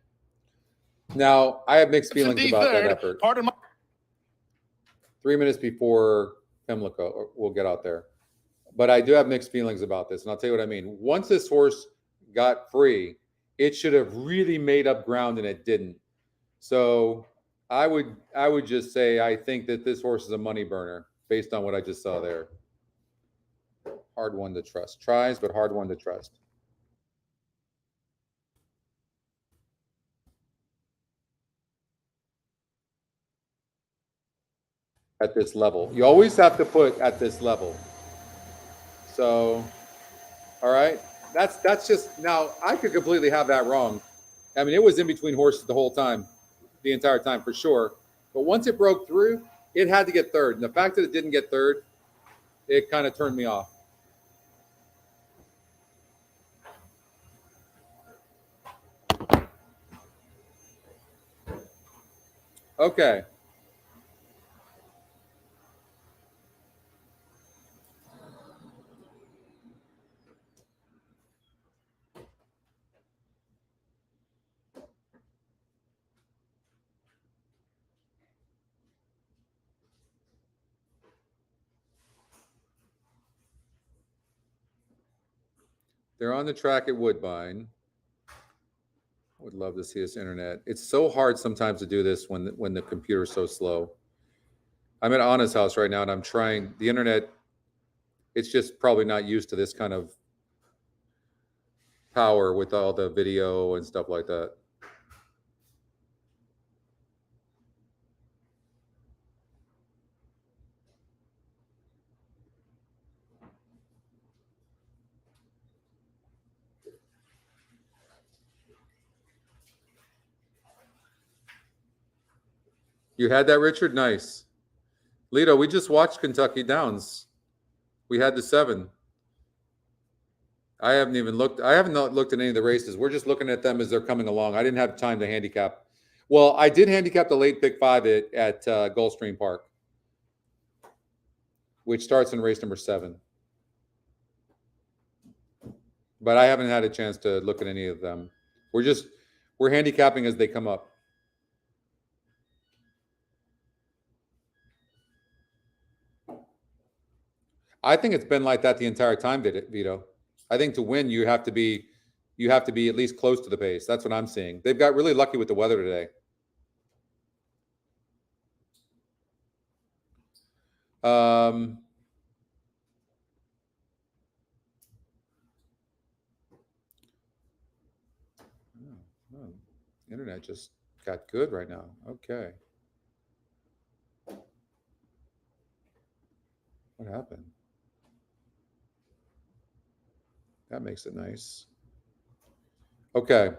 Now, I have mixed feelings
D
about that
third.
effort.
Pardon my
3 minutes before Pimlico, we'll get out there. But I do have mixed feelings about this, and I'll tell you what I mean. Once this horse got free, it should have really made up ground, and it didn't. So I would just say I think that this horse is a money burner based on what I just saw there. Hard one to trust. Tries, but hard one to trust. At this level, you always have to put at this level. So, all right, that's just, now I could completely have that wrong. I mean, it was in between horses the whole time, the entire time for sure. But once it broke through, it had to get third, and the fact that it didn't get third, it kind of turned me off. Okay. They're on the track at Woodbine. I would love to see this internet. It's so hard sometimes to do this when the computer's so slow. I'm at Anna's house right now, and I'm trying the internet. It's just probably not used to this kind of power with all the video and stuff like that. You had that, Richard? Nice. Lito, we just watched Kentucky Downs. We had the 7. I haven't looked at any of the races. We're just looking at them as they're coming along. I didn't have time to handicap. Well, I did handicap the late pick 5 at Goldstream Park, which starts in race number 7. But I haven't had a chance to look at any of them. We're handicapping as they come up. I think it's been like that the entire time, Vito. I think to win, you have to be at least close to the pace. That's what I'm seeing. They've got really lucky with the weather today. Internet just got good right now. Okay. What happened? That makes it nice. Okay.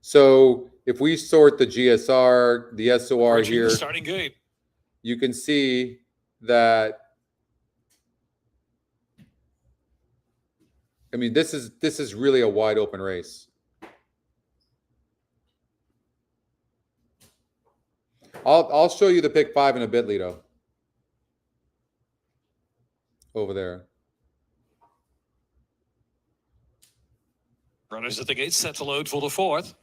So if we sort the GSR, the SOR here,
starting gate,
you can see that, I mean, this is really a wide open race. I'll show you the pick 5 in a bit, Lito. Over there.
runners at the gate set to load for the 4th.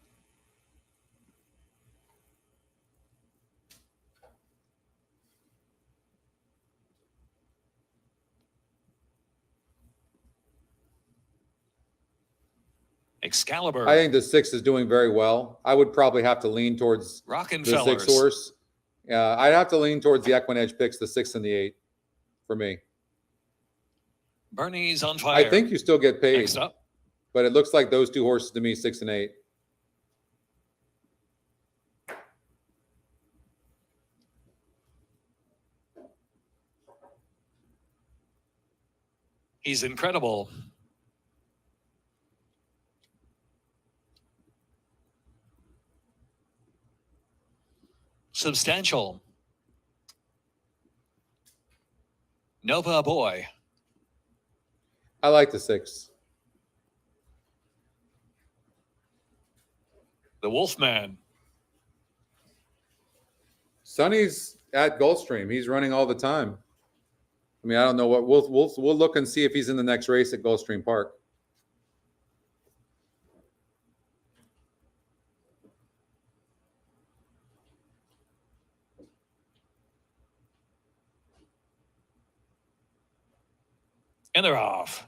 Excalibur.
I think the 6 is doing very well. I would probably have to lean towards the 6 horse. I'd have to lean towards the EquinEdge picks, the 6 and the 8 for me.
Bernie's on fire.
I think you still get paid.
Next up.
But it looks like those 2 horses to me, 6 and 8.
He's incredible. Substantial. Nova Boy.
I like the 6.
The Wolfman.
Sonny's at Gulfstream. He's running all the time. I mean, I don't know what we'll look and see if he's in the next race at Goldstream Park.
And they're off.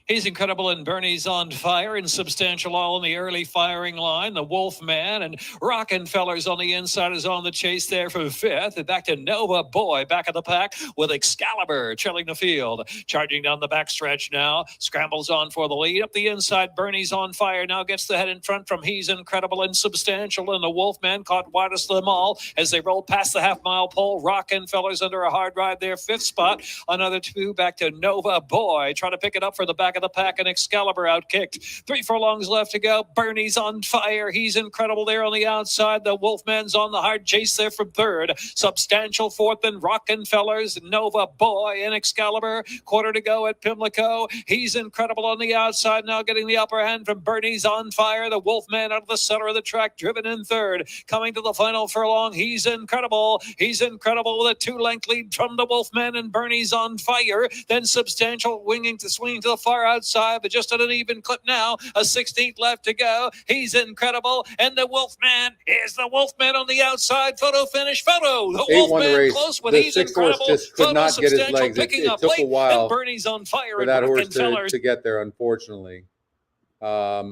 He's incredible, and Bernie's on fire, and Substantial all in the early firing line. The Wolfman and Rockenfeller's on the inside is on the chase there for fifth. And back to Nova Boy, back of the pack with Excalibur trailing the field. Charging down the backstretch now. Scrambles on for the lead. Up the inside, Bernie's on fire. Now gets the head in front from He's Incredible and Substantial. And the Wolfman caught widest of them all as they roll past the half-mile pole. Rockenfeller's under a hard ride there. Fifth spot. Another two back to Nova Boy. Trying to pick it up for the back of the pack, and Excalibur outkicked. 3 furlongs left to go. Bernie's on fire. He's Incredible there on the outside. The Wolfman's on the hard chase there from third. Substantial fourth, and Rockenfeller's Nova Boy and Excalibur. Quarter to go at Pimlico. He's Incredible on the outside now, getting the upper hand from Bernie's on fire. The Wolfman out of the center of the track, driven in third. Coming to the final furlong, He's Incredible. He's Incredible with a 2-length lead from the Wolfman, and Bernie's on fire. Then Substantial swinging to the far outside, but just at an even clip now. A 16th left to go. He's Incredible, and the Wolfman is the Wolfman on the outside. Photo finish. Photo. The
8 won the
Wolfman
race.
close with
The
He's
sixth horse
Incredible.
just could
Photo
not get his
Substantial
legs.
picking
It
up
took a
late,
while
and Bernie's on fire.
for
and
that horse
Rockenfeller's
to get there, unfortunately. I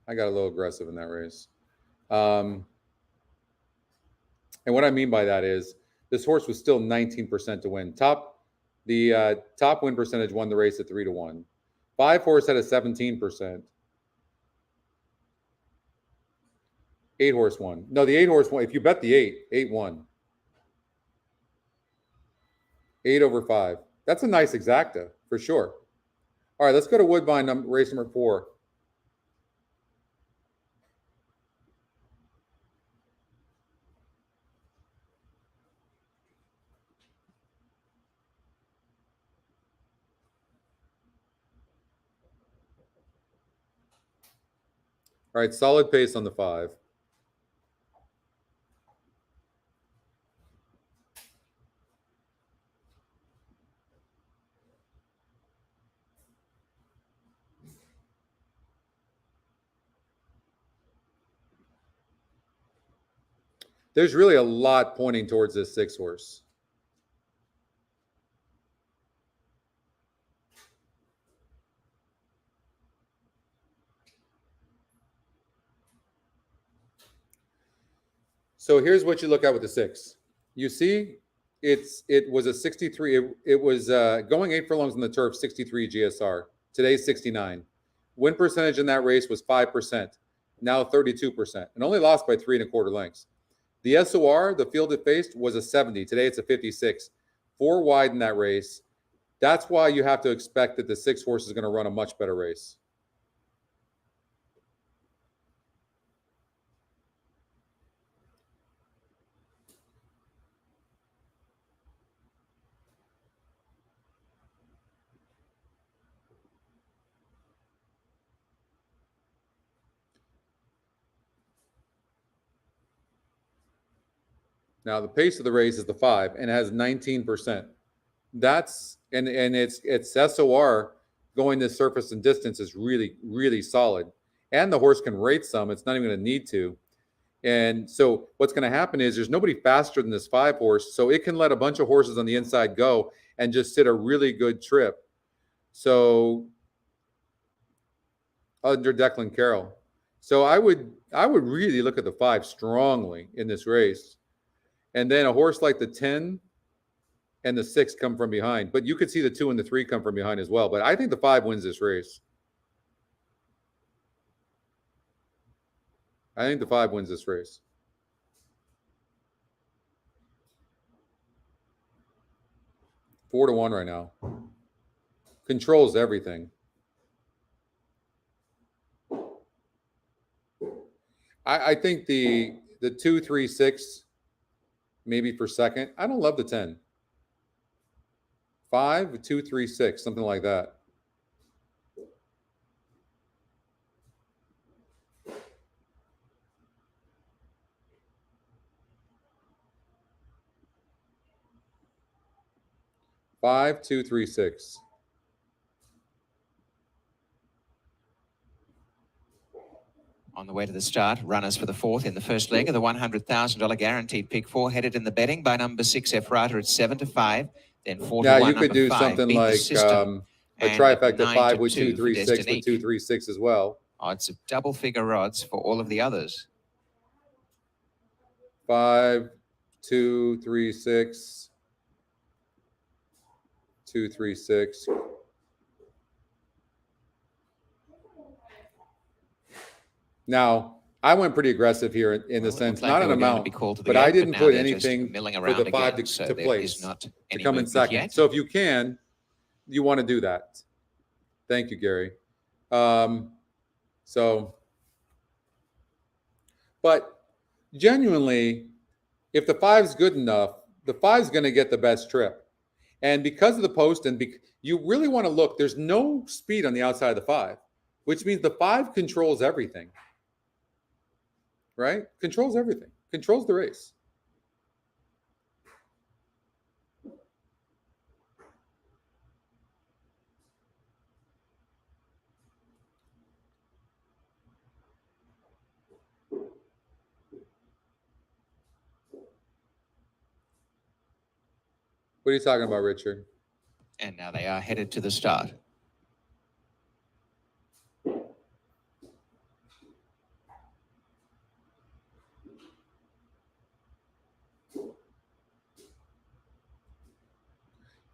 got a little aggressive in that race. And what I mean by that is this horse was still 19% to win. The top win percentage won the race at 3-1. 5 horse had a 17%. 8 horse won. No, the 8 horse won. If you bet the 8 won. 8 over 5. That's a nice exacta for sure. All right, let's go to Woodbine race number 4. All right, solid pace on the 5. There's really a lot pointing towards this 6 horse. So here's what you look at with the 6. You see, it was a 63. It was going 8 furlongs in the turf, 63 GSR. Today's 69. Win percentage in that race was 5%. Now 32%, and only lost by 3 1/4 lengths. The SOR, the field it faced, was a 70. Today it's a 56. 4 wide in that race. That's why you have to expect that the 6 horse is going to run a much better race. Now the pace of the race is the 5 and it has 19%. That's and it's SOR going this surface and distance is really, really solid. And the horse can rate some. It's not even going to need to. And so what's going to happen is there's nobody faster than this 5 horse, so it can let a bunch of horses on the inside go and just sit a really good trip. So under Declan Carroll. So I would really look at the 5 strongly in this race. And then a horse like the 10 and the 6 come from behind. But you could see the 2 and the 3 come from behind as well. But I think the 5 wins this race. I think the 5 wins this race. Four to 1 right now. Controls everything. I think the 2, 3, 6 maybe for second. I don't love the 10. 5, 2, 3, 6, something like that. Five, 2, 3, 6.
On the way to the start, runners for the fourth in the first leg of the $100,000 guaranteed pick four, headed in the betting by number 6, Efrata at 7-5, then 4-1.
Yeah, you could
number
do
5,
something
Beat the
like
System,
a
and
trifecta 5 with
9-2 for
2-3-6 with
Destinique.
2-3-6 as well.
Odds of double figure odds for all of the others.
5, 2, 3, 6, 2, 3, 6. Now, I went pretty aggressive here in the sense, not an amount, but I didn't put anything for the 5 to place, to come in second.
Yet.
So if you can, you want to do that. Thank you, Gary. But genuinely, if the 5's good enough, the 5's going to get the best trip. And because of the post, and you really want to look, there's no speed on the outside of the 5, which means the 5 controls everything. Right? Controls everything. Controls the race. What are you talking about, Richard?
And now they are headed to the start.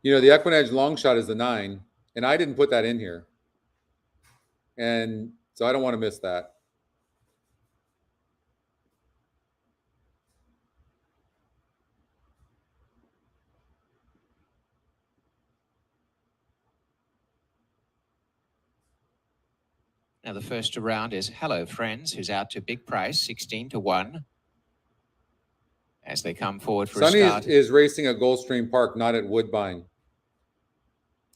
You know, the EquinEdge long shot is the 9, and I didn't put that in here. And so I don't want to miss that.
Now the first round is Hello Friends, who's out to big price, 16-1. As they come forward for
Sonny
a start.
is racing at Goldstream Park, not at Woodbine.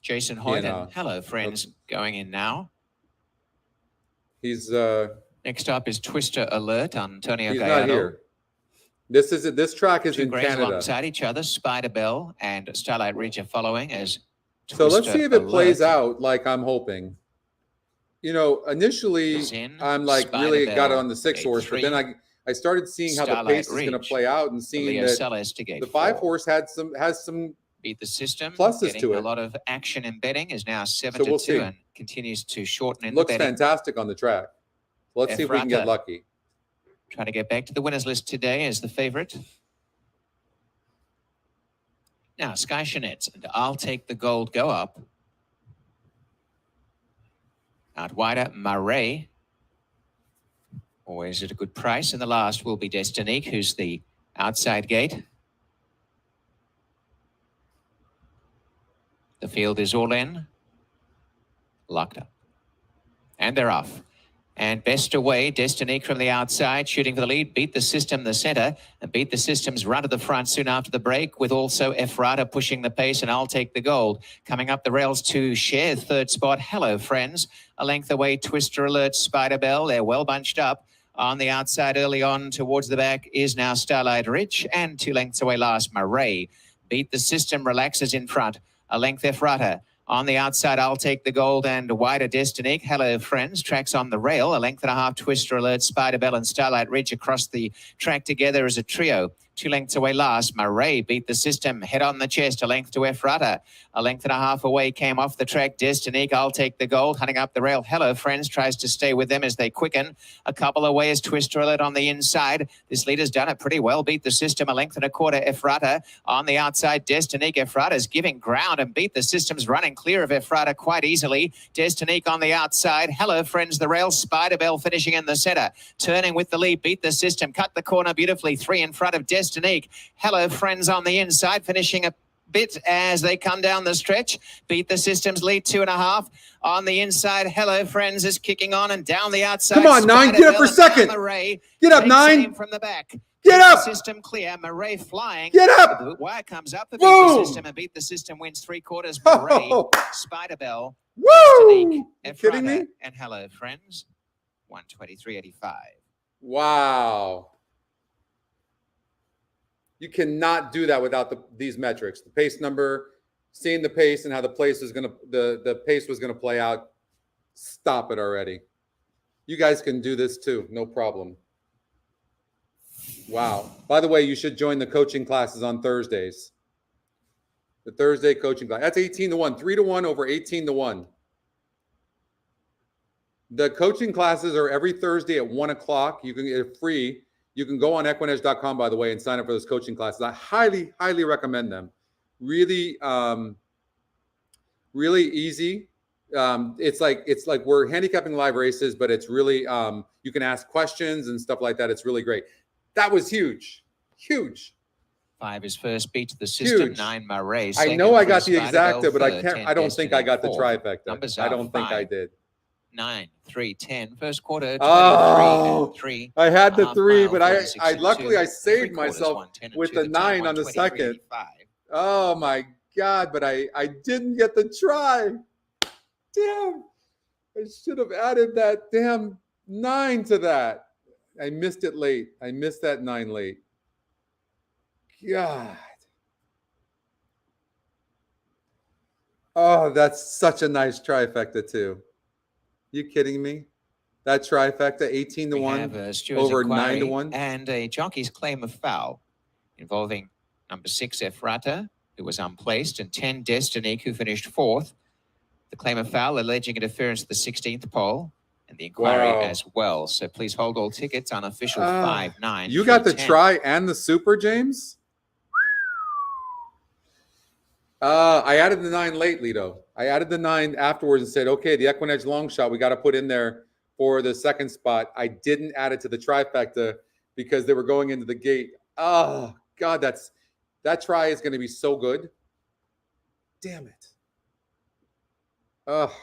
Jason Hoyt and Hello Friends going in now.
He's
next up is Twister Alert, Antonio
he's
Gallardo.
not here. This track is
Two
in
greys
Canada.
alongside each other. Spider Bell and Starlight Ridge are following as
So let's
Twister
see if it
Alert
plays out like I'm hoping. You know, initially
is in.
I'm like
Spider
really
Bell,
got on the 6
gate
horse, but
3.
then I started seeing how the
Starlight
pace is going to
Ridge,
play out and seeing
Leo
that
Sellers to gate
the 5
4.
horse has some
Beat the System.
pluses
Getting
to it.
A lot of action in betting is now 7-2
we'll see.
and continues to shorten in
looks
the betting.
fantastic on the track. Let's see if we can get
Efrata.
lucky.
Trying to get back to the winners list today as the favorite. Now, Sky Chanet's and I'll Take the Gold go up. Out wider, Marais. Always at a good price. And the last will be Destinique, who's the outside gate. The field is all in. Locked up. And they're off. And best away, Destinique from the outside, shooting for the lead. Beat the System, the center, and Beat the System's run to the front soon after the break, with also Efrata pushing the pace, and I'll Take the Gold. Coming up the rails to share third spot, Hello Friends. A length away, Twister Alert, Spider Bell. They're well bunched up. On the outside early on towards the back is now Starlight Ridge, and 2 lengths away last, Marais. Beat the System relaxes in front. A length Efrata. On the outside, I'll Take the Gold, and wider Destinique. Hello Friends tracks on the rail. A length and a half, Twister Alert, Spider Bell and Starlight Ridge across the track together as a trio. 2 lengths away last, Marais. Beat the System, head on the chest, a length to Efrata. A length and a half away, came off the track, Destinique, I'll Take the Gold, hunting up the rail. Hello Friends tries to stay with them as they quicken. A couple away is Twister Alert on the inside. This leader's done it pretty well. Beat the System, a length and a quarter, Efrata. On the outside, Destinique. Efrata's giving ground, and Beat the System's running clear of Efrata quite easily. Destinique on the outside. Hello Friends, the rail. Spider Bell finishing in the center. Turning with the lead, Beat the System, cut the corner beautifully. 3 in front of Destinique. Hello Friends on the inside, finishing a bit as they come down the stretch. Beat the System's lead, 2.5. On the inside, Hello Friends is kicking on, and down the outside.
Come on, 9, get up for second. Get up, 9.
From the back.
Get
Beat
up.
The System clear. Marais flying.
Get up.
The wire comes up. The Beat
Boom.
the System, and Beat the System wins 3/4. Marais,
Oh.
Spider Bell,
Woo!
Destinique,
You kidding
Efrata,
me?
and Hello Friends. 123.85.
Wow. You cannot do that without these metrics. The pace number, seeing the pace and how the pace was going to play out. Stop it already. You guys can do this too. No problem. Wow. By the way, you should join the coaching classes on Thursdays. The Thursday coaching class. That's 18-1. 3-1 over 18-1. The coaching classes are every Thursday at 1 o'clock. You can get it free. You can go on EquinEdge.com, by the way, and sign up for those coaching classes. I highly, highly recommend them. Really, really easy. It's like we're handicapping live races, but it's really you can ask questions and stuff like that. It's really great. That was huge, huge.
5 is first beat to the system.
Huge.
9 Murray.
I know I got the
Spider
exacta,
Bell
but I
third,
can't.
10
I don't think I
Destiny
got the
fourth.
trifecta.
Numbers
I
are
don't think I
5,
did.
9, 3, 10. First quarter. 23
Oh,
and 3.
I had the
Half
3,
mile,
but
46
I
and
luckily
2.
I saved
3/4,
myself
110 and
with
2
the
to 10,
9 on the
123,
second.
85.
Oh my God! But I didn't get the try. Damn! I should have added that damn 9 to that. I missed it late. I missed that 9 late. God. Oh, that's such a nice trifecta too. You kidding me? That trifecta, 18-1 over 9-1,
and a jockey's claim of foul involving number 6 Efrata, who was unplaced, and 10 Destiny, who finished 4th. The claim of foul alleging interference at the 16th pole, and the inquiry as well. So please hold all tickets. Unofficial 5-9.
You got the
3-10.
try and the super, James? I added the 9 late, Lito. I added the 9 afterwards and said, okay, the EquinEdge long shot we got to put in there for the second spot. I didn't add it to the trifecta because they were going into the gate. Oh, God, that try is going to be so good. Damn it. Oh.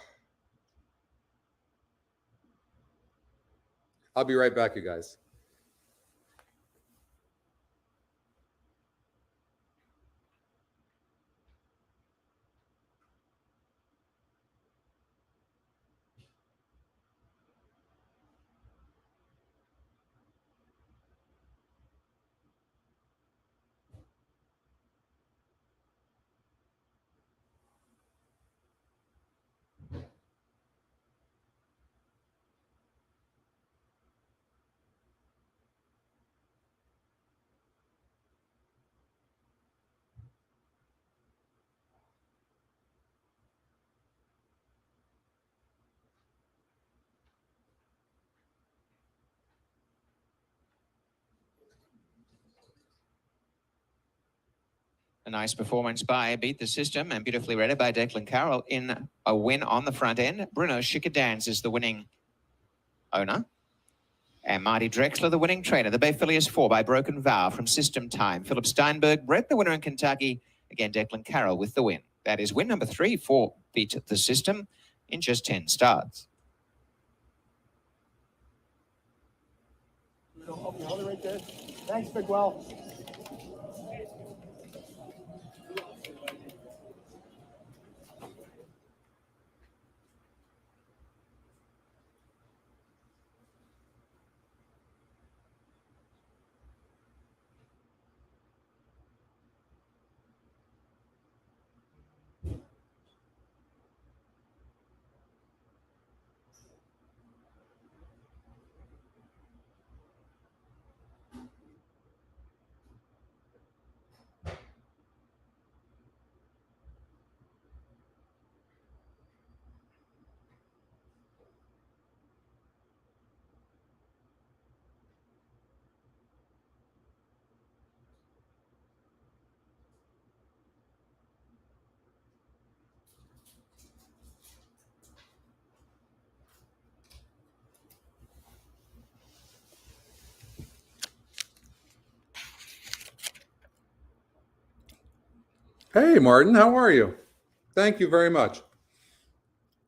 I'll be right back, you guys.
A nice performance by Beat the System and beautifully read by Declan Carroll in a win on the front end. Bruno Schickedans is the winning owner. And Marty Drexler, the winning trainer. The Bay filly is 4 by Broken Vow from System Time. Philip Steinberg, Brett, the winner in Kentucky. Again, Declan Carroll with the win. That is win number 3 for Beat the System in just 10 starts.
Hold it right there. Thanks, Bigwell.
Hey, Martin, how are you? Thank you very much.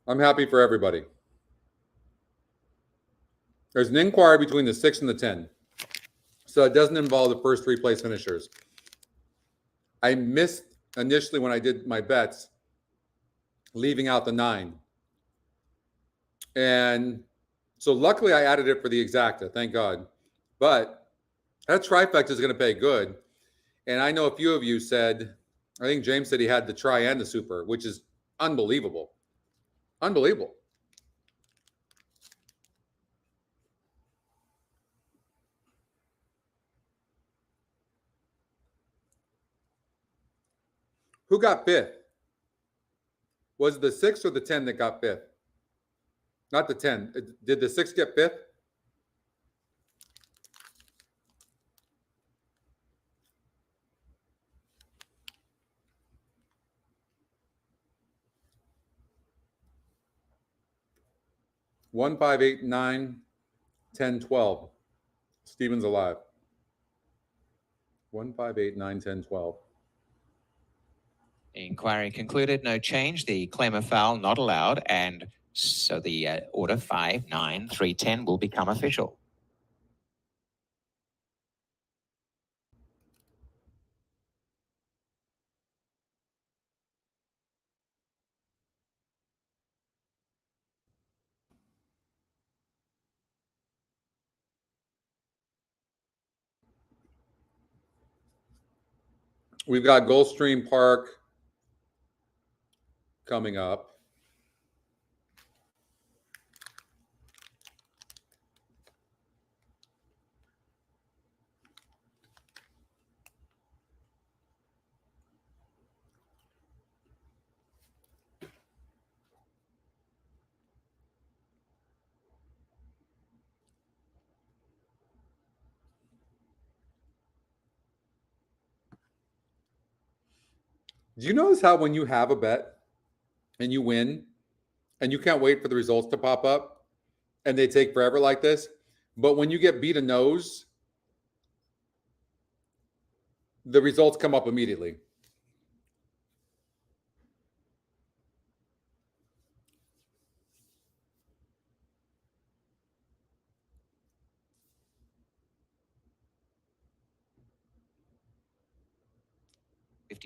I'm happy for everybody. There's an inquiry between the 6 and the 10. So it doesn't involve the first 3 place finishers. I missed initially when I did my bets, leaving out the 9. And so luckily I added it for the exacta, thank God. But that trifecta is going to pay good. And I know a few of you said, I think James said he had the try and the super, which is unbelievable. Unbelievable. Who got fifth? Was it the 6 or the 10 that got fifth? Not the 10. Did the 6 get fifth? One, 5, 8, 9, 10, 12. Steven's alive. 1, 5, 8, 9, 10, 12.
Inquiry concluded, no change. The claim of foul not allowed, and so the order 5, 9, 3, 10 will become official.
We've got Goldstream Park coming up. Do you notice how when you have a bet and you win and you can't wait for the results to pop up and they take forever like this, but when you get beat a nose, the results come up immediately.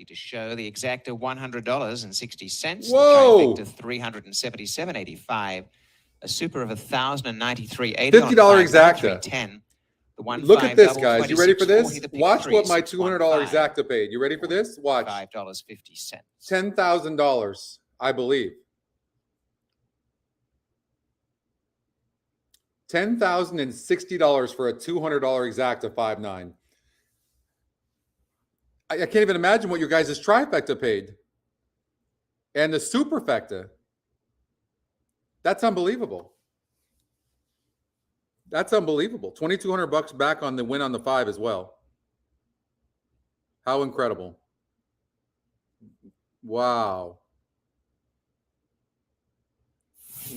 To show the exacta $100.60.
Whoa!
The trifecta $377.85. A super of $1,093.80.
$50 exacta.
10. The one
Look at this, guys. You ready for
26.40,
this?
the pick
Watch
3,
what my
615.
$200 exacta paid. You ready for this? Watch.
$5.50.
$10,000, I believe. $10,060 for a $200 exacta 5-9. I can't even imagine what your guys' trifecta paid. And the superfecta. That's unbelievable. That's unbelievable. $2,200 back on the win on the 5 as well. How incredible. Wow.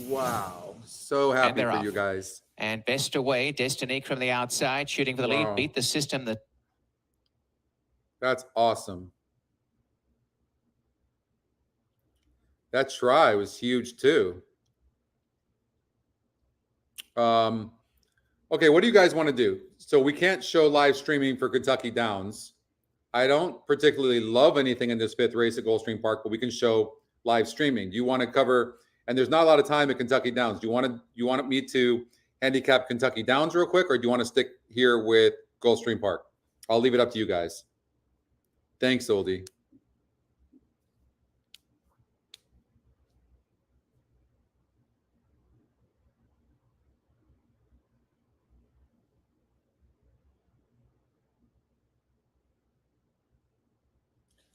Wow. So happy for you guys.
And best away, Destinique from the outside, shooting for the lead, beat the system.
That's awesome. That try was huge too. Okay, what do you guys want to do? So we can't show live streaming for Kentucky Downs. I don't particularly love anything in this 5th race at Goldstream Park, but we can show live streaming. Do you want to cover? And there's not a lot of time at Kentucky Downs. Do you want me to handicap Kentucky Downs real quick, or do you want to stick here with Goldstream Park? I'll leave it up to you guys. Thanks, Oldie.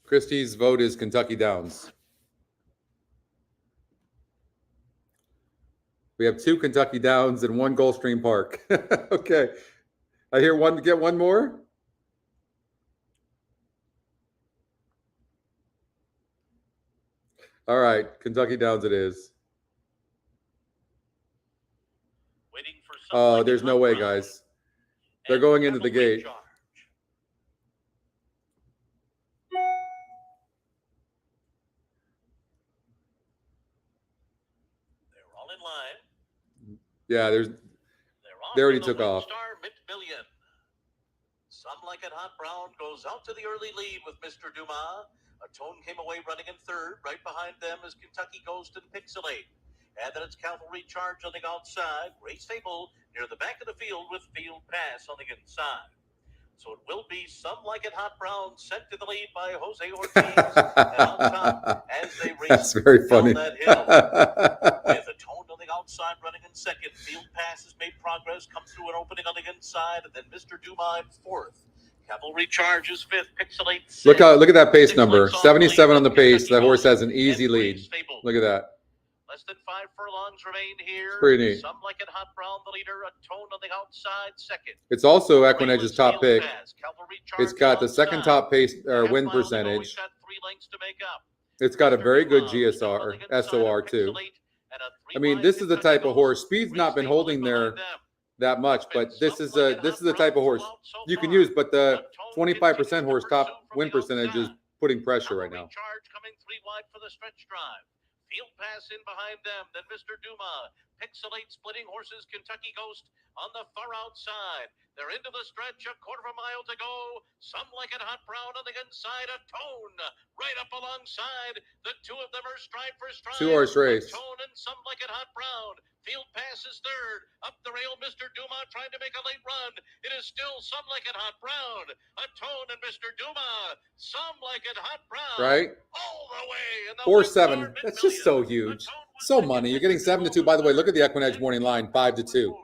Christie's vote is Kentucky Downs. We have 2 Kentucky Downs and 1 Goldstream Park. Okay. I hear one. Get one more. All right. Kentucky Downs it is.
Waiting for
Oh, there's no way, guys. They're going into the gate. Yeah, they already took off.
Some Like It Hot Brown goes out to the early lead with Mr. Dumas. A Tone came away running in 3rd. Right behind them is Kentucky Ghost and Pixelate. And then it's Cavalry Charge on the outside. Race Table near the back of the field with Field Pass on the inside. So it will be Some Like It Hot Brown sent to the lead by Jose Ortiz. And on top, as they race
That's very funny.
down that hill. With a Tone on the outside running in 2nd. Field Pass has made progress, come through an opening on the inside, and then Mr. Dumas in 4th. Cavalry Charge is fifth. Pixelate sixth.
Look at that pace
6
number.
lengths off the
77
lead,
on the
then
pace.
Kentucky
That horse
Gold
has an easy
and three
lead.
stable.
Look at that.
Less than 5 furlongs remain here.
Pretty neat.
Some like it hot brown, the leader, a tone on the outside, second.
It's also EquinEdge's top pick. It's got the second top pace or win
He's
percentage.
got 3 lengths to make up.
It's got a very good GSR, SOR too. I mean, this is the type of horse. Speed's not been holding there that much, but this is the type of horse you can use. But the 25% horse top win percentage is putting pressure right now.
Charge coming 3 wide for the stretch drive. Field pass in behind them. Then Mr. Duma. Pixelate splitting horses. Kentucky Ghost on the far outside. They're into the stretch. A quarter of a mile to go. Some like it hot brown on the inside. A tone right up alongside. The two of them are stride for stride.
2-horse race.
A tone and some like it hot brown. Field pass is third. Up the rail, Mr. Duma trying to make a late run. It is still some like it hot brown. A tone and Mr. Duma. Some like it hot brown.
Right?
All the way. And the
4-7. That's just so huge. So money. You're getting 7-2. By the way, look at the EquinEdge morning line, 5-2.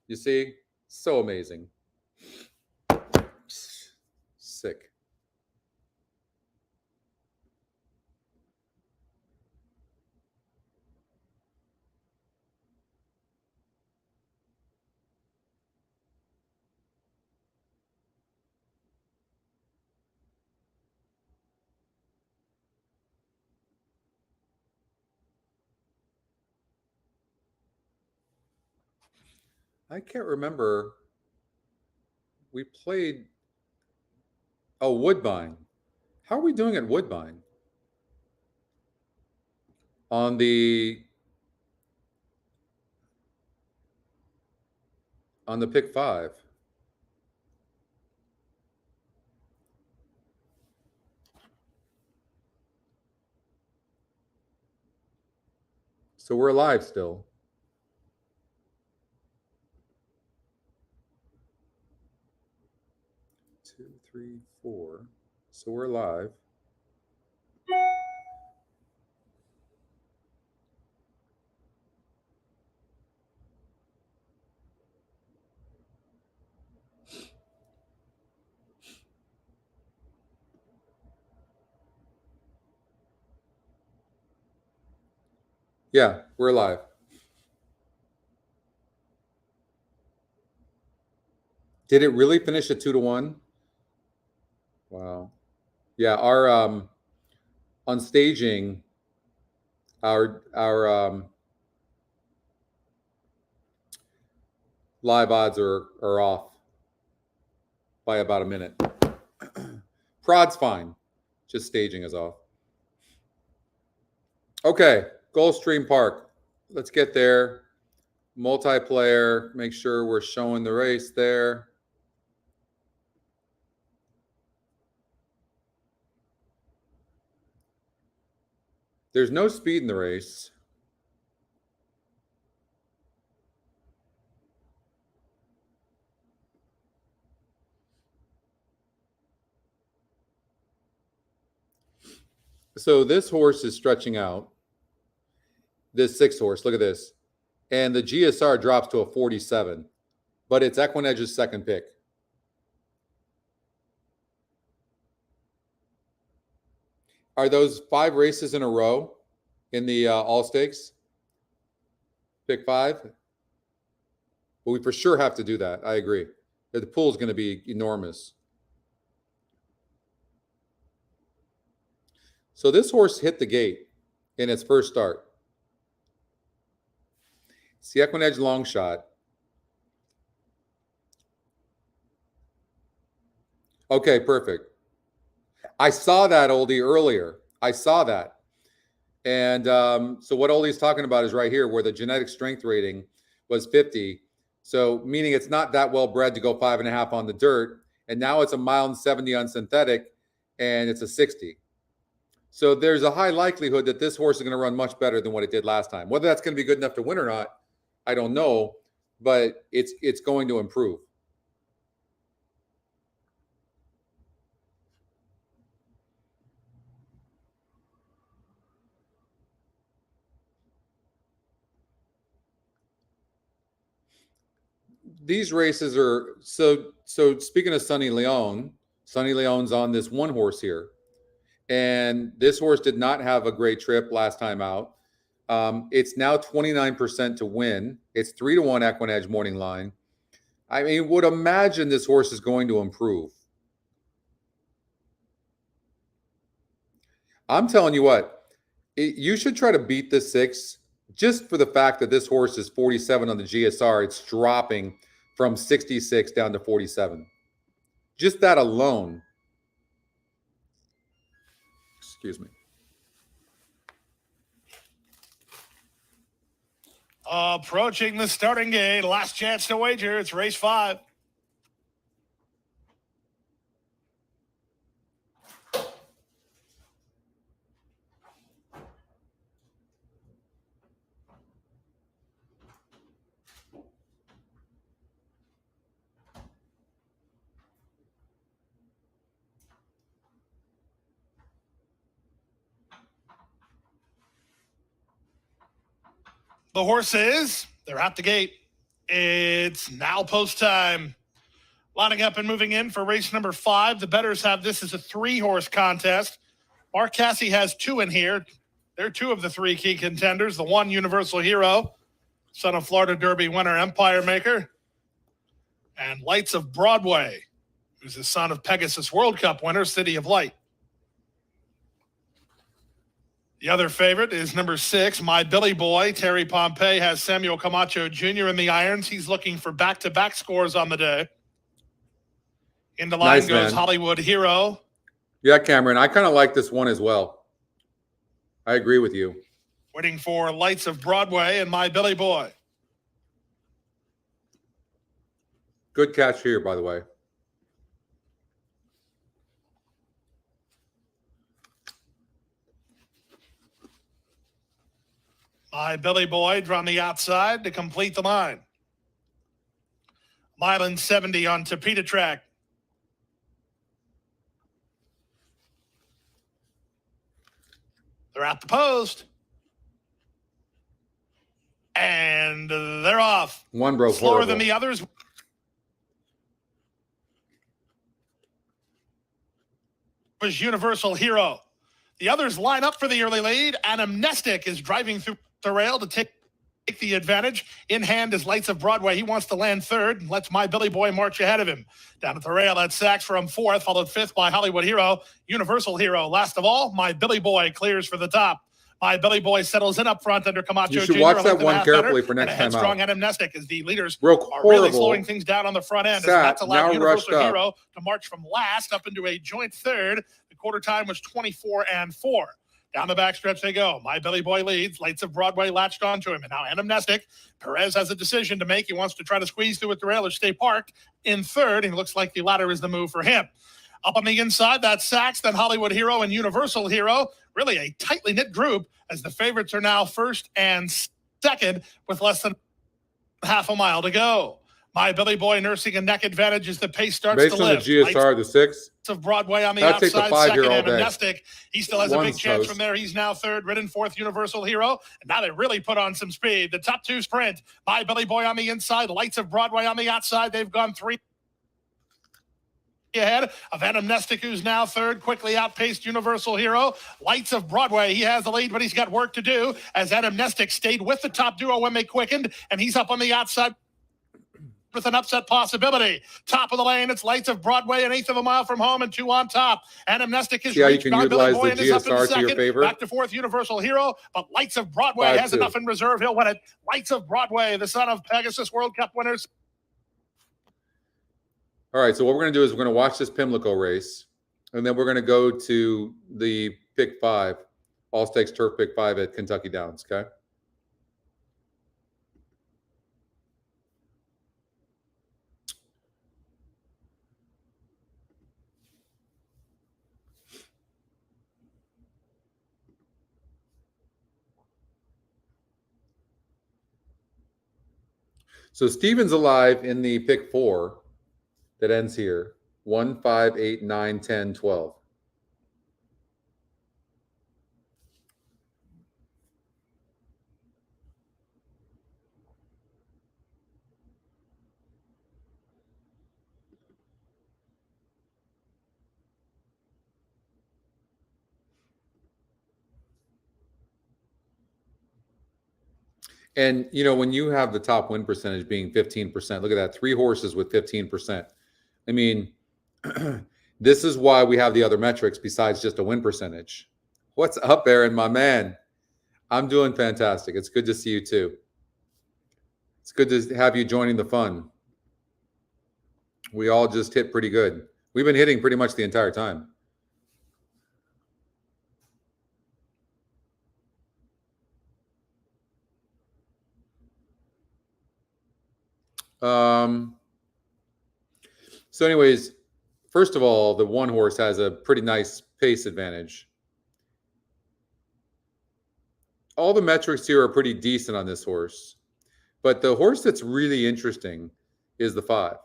You see? So amazing. Sick. I can't remember. We played Woodbine. How are we doing at Woodbine? On the pick 5. So we're alive still. 2, 3, 4. So we're live. Yeah, we're live. Did it really finish at 2-1? Wow. Yeah, our on staging, our live odds are off by about a minute. Prod's fine. Just staging is off. Okay, Goldstream Park. Let's get there. Multiplayer. Make sure we're showing the race there. There's no speed in the race. So this horse is stretching out. This 6 horse, look at this. And the GSR drops to a 47, but it's EquinEdge's second pick. Are those 5 races in a row in the all stakes? Pick 5? Well, we for sure have to do that. I agree. The pool is going to be enormous. So this horse hit the gate in its first start. It's the EquinEdge long shot. Okay, perfect. I saw that, Oldie, earlier. I saw that. And so what Oldie's talking about is right here, where the genetic strength rating was 50. So meaning it's not that well bred to go 5.5 on the dirt. And now it's a mile and 70 on synthetic, and it's a 60. So there's a high likelihood that this horse is going to run much better than what it did last time. Whether that's going to be good enough to win or not, I don't know, but it's going to improve. these races are so. Speaking of Sonny Leon's on this one horse here, and this horse did not have a great trip last time out. It's now 29% to win. It's 3-1 EquinEdge morning line. I mean, would imagine this horse is going to improve. I'm telling you what, you should try to beat the 6 just for the fact that this horse is 47 on the GSR. It's dropping from 66 down to 47. Just that alone. Excuse me.
Approaching the starting gate. Last chance to wager. It's race 5. The horses, they're at the gate. It's now post time. Lining up and moving in for race number 5. The bettors have this as a 3-horse contest. Mark Cassie has 2 in here. They're 2 of the 3 key contenders. The 1, Universal Hero, son of Florida Derby winner, Empire Maker. And Lights of Broadway, who's the son of Pegasus World Cup winner, City of Light. The other favorite is number 6, My Billy Boy. Terry Pompey has Samuel Camacho Jr. in the irons. He's looking for back-to-back scores on the day. In the line goes Hollywood Hero.
Yeah, Cameron, I kind of like this one as well. I agree with you.
Waiting for Lights of Broadway and My Billy Boy.
Good catch here, by the way.
My Billy Boy on the outside to complete the line. Mile and 70 on Tapeta track. They're at the post. And they're off.
One broke
slower
horrible
than the others. Was Universal Hero. The others line up for the early lead, and Amnestic is driving through the rail to take the advantage. In hand is Lights of Broadway. He wants to land third and lets My Billy Boy march ahead of him. Down at the rail, that's Sachs from 4th, followed 5th by Hollywood Hero. Universal Hero. Last of all, My Billy Boy clears for the top. My Billy Boy settles in up front under Camacho Jr.
You should watch that one carefully for next time out.
Strong and Amnestic as the leaders
are
really slowing things down on the front end. That's allowed Universal
up.
Hero to march from last up into a joint third. The quarter time was 24-4. Down the backstretch they go. My Billy Boy leads. Lights of Broadway latched onto him. And now Amnestic. Perez has a decision to make. He wants to try to squeeze through with the rail or stay parked in third. And it looks like the latter is the move for him. Up on the inside, that's Sachs, then Hollywood Hero and Universal Hero. Really a tightly knit group as the favorites are now first and second with less than half a mile to go. My Billy Boy nursing a neck advantage as the pace starts
based
to
on
lift.
The GSR, the 6
of Broadway on the
I'll take
outside,
the 5
second
here all
and
day.
Amnestic. He still has a big chance
toast.
from there. He's now third, ridden 4th, Universal Hero. And now they really put on some speed. The top 2 sprint. My Billy Boy on the inside, Lights of Broadway on the outside. They've gone 3 ahead of Amnestic, who's now third, quickly outpaced Universal Hero. Lights of Broadway, he has the lead, but he's got work to do as Amnestic stayed with the top duo when they quickened, and he's up on the outside with an upset possibility. Top of the lane, it's Lights of Broadway, an 1/8 of a mile from home and 2 on top. Amnestic is
you can utilize the GSR to your favor.
Back to 4th, Universal Hero, but Lights of Broadway has enough in reserve. He'll win it. Lights of Broadway, the son of Pegasus World Cup winners.
All right, so what we're going to do is we're going to watch this Pimlico race, and then we're going to go to the pick 5, all-stakes turf pick 5 at Kentucky Downs, okay? So Steven's alive in the pick 4 that ends here. 1, 5, 8, 9, 10, 12. And, you know, when you have the top win percentage being 15%, look at that, 3 horses with 15%. I mean, this is why we have the other metrics besides just a win percentage. What's up, Aaron, my man? I'm doing fantastic. It's good to see you too. It's good to have you joining the fun. We all just hit pretty good. We've been hitting pretty much the entire time. So anyways, first of all, the one horse has a pretty nice pace advantage. All the metrics here are pretty decent on this horse, but the horse that's really interesting is the 5.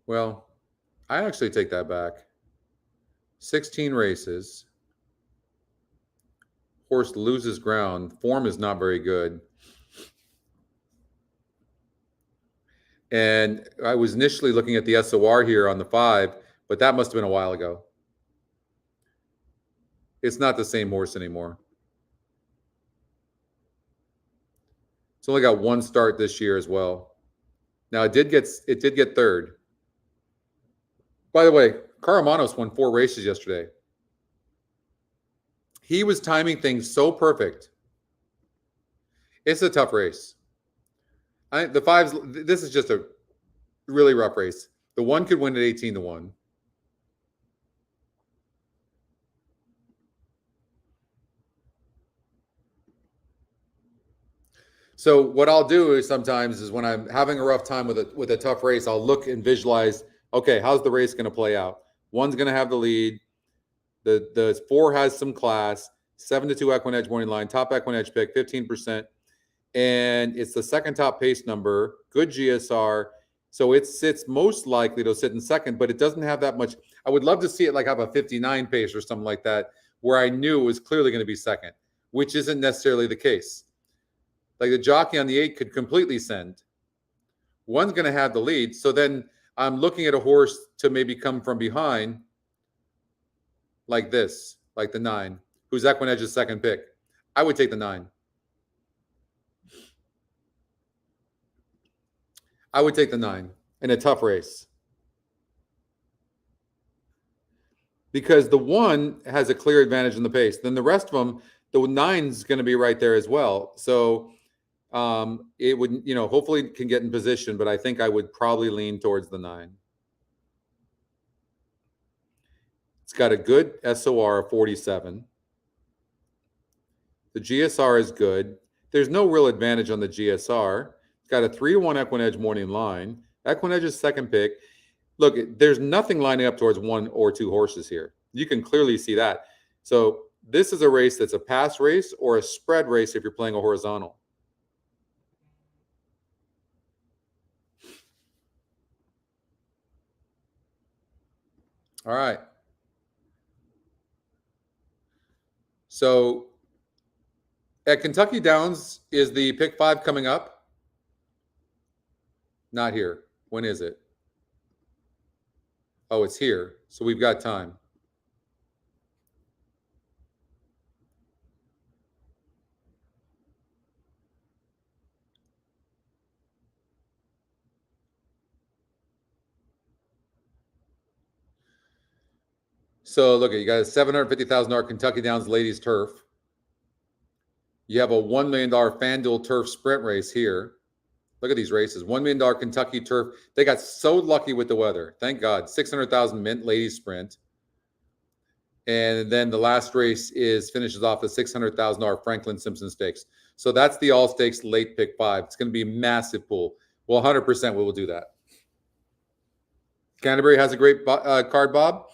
Well, I actually take that back. 16 races. Horse loses ground. Form is not very good. And I was initially looking at the SOR here on the 5, but that must have been a while ago. It's not the same horse anymore. It's only got 1 start this year as well. Now it did get third. By the way, Karamanos won 4 races yesterday. He was timing things so perfect. It's a tough race. The 5s, this is just a really rough race. The 1 could win at 18-1. So what I'll do is sometimes is when I'm having a rough time with a tough race, I'll look and visualize, okay, how's the race going to play out? 1's going to have the lead. The 4 has some class. 7-2 EquinEdge morning line. Top EquinEdge pick, 15%. And it's the second top pace number. Good GSR. So it sits most likely to sit in second, but it doesn't have that much. I would love to see it like have a 59 pace or something like that, where I knew it was clearly going to be second, which isn't necessarily the case. Like the jockey on the 8 could completely send. 1's going to have the lead. So then I'm looking at a horse to maybe come from behind like this, like the 9, who's EquinEdge's second pick. I would take the 9. I would take the 9 in a tough race. Because the 1 has a clear advantage in the pace. Then the rest of them, the 9's going to be right there as well. So it would, you know, hopefully can get in position, but I think I would probably lean towards the 9. It's got a good SOR of 47. The GSR is good. There's no real advantage on the GSR. It's got a 3-1 EquinEdge morning line. EquinEdge's second pick. Look, there's nothing lining up towards 1 or 2 horses here. You can clearly see that. So this is a race that's a pass race or a spread race if you're playing a horizontal. All right. So at Kentucky Downs, is the pick 5 coming up? Not here. When is it? Oh, it's here. So we've got time. So look, you got a $750,000 Kentucky Downs Ladies Turf. You have a $1 million FanDuel Turf sprint race here. Look at these races. $1 million Kentucky Turf. They got so lucky with the weather. Thank God. 600,000 Mint Ladies Sprint. And then the last race finishes off the $600,000 Franklin Simpson Stakes. So that's the all stakes late pick 5. It's going to be a massive pool. Well, 100% we will do that. Canterbury has a great card, Bob.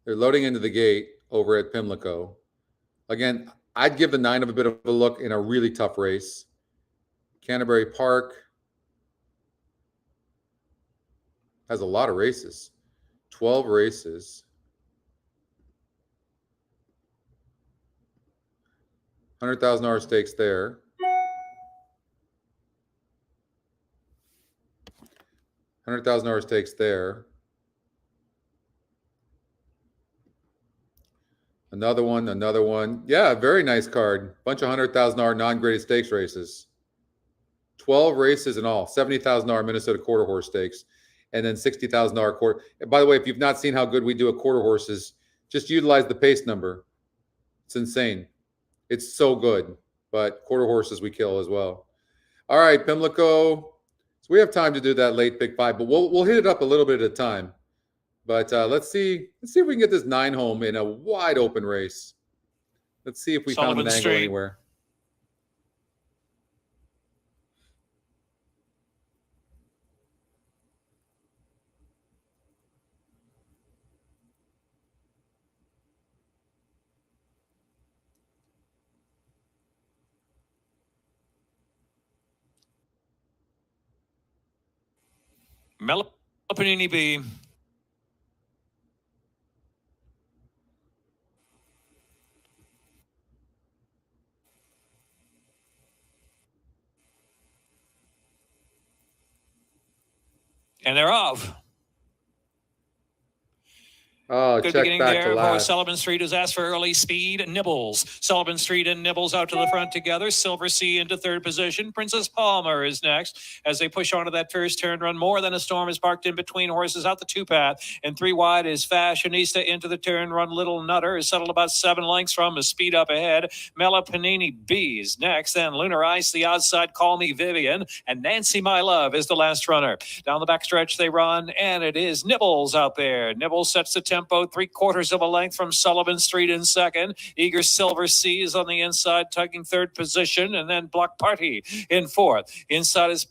They're loading into the gate over at Pimlico. Again, I'd give the 9 a bit of a look in a really tough race. Canterbury Park has a lot of races. 12 races. $100,000 stakes there. $100,000 stakes there. Another one. Yeah, very nice card. Bunch of $100,000 non-graded stakes races. 12 races in all. $70,000 Minnesota quarter horse stakes, and then $60,000 quarter. And by the way, if you've not seen how good we do at quarter horses, just utilize the pace number. It's insane. It's so good. But quarter horses we kill as well. All right, Pimlico. So we have time to do that late pick 5, but we'll hit it up a little bit at a time. But let's see if we can get this 9 home in a wide open race. Let's see if we found an angle anywhere.
Panini B. And they're off.
Oh,
good
check
beginning
back
there
to
for
last.
Sullivan Street has asked for early speed. Nibbles. Sullivan Street and Nibbles out to the front together. Silver Sea into third position. Princess Palmer is next as they push onto that first turn run. More Than a Storm is parked in between horses out the 2-path. And 3 wide is Fashionista into the turn run. Little Nutter is settled about 7 lengths from a speed up ahead. Mela Panini B is next. Then Lunar Ice, the outside, Call Me Vivian. And Nancy My Love is the last runner. Down the backstretch they run, and it is Nibbles out there. Nibbles sets the tempo, 3/4 of a length from Sullivan Street in second. Eager Silver Sea is on the inside, tugging third position, and then Block Party in fourth. Inside is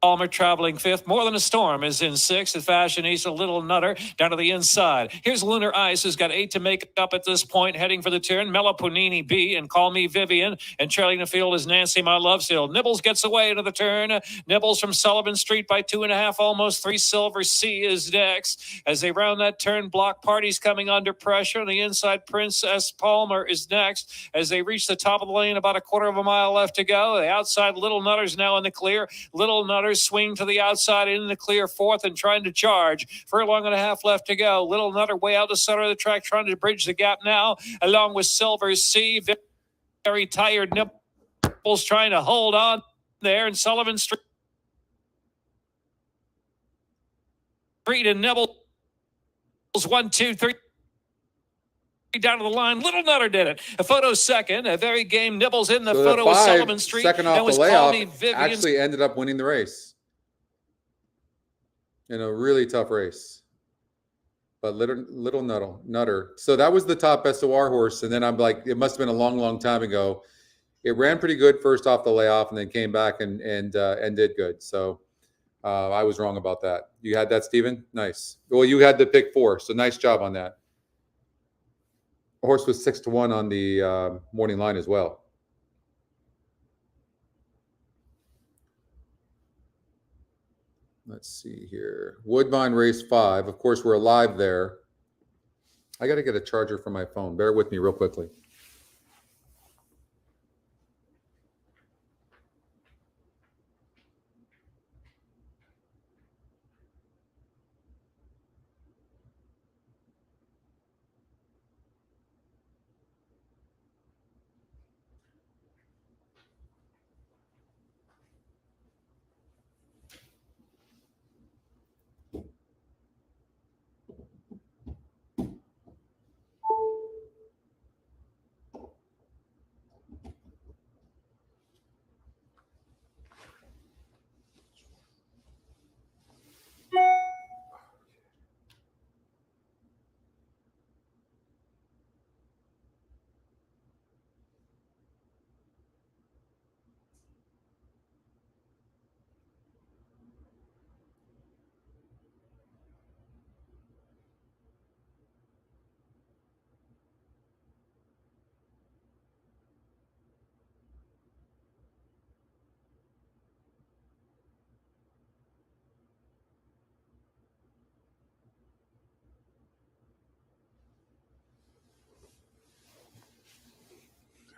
Palmer traveling fifth. More Than a Storm is in sixth. The Fashionista, Little Nutter down to the inside. Here's Lunar Ice, who's got 8 to make up at this point, heading for the turn. Mela Panini B and Call Me Vivian. And trailing the field is Nancy My Love Still. Nibbles gets away into the turn. Nibbles from Sullivan Street by 2.5, almost 3. Silver Sea is next. As they round that turn, Block Party's coming under pressure. On the inside, Princess Palmer is next. As they reach the top of the lane, about 1/4 of a mile left to go. The outside, Little Nutter's now in the clear. Little Nutter swing to the outside in the clear fourth and trying to charge. Furlong and a half left to go. Little Nutter way out the center of the track trying to bridge the gap now along with Silver Sea. Very tired. Nibbles trying to hold on there in Sullivan Street. And Nibbles 1, 2, 3. Down to the line. Little Nutter did it. A photo second. A very game. Nibbles in the
So
photo
the
with
5,
Sullivan Street.
second off
and was
the
Call Me
layoff,
Vivian.
actually ended up winning the race in a really tough race. But little Nutter. So that was the top SOR horse, and then I'm like, it must have been a long time ago. It ran pretty good first off the layoff, and then came back and did good. So I was wrong about that. You had that, Stephen? Nice. Well, you had the pick 4, so nice job on that. The horse was 6-1 on the morning line as well. Let's see here. Woodbine Race 5. Of course, we're live there. I got to get a charger for my phone. Bear with me real quickly.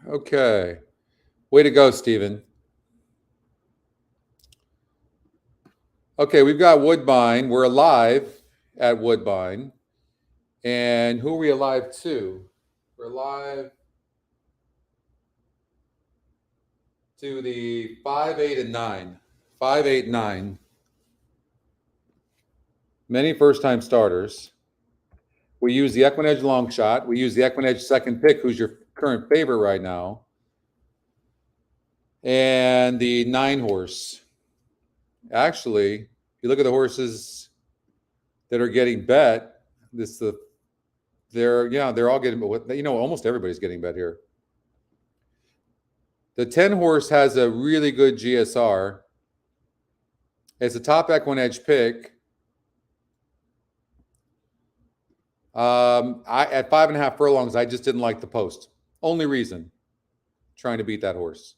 Okay. Way to go, Stephen. Okay, we've got Woodbine. We're alive at Woodbine. And who are we alive to? We're alive to the 5, 8, and 9. 5, 8, 9. Many first-time starters. We use the EquinEdge long shot. We use the EquinEdge second pick, who's your current favorite right now. And the 9 horse. Actually, if you look at the horses that are getting bet, they're all getting, almost everybody's getting bet here. The 10 horse has a really good GSR. It's a top EquinEdge pick. At 5.5 furlongs, I just didn't like the post. Only reason, trying to beat that horse.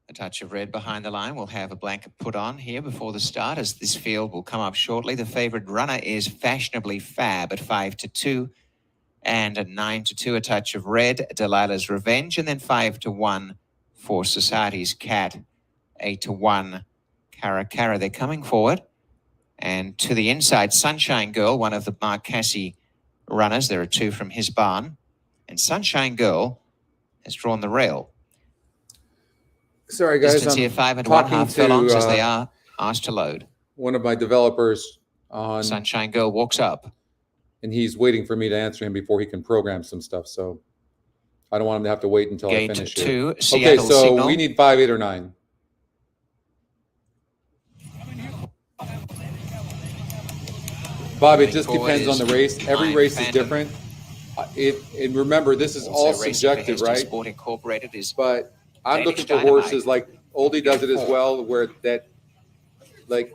A touch of red behind the line. We'll have a blanket put on here before the start, as this field will come up shortly. The favourite runner is Fashionably Fab at 5-2, and at 9-2, a touch of red, Delilah's Revenge, and then 5-1 for Society's Cat, 8-1, Cara Cara. They're coming forward, and to the inside, Sunshine Girl, one of the Mark Cassie runners. There are 2 from his barn, and Sunshine Girl has drawn the rail.
Sorry, guys.
Distance here, 5.5 furlongs as they are asked to load.
One of my developers on
Sunshine Girl walks up.
And he's waiting for me to answer him before he can program some stuff. So I don't want him to have to wait until
Gate
I finish
2,
here.
Seattle
Okay, so
Signal.
we need 5, 8, or 9. Bob, it just depends on the race. Every race is different. And remember, this is all subjective, right?
Sport Incorporated is,
but I'm
Danish
looking for
Dynamite.
horses like Oldie does it as well, where that, like,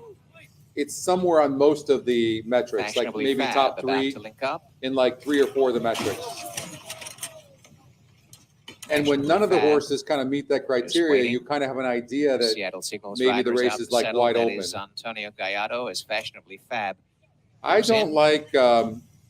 it's somewhere on most of the metrics, like
Fashionably
maybe
Fab
top
about
3
to link up.
in like 3 or 4 of the metrics. And when none of the
Fab
horses kind of meet that criteria,
waiting.
you kind of have an idea that
Seattle Signals
maybe
rider
the race
out
is
the
like
saddle.
wide
That
open.
is Antonio Gallardo as Fashionably Fab.
I
goes
don't
in.
like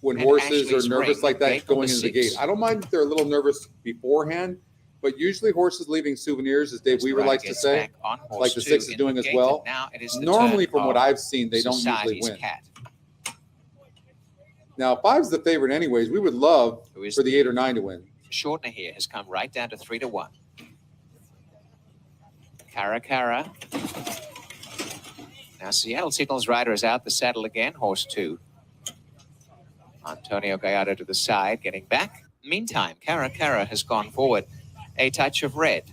when
And
horses
Ashley's
are nervous
Ring,
like that
gate
going
number
into the
6.
gate. I don't mind if they're a little nervous beforehand, but usually horses leaving souvenirs, as Dave
As the
Weaver
rider
likes to
gets
say,
back on horse
like the
2
six is
in
doing
the
as
gate,
well.
and now it is the
Normally,
turn
from what
of
I've seen, they don't usually
Society's
win.
Cat.
Now, 5's the favorite anyways. We would love
Who is
for the 8 or 9 to win.
Shortener here has come right down to 3-1. Cara Cara. Now Seattle Signals rider is out the saddle again, horse 2. Antonio Gallardo to the side, getting back. Meantime, Cara Cara has gone forward. A touch of red.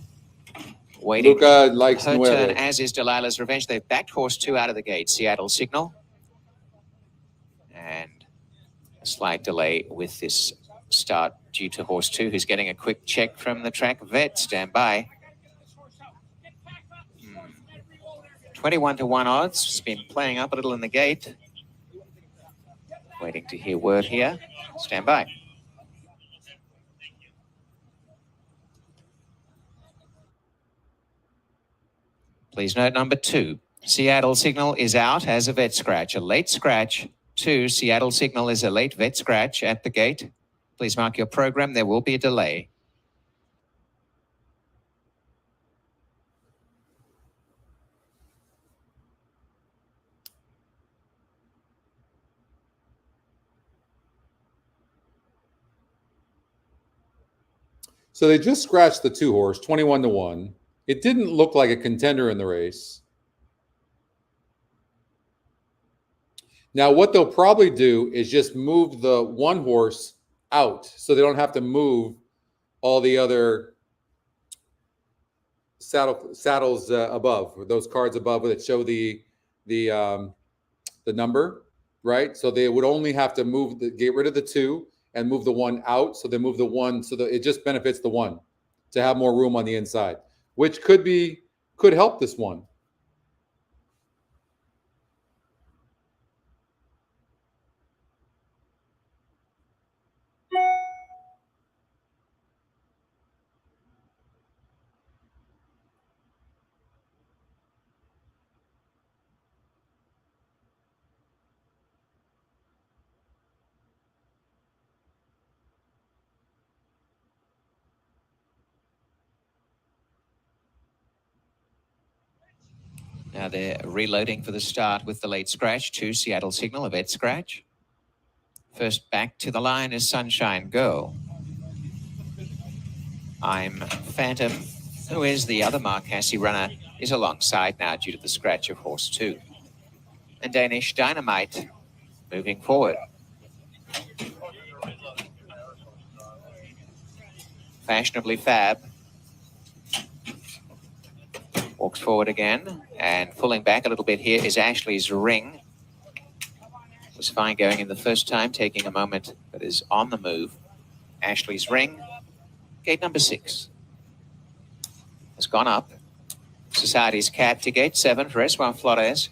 Waiting.
Luca likes
Her
Nuevo.
turn, as is Delilah's Revenge. They've backed horse 2 out of the gate. Seattle Signal. And a slight delay with this start due to horse 2, who's getting a quick check from the track vet. Stand by. 21-1 odds. It's been playing up a little in the gate. Waiting to hear word here. Stand by. Please note number 2. Seattle Signal is out as a vet scratch. A late scratch. 2. Seattle Signal is a late vet scratch at the gate. Please mark your program. There will be a delay.
So they just scratched the 2 horse, 21-1. It didn't look like a contender in the race. Now, what they'll probably do is just move the 1 horse out so they don't have to move all the other saddles above, or those cards above that show the number, right? So they would only have to get rid of the 2 and move the 1 out. So they move the 1 so that it just benefits the 1 to have more room on the inside, which could help this one.
Now they're reloading for the start with the late scratch to Seattle Signal, a vet scratch. First back to the line is Sunshine Girl. I'm Phantom, who is the other Marquesi runner, is alongside now due to the scratch of horse 2. And Danish Dynamite moving forward. Fashionably Fab walks forward again, and pulling back a little bit here is Ashley's Ring. Was fine going in the first time, taking a moment, but is on the move. Ashley's Ring, gate number 6, has gone up. Society's Cat to gate 7 for S1 Flores.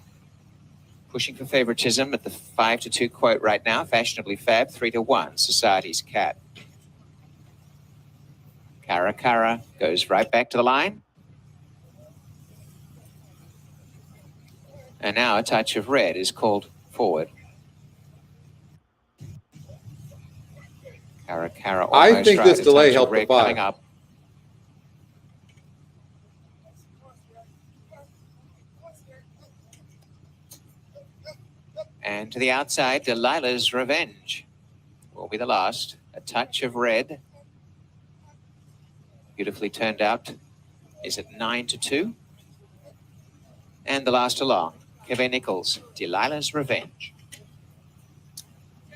Pushing for favoritism at the 5-2 quote right now. Fashionably Fab, 3-1. Society's Cat. Cara goes right back to the line. And now a touch of red is called forward. Cara
I think
right,
this
a
delay
touch of
helped the
red coming
5.
up. And to the outside, Delilah's Revenge will be the last. A touch of red. Beautifully turned out is at 9-2. And the last along, Kevin Nichols, Delilah's Revenge.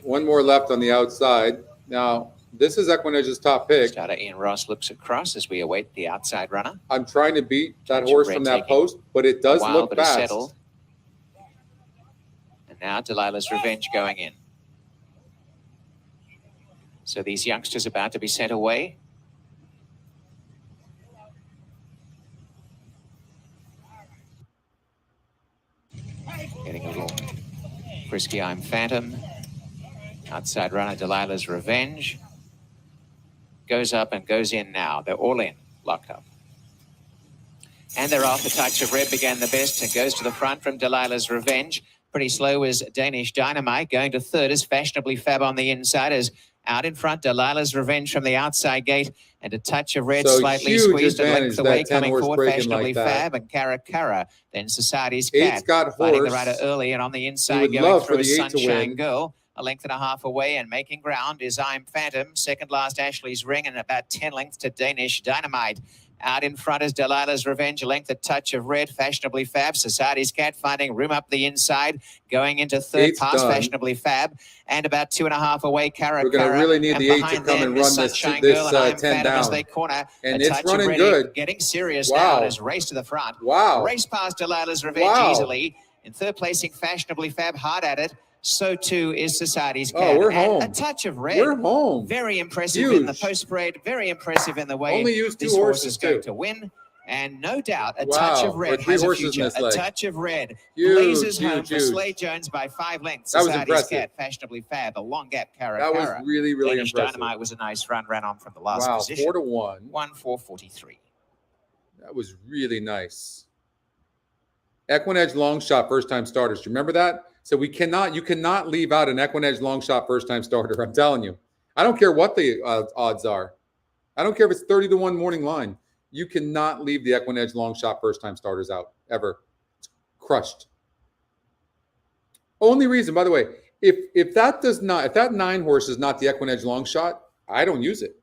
One more left on the outside. Now, this is EquinEdge's top pick.
Starter Ian Ross looks across as we await the outside runner.
I'm trying to beat that
Touch of
horse
red
from that
taking
post, but it does
a while,
look
but it's
fast.
settled. And now Delilah's Revenge going in. So these youngsters about to be sent away. Getting a little frisky. I'm Phantom. Outside runner Delilah's Revenge. Goes up and goes in now. They're all in, locked up. And they're off. The touch of red began the best and goes to the front from Delilah's Revenge. Pretty slow is Danish Dynamite. Going to third is Fashionably Fab on the inside. As out in front, Delilah's Revenge from the outside gate. And a touch of red,
So
slightly
huge
squeezed and
advantage
length away,
that 10
coming
horse
forward.
breaking
Fashionably
like that.
Fab and Cara. Then Society's
Eight's
Cat.
got
Fighting the
horse.
rider early and on the
We
inside
would
going
love
through
for
is
the 8 to
Sunshine
win.
Girl. A length and a half away and making ground is I'm Phantom. Second last Ashley's Ring and about 10 lengths to Danish Dynamite. Out in front is Delilah's Revenge, a length, a touch of red. Fashionably Fab. Society's Cat finding room up the inside. Going into third,
Eight's
past
done.
Fashionably Fab. And about 2.5 away, Cara.
We're going to really need
and
the 8 to
behind
come
them
and
is
run this
Sunshine Girl and I'm
10
Phantom as
down.
they corner.
And
a
it's
touch of
running
red,
good.
Getting serious
Wow.
now as race to the front.
Wow.
Race past Delilah's Revenge
Wow.
easily. In third placing, Fashionably Fab, hard at it. So too is Society's Cat.
Oh, we're
and
home.
a touch of red.
We're home.
Very impressive
Huge.
in the post parade. Very impressive in the way
Only used 2
this horse
horses,
is going
too.
to win. And no doubt, a
Wow.
touch of
Or
red
3
has a
horses
future.
misleg.
A touch of red
Huge,
blazes home
huge,
for
huge.
Slade Jones by 5 lengths.
That was
Society's
impressive.
Cat, Fashionably Fab, a long gap. Cara.
That was really, really
Danish
impressive.
Dynamite was a nice run, ran on from the last
Wow,
position.
4-1.
1-4-43.
That was really nice. EquinEdge long shot first time starters. Do you remember that? So you cannot leave out an EquinEdge long shot first time starter. I'm telling you. I don't care what the odds are. I don't care if it's 30-1 morning line. You cannot leave the EquinEdge long shot first time starters out ever. It's crushed. Only reason, by the way, if that 9 horse is not the EquinEdge long shot, I don't use it.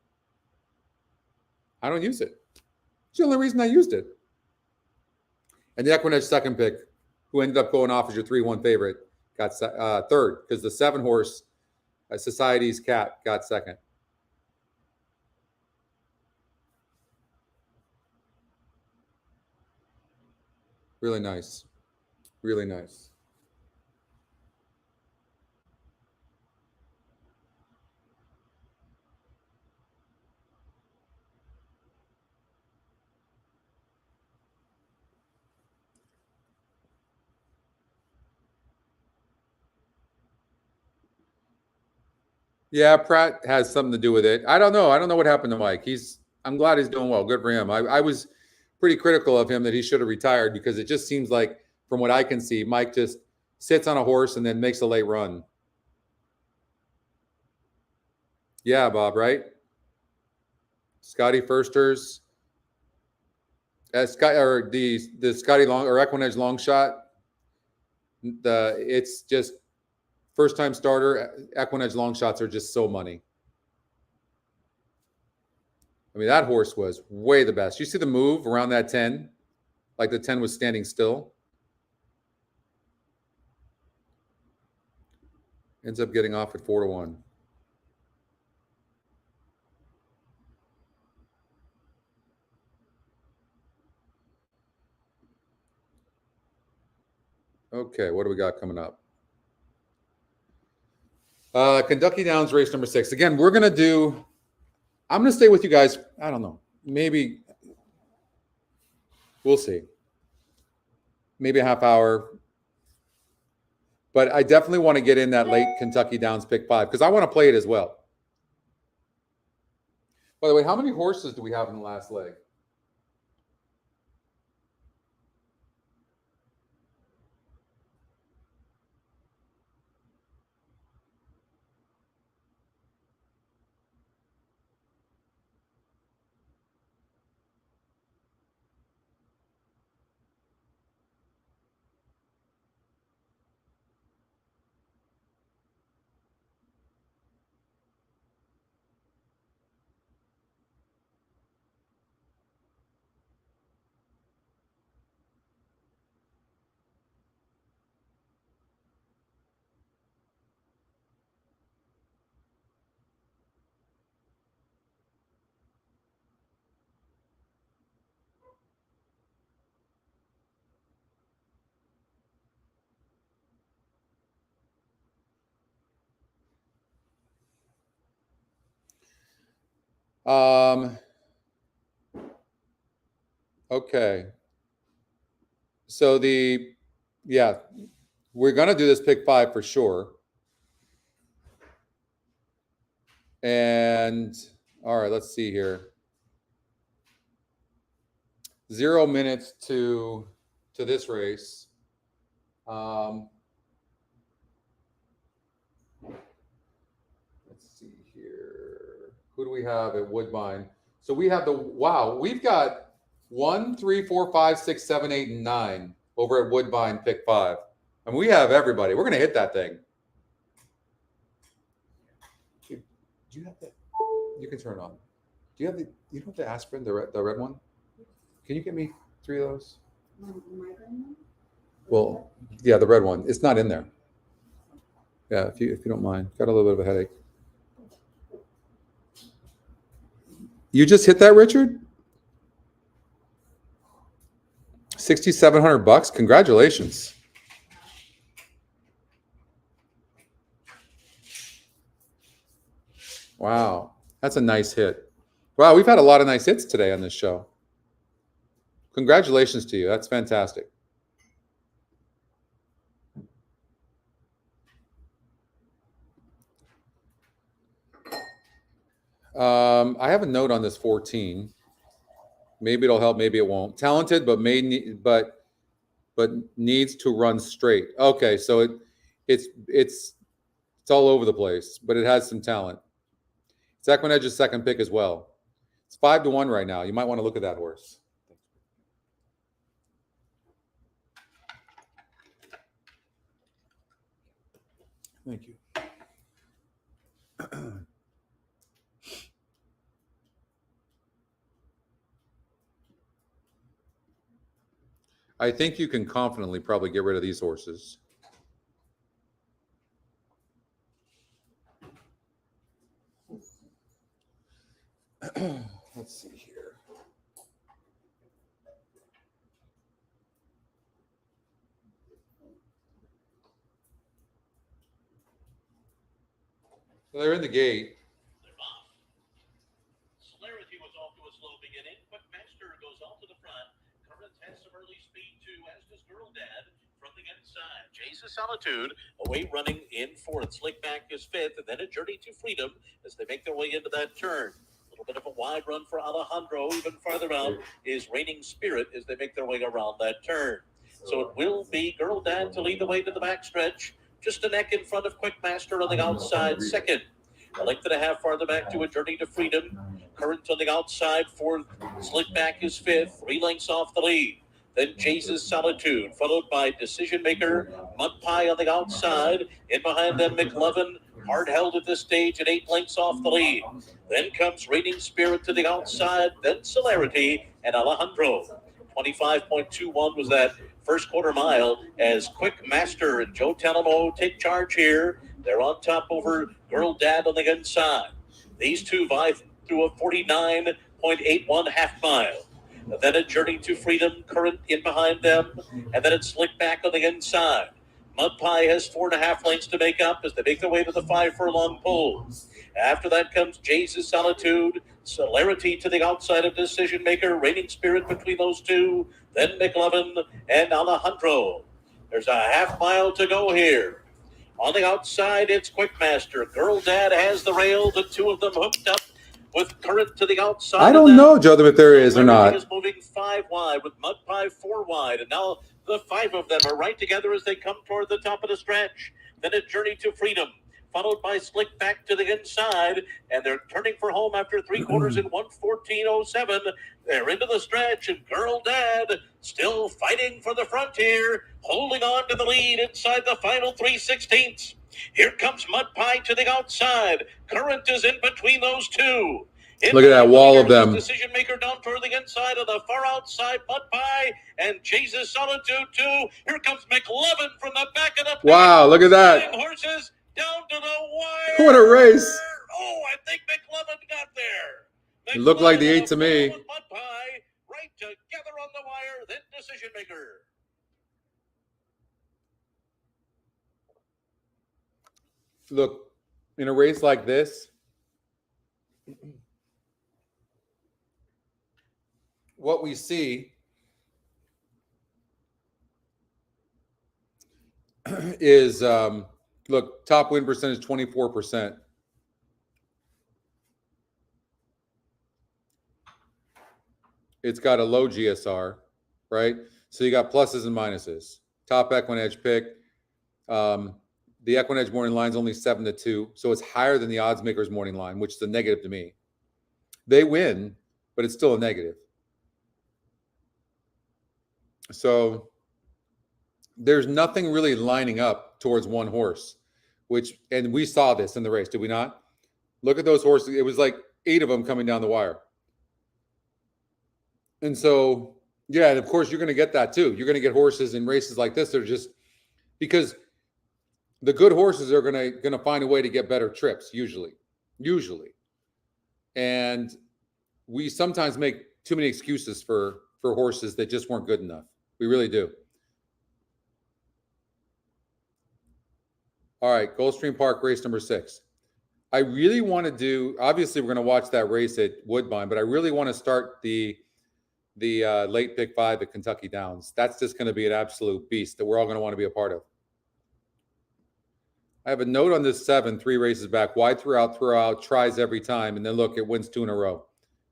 I don't use it. It's the only reason I used it. And the EquinEdge second pick, who ended up going off as your 3-1 favorite, got third because the 7 horse, Society's Cat, got second. Really nice. Really nice. Yeah, Pratt has something to do with it. I don't know. I don't know what happened to Mike. I'm glad he's doing well. Good for him. I was pretty critical of him that he should have retired because it just seems like, from what I can see, Mike just sits on a horse and then makes a late run. Yeah, Bob, right? Scotty Firsters. Sky or the Scotty Long or EquinEdge long shot. It's just first time starter. EquinEdge long shots are just so money. I mean, that horse was way the best. You see the move around that 10, like the 10 was standing still. Ends up getting off at 4-1. Okay, what do we got coming up? Kentucky Downs race number 6. Again, I'm going to stay with you guys. I don't know. Maybe we'll see. Maybe a half hour. But I definitely want to get in that late Kentucky Downs pick 5 because I want to play it as well. By the way, how many horses do we have in the last leg? Okay. So we're going to do this pick 5 for sure. And all right, let's see here. 0 minutes to this race. Let's see here. Who do we have at Woodbine? So we have we've got 1, 3, 4, 5, 6, 7, 8, and 9 over at Woodbine pick 5. I mean, we have everybody. We're going to hit that thing. Do you have that? You can turn it on. Do you have you don't have the aspirin, the red one? Can you get me 3 of those? Well, yeah, the red one. It's not in there. Yeah, if you don't mind. Got a little bit of a headache. You just hit that, Richard? $6,700. Congratulations. Wow, that's a nice hit. Wow, we've had a lot of nice hits today on this show. Congratulations to you. That's fantastic. I have a note on this 14. Maybe it'll help. Maybe it won't. Talented, but needs to run straight. Okay, so it's all over the place, but it has some talent. It's EquinEdge's second pick as well. It's 5-1 right now. You might want to look at that horse. Thank you. I think you can confidently probably get rid of these horses. Let's see here. So they're in the gate.
They're off. Celerity was off to a slow beginning. Quickmaster goes off to the front. Current has some early speed too, as does Girl Dad from the inside. Jace's Solitude away running in fourth. Slickback is fifth, and then a Journey to Freedom as they make their way into that turn. A little bit of a wide run for Alejandro. Even farther out is Reigning Spirit as they make their way around that turn. So it will be Girl Dad to lead the way to the backstretch. Just a neck in front of Quickmaster on the outside second. A length and a half farther back to A Journey to Freedom. Current on the outside, fourth. Slick Back is fifth, 3 lengths off the lead. Then Jesus Solitude, followed by Decision Maker, Mud Pie on the outside. In behind them, McLovin, hard held at this stage at 8 lengths off the lead. Then comes Raining Spirit to the outside, then Celerity and Alejandro. 25.21 was that first quarter mile as Quick Master and Joe Talamo take charge here. They're on top over Girl Dad on the inside. These two vie through a 49.81 half mile. And then A Journey to Freedom, Current in behind them, and then it's Slick Back on the inside. Mud Pie has 4.5 lengths to make up as they make their way to the 5 furlong pole. After that comes Jesus Solitude, Celerity to the outside of Decision Maker, Raining Spirit between those two, then McLovin and Alejandro. There's a half mile to go here. On the outside, it's Quickmaster. Girl Dad has the rail, the two of them hooked up with Current to the outside.
I don't know, Jotham, if there is or not.
Is moving 5 wide with Mud Pie 4 wide, and now the 5 of them are right together as they come toward the top of the stretch. Then A Journey to Freedom, followed by Slick Back to the inside, and they're turning for home after 3 quarters in 1:14.07. They're into the stretch, and Girl Dad still fighting for the frontier, holding on to the lead inside the final 3/16. Here comes Mud Pie to the outside. Current is in between those two.
Look at that wall of them.
Decision Maker down toward the inside of the far outside, Mud Pie and Jesus Solitude too. Here comes McLovin from the back of the pack.
Wow, look at that.
Horses down to the wire.
What a race.
Oh, I think McLovin got there.
It looked like the 8 to me.
Mud Pie right together on the wire, then Decision Maker.
Look, in a race like this, what we see is, look, top win percentage 24%. It's got a low GSR, right? So you got pluses and minuses. Top EquinEdge pick. The EquinEdge morning line is only 7-2, so it's higher than the odds makers morning line, which is a negative to me. They win, but it's still a negative. So there's nothing really lining up towards one horse, and we saw this in the race, did we not? Look at those horses. It was like 8 of them coming down the wire. And so, yeah, and of course you're going to get that too. You're going to get horses in races like this. They're just because the good horses are going to find a way to get better trips usually. And we sometimes make too many excuses for horses that just weren't good enough. We really do. All right, Goldstream Park race number 6. I really want to do, obviously we're going to watch that race at Woodbine, but I really want to start the late pick 5 at Kentucky Downs. That's just going to be an absolute beast that we're all going to want to be a part of. I have a note on this 7, 3 races back, wide throughout, tries every time, and then look, it wins 2 in a row.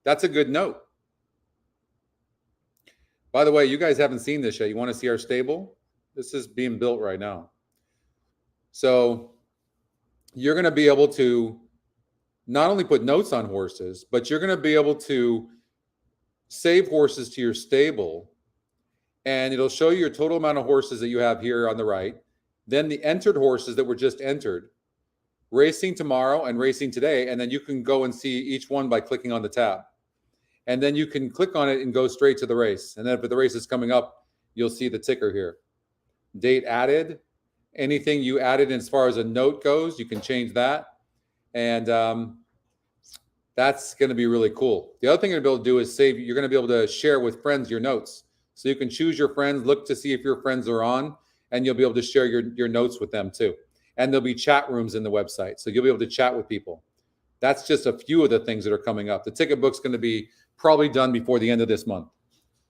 That's a good note. By the way, you guys haven't seen this yet. You want to see our stable? This is being built right now. So you're going to be able to not only put notes on horses, but you're going to be able to save horses to your stable, and it'll show you your total amount of horses that you have here on the right. Then the entered horses that were just entered, racing tomorrow and racing today, and then you can go and see each one by clicking on the tab. And then you can click on it and go straight to the race. And then if the race is coming up, you'll see the ticker here. Date added. Anything you added as far as a note goes, you can change that. And that's going to be really cool. The other thing you're going to be able to do is save. You're going to be able to share with friends your notes. So you can choose your friends, look to see if your friends are on, and you'll be able to share your notes with them too. And there'll be chat rooms in the website. So you'll be able to chat with people. That's just a few of the things that are coming up. The ticket book's going to be probably done before the end of this month.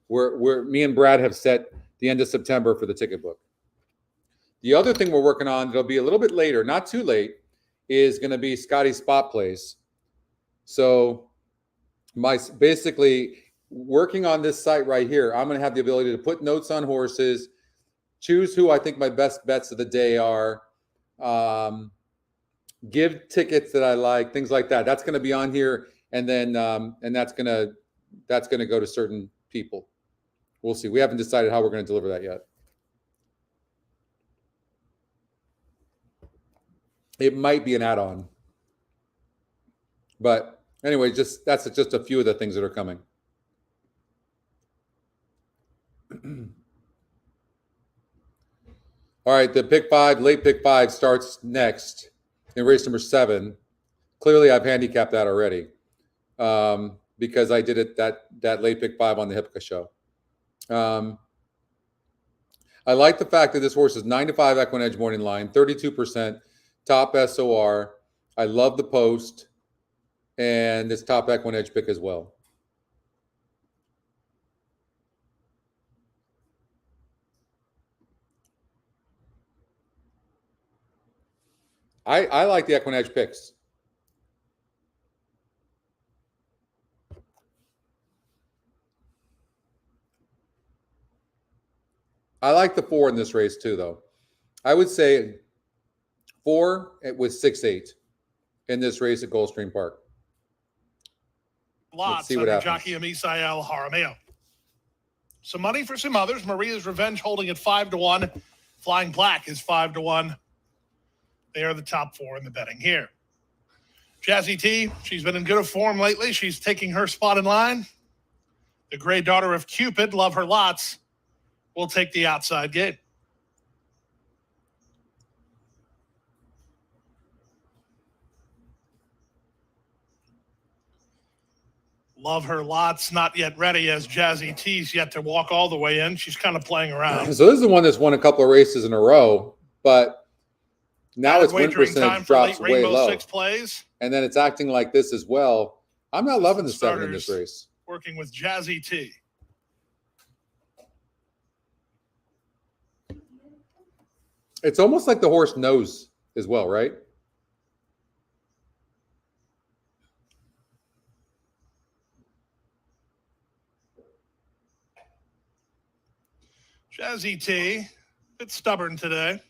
Me and Brad have set the end of September for the ticket book. The other thing we're working on, that'll be a little bit later, not too late, is going to be Scotty's spot plays. So basically working on this site right here, I'm going to have the ability to put notes on horses, choose who I think my best bets of the day are, give tickets that I like, things like that. That's going to be on here, and then and that's going to go to certain people. We'll see. We haven't decided how we're going to deliver that yet. It might be an add-on, but anyway, that's just a few of the things that are coming. All right, the pick 5, late pick 5 starts next in race number 7. Clearly, I've handicapped that already because I did it that late pick 5 on the Hippica show. I like the fact that this horse is 9-5 EquinEdge morning line, 32%, top SOR. I love the post and this top EquinEdge pick as well. I like the EquinEdge picks. I like the 4 in this race too, though. I would say 4 with 6-8 in this race at Goldstream Park.
Lots
see what
under
happens.
jockey Misael Jaramillo. Some money for some others. Maria's Revenge holding at 5-1. Flying Black is 5-1. They are the top 4 in the betting here. Jazzy T, she's been in good form lately. She's taking her spot in line. The gray daughter of Cupid, Love Her Lots, will take the outside gate. Love Her Lots, not yet ready as Jazzy T's yet to walk all the way in. She's kind of playing around.
So this is the one that's won a couple of races in a row, but now its win
Wagering time
percentage
for
drops
late
way
Rainbow
low.
6 plays.
And then it's acting like this as well. I'm not loving the 7 in this
Starters
race.
Working with Jazzy T.
It's almost like the horse knows as well, right?
Jazzy T, bit stubborn today.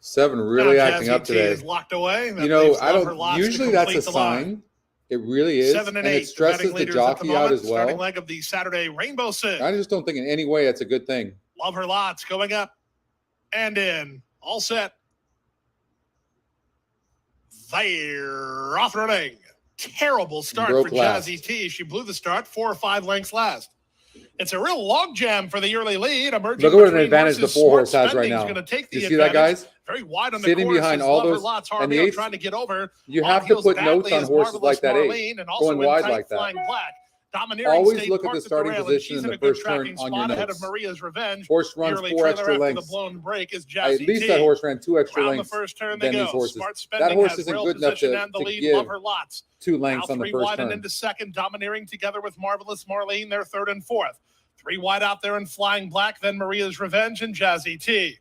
Seven really
Now
acting
Jazzy
up
T
today.
is locked away. That
You know,
leaves
I
Love Her
don't.
Lots to
Usually that's a
complete the line.
sign. It really is,
7 and 8,
it stresses
betting
the
leaders at the
jockey out
moment.
as
Starting
well.
leg of the Saturday Rainbow Six.
I just don't think in any way that's a good thing.
Love Her Lots going up and in. All set. They're off running. Terrible start
Broke
for
last.
Jazzy T. She blew the start 4 or 5 lengths last. It's a real logjam for the early lead. Emerging
Look at what an
between
advantage the
horses.
4 horse
Smart
has right
Spending's
now.
gonna take the
You see that,
advantage.
guys?
Very wide on the
Sitting
course
behind
is
all
Love Her
those-
Lots.
and the
Jaramillo
eighth-
trying to get over.
You
On
have to
heels
put notes
badly
on
is
horses
Marvelous
like that 8,
Marlene, and also
going
in
wide
tight
like that.
Flying Black. Domineering
Always
stayed
look at
parked
the starting
rail, and
position
she's
in
in
the
a good
first turn
tracking
on your
spot ahead
notes.
of Maria's Revenge.
Horse runs
Yearly
4
trailer
extra
after
lengths.
the blown break is
At
Jazzy
least
T.
that horse ran 2 extra
Around the
lengths
first turn
than
they
these
go.
horses.
Smart Spending
That horse
has
isn't
rail
good enough
position
to
and the lead.
give
Love Her Lots.
2 lengths
Now
on the
3
first
wide and
turn.
into second, domineering together with Marvelous Marlene. They're third and fourth. 3 wide out there in Flying Black, then Maria's Revenge and Jazzy T.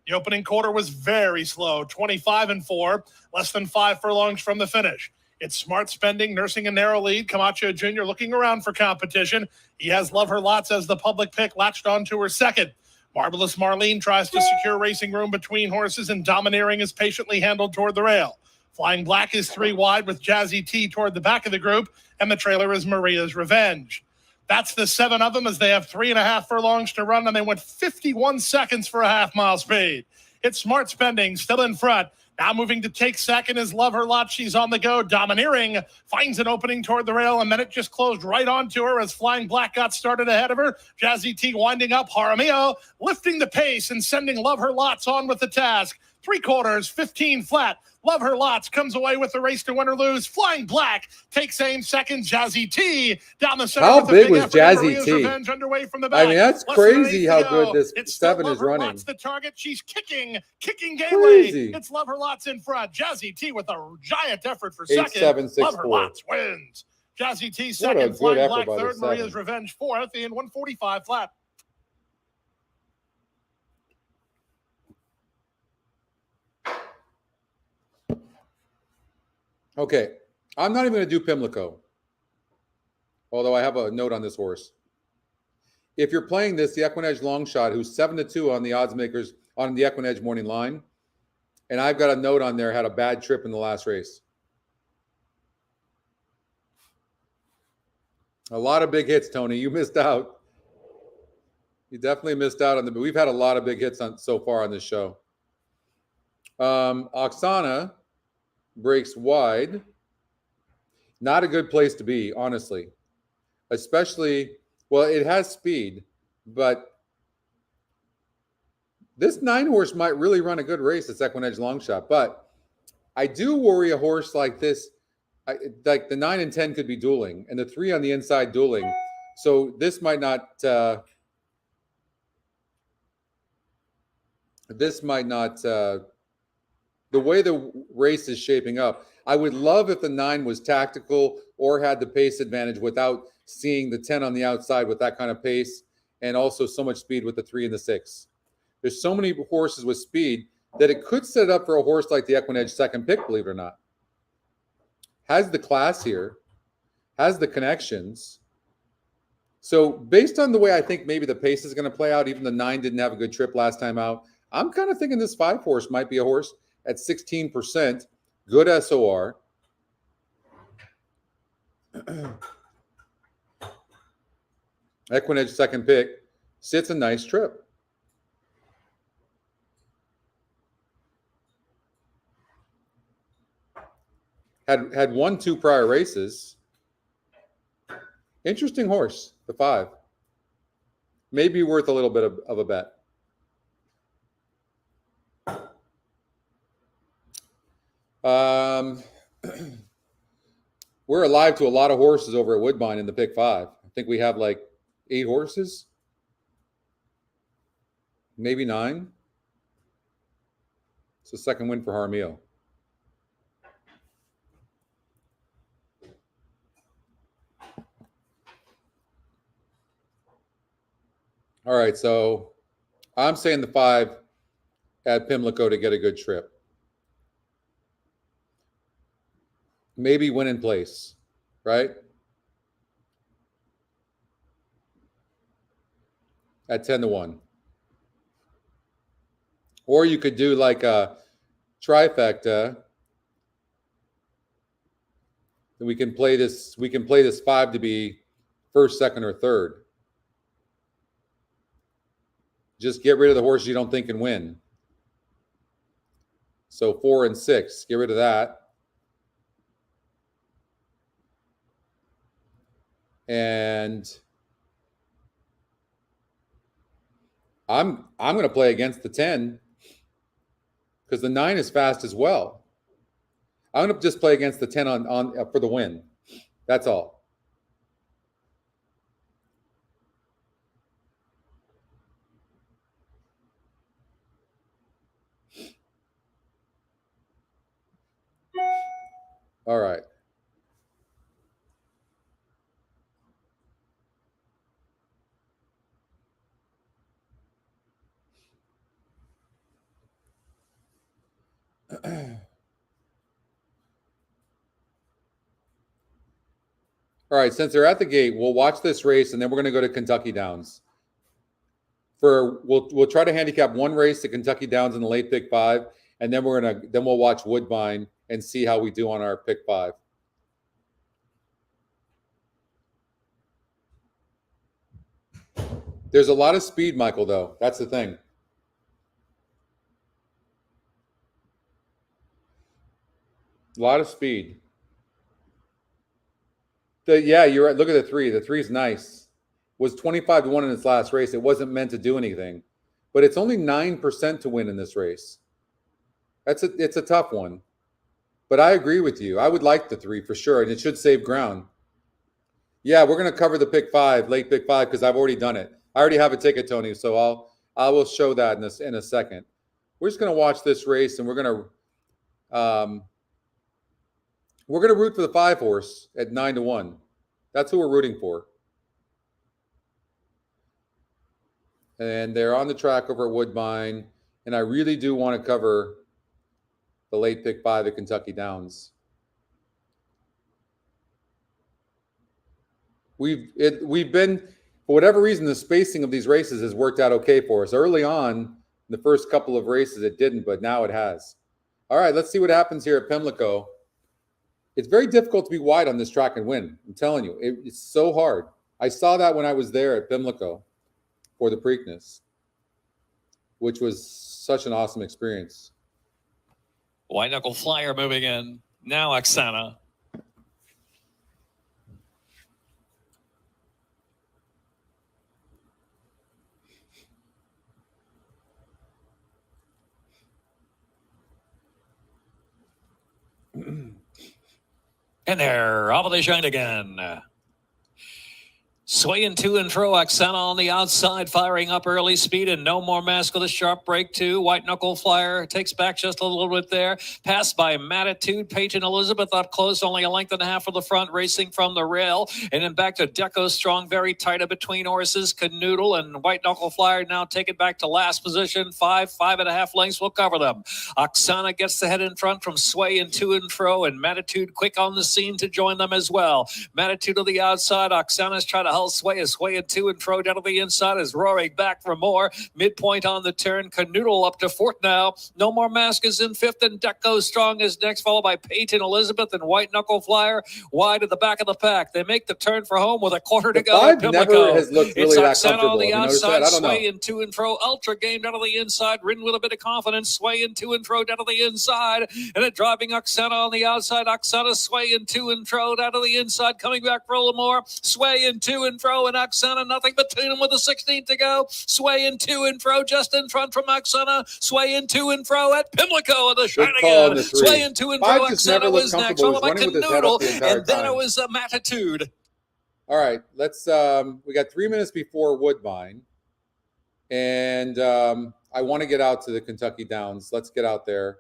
The opening quarter was very slow, 25 and 4, less than 5 furlongs from the finish. It's Smart Spending, nursing a narrow lead. Camacho Jr. looking around for competition. He has Love Her Lots as the public pick, latched on to her second. Marvelous Marlene tries to secure racing room between horses, and Domineering is patiently handled toward the rail. Flying Black is 3 wide with Jazzy T toward the back of the group, and the trailer is Maria's Revenge. That's the 7 of them as they have 3.5 furlongs to run, and they went 51 seconds for a half-mile speed. It's Smart Spending still in front. Now moving to take second is Love Her Lot. She's on the go. Domineering finds an opening toward the rail, and then it just closed right onto her as Flying Black got started ahead of her. Jazzy T winding up. Jaramillo lifting the pace and sending Love Her Lots on with the task. 3/4, 15 flat. Love Her Lots comes away with the race to win or lose. Flying Black takes aim second. Jazzy T down the center.
How
with a
big
big
was
effort.
Jazzy
Maria's
T?
Revenge underway from the back.
I mean, that's
Less than an
crazy
eighth
how
to
good
go.
this
It's still
7
Love
is
Her
running.
Lots the target. She's kicking game
Crazy.
lane. It's Love Her Lots in front. Jazzy T with a giant effort for
8,
second.
7, 6,
Love Her
4.
Lots wins. Jazzy T
What a
second,
good
Flying
effort
Black
by the
third, Maria's
seven.
Revenge fourth in 145 flat.
Okay, I'm not even going to do Pimlico, although I have a note on this horse. If you're playing this, the EquinEdge long shot, who's 7-2 on the odds makers on the EquinEdge morning line, and I've got a note on there, had a bad trip in the last race. A lot of big hits, Tony. You missed out. You definitely missed out on the. We've had a lot of big hits on so far on this show. Oksana breaks wide. Not a good place to be, honestly. Especially, well, it has speed, but this 9 horse might really run a good race. It's EquinEdge long shot, but I do worry a horse like this. Like the 9 and 10 could be dueling, and the 3 on the inside dueling. So this might not. This might not. The way the race is shaping up, I would love if the 9 was tactical or had the pace advantage without seeing the 10 on the outside with that kind of pace, and also so much speed with the 3 and the 6. There's so many horses with speed that it could set up for a horse like the EquinEdge second pick, believe it or not. Has the class here, has the connections. So based on the way I think maybe the pace is going to play out, even the 9 didn't have a good trip last time out, I'm kind of thinking this 5 horse might be a horse at 16%, good SOR. EquinEdge second pick, sits a nice trip. Had won 2 prior races. Interesting horse, the 5. Maybe worth a little bit of a bet. We're alive to a lot of horses over at Woodbine in the pick 5. I think we have like 8 horses, maybe 9. It's a second win for Jaramillo. All right, so I'm saying the 5 at Pimlico to get a good trip. Maybe win in place, right? At 10-1. Or you could do like a trifecta. We can play this 5 to be first, second, or third. Just get rid of the horse you don't think can win. So 4 and 6, get rid of that. And I'm going to play against the 10 because the 9 is fast as well. I'm going to just play against the 10 on for the win. That's all. All right. All right, since they're at the gate, we'll watch this race, and then we're going to go to Kentucky Downs. We'll try to handicap one race to Kentucky Downs in the late pick 5, and then we'll watch Woodbine and see how we do on our pick 5. There's a lot of speed, Michael, though. That's the thing. A lot of speed. Yeah, you're right. Look at the 3. The 3 is nice. Was 25-1 in its last race. It wasn't meant to do anything, but it's only 9% to win in this race. It's a tough one, but I agree with you. I would like the 3 for sure, and it should save ground. Yeah, we're going to cover the pick 5, late pick 5, because I've already done it. I already have a ticket, Tony, so I will show that in a second. We're just going to watch this race, and we're going to root for the 5 horse at 9-1. That's who we're rooting for. And they're on the track over at Woodbine. And I really do want to cover the late pick 5 at Kentucky Downs. We've been, for whatever reason, the spacing of these races has worked out okay for us. Early on, the first couple of races, it didn't, but now it has. All right, let's see what happens here at Pimlico. It's very difficult to be wide on this track and win. I'm telling you, it's so hard. I saw that when I was there at Pimlico for the Preakness, which was such an awesome experience.
White Knuckle Flyer moving in. Now Oksana. And there, off they shine again. Swaying to and fro, Oksana on the outside, firing up early speed, and no more mask with a sharp break too. White Knuckle Flyer takes back just a little bit there. Passed by Matitude, Page and Elizabeth up close, only a length and a half for the front, racing from the rail. And then back to Deco Strong, very tight between horses. Canoodle and White Knuckle Flyer now take it back to last position. 5.5 lengths will cover them. Oksana gets the head in front from Swaying to and fro, and Matitude quick on the scene to join them as well. Matitude on the outside, Oksana's trying to Swaying to and fro down to the inside is roaring back for more. Midpoint on the turn. Canoodle up to fourth now. No More Mask is in fifth, and Deco Strong is next, followed by Peyton Elizabeth and White Knuckle Flyer wide at the back of the pack. They make the turn for home with a quarter to go.
Five never has looked really that comfortable.
On the outside,
swaying
to and fro. Ultra game down to the inside, ridden with a bit of confidence, swaying to and fro down to the inside, and a driving Oksana on the outside. Oksana swaying to and fro down to the inside, coming back for a little more, swaying to and fro, and Oksana nothing between them with a 16th to go, swaying to and fro just in front from Oksana, swaying to and fro at Pimlico of the Shining, swaying to and fro. Oksana was next, followed by Canoodle, and then it was a Matitude.
All right, let's we got 3 minutes before Woodbine, and I want to get out to the Kentucky Downs. Let's get out there.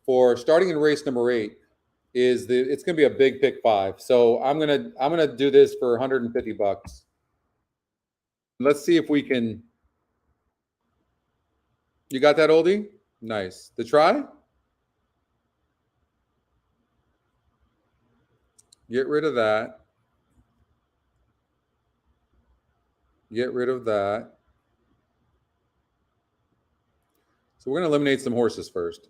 For starting in race number 8 is it's going to be a big pick 5. So I'm gonna do this for $150. Let's see if we can. You got that, oldie? Nice. The try? Get rid of that. Get rid of that. So we're going to eliminate some horses first.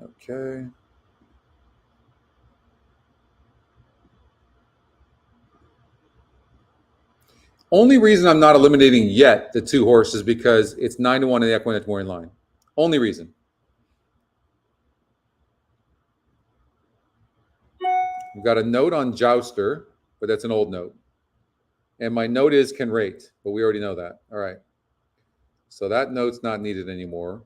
Okay. Only reason I'm not eliminating yet the 2 horses because it's 9-1 in the EquinEdge morning line. Only reason. We've got a note on Jouster, but that's an old note. And my note is can rate, but we already know that. All right. So that note's not needed anymore.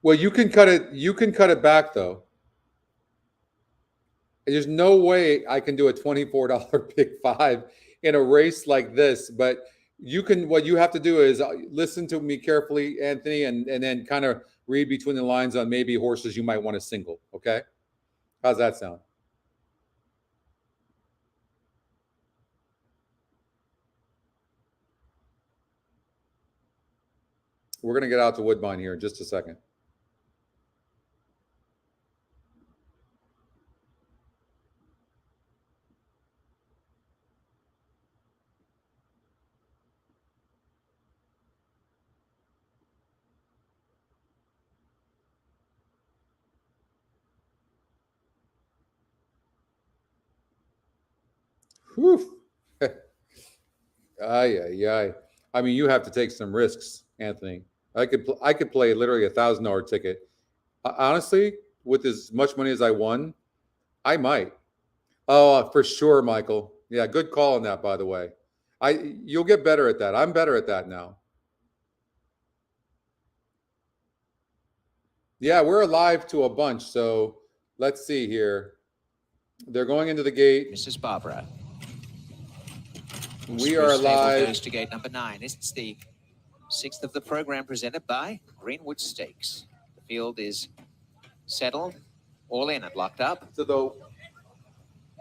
Well, you can cut it. You can cut it back though. There's no way I can do a $24 pick 5 in a race like this. But you can. What you have to do is listen to me carefully, Anthony, and then kind of read between the lines on maybe horses you might want to single. Okay, how's that sound? We're going to get out to Woodbine here in just a second. Whew. Ay. I mean, you have to take some risks, Anthony. I could play literally $1,000 ticket. Honestly, with as much money as I won, I might. Oh, for sure, Michael. Yeah, good call on that, by the way. You'll get better at that. I'm better at that now. Yeah, we're alive to a bunch. So let's see here. They're going into the gate.
Mrs. Barbara.
We are live.
Goes to gate number 9. It's the 6th of the program presented by Greenwood Stakes. The field is settled, all in and locked up.
So though,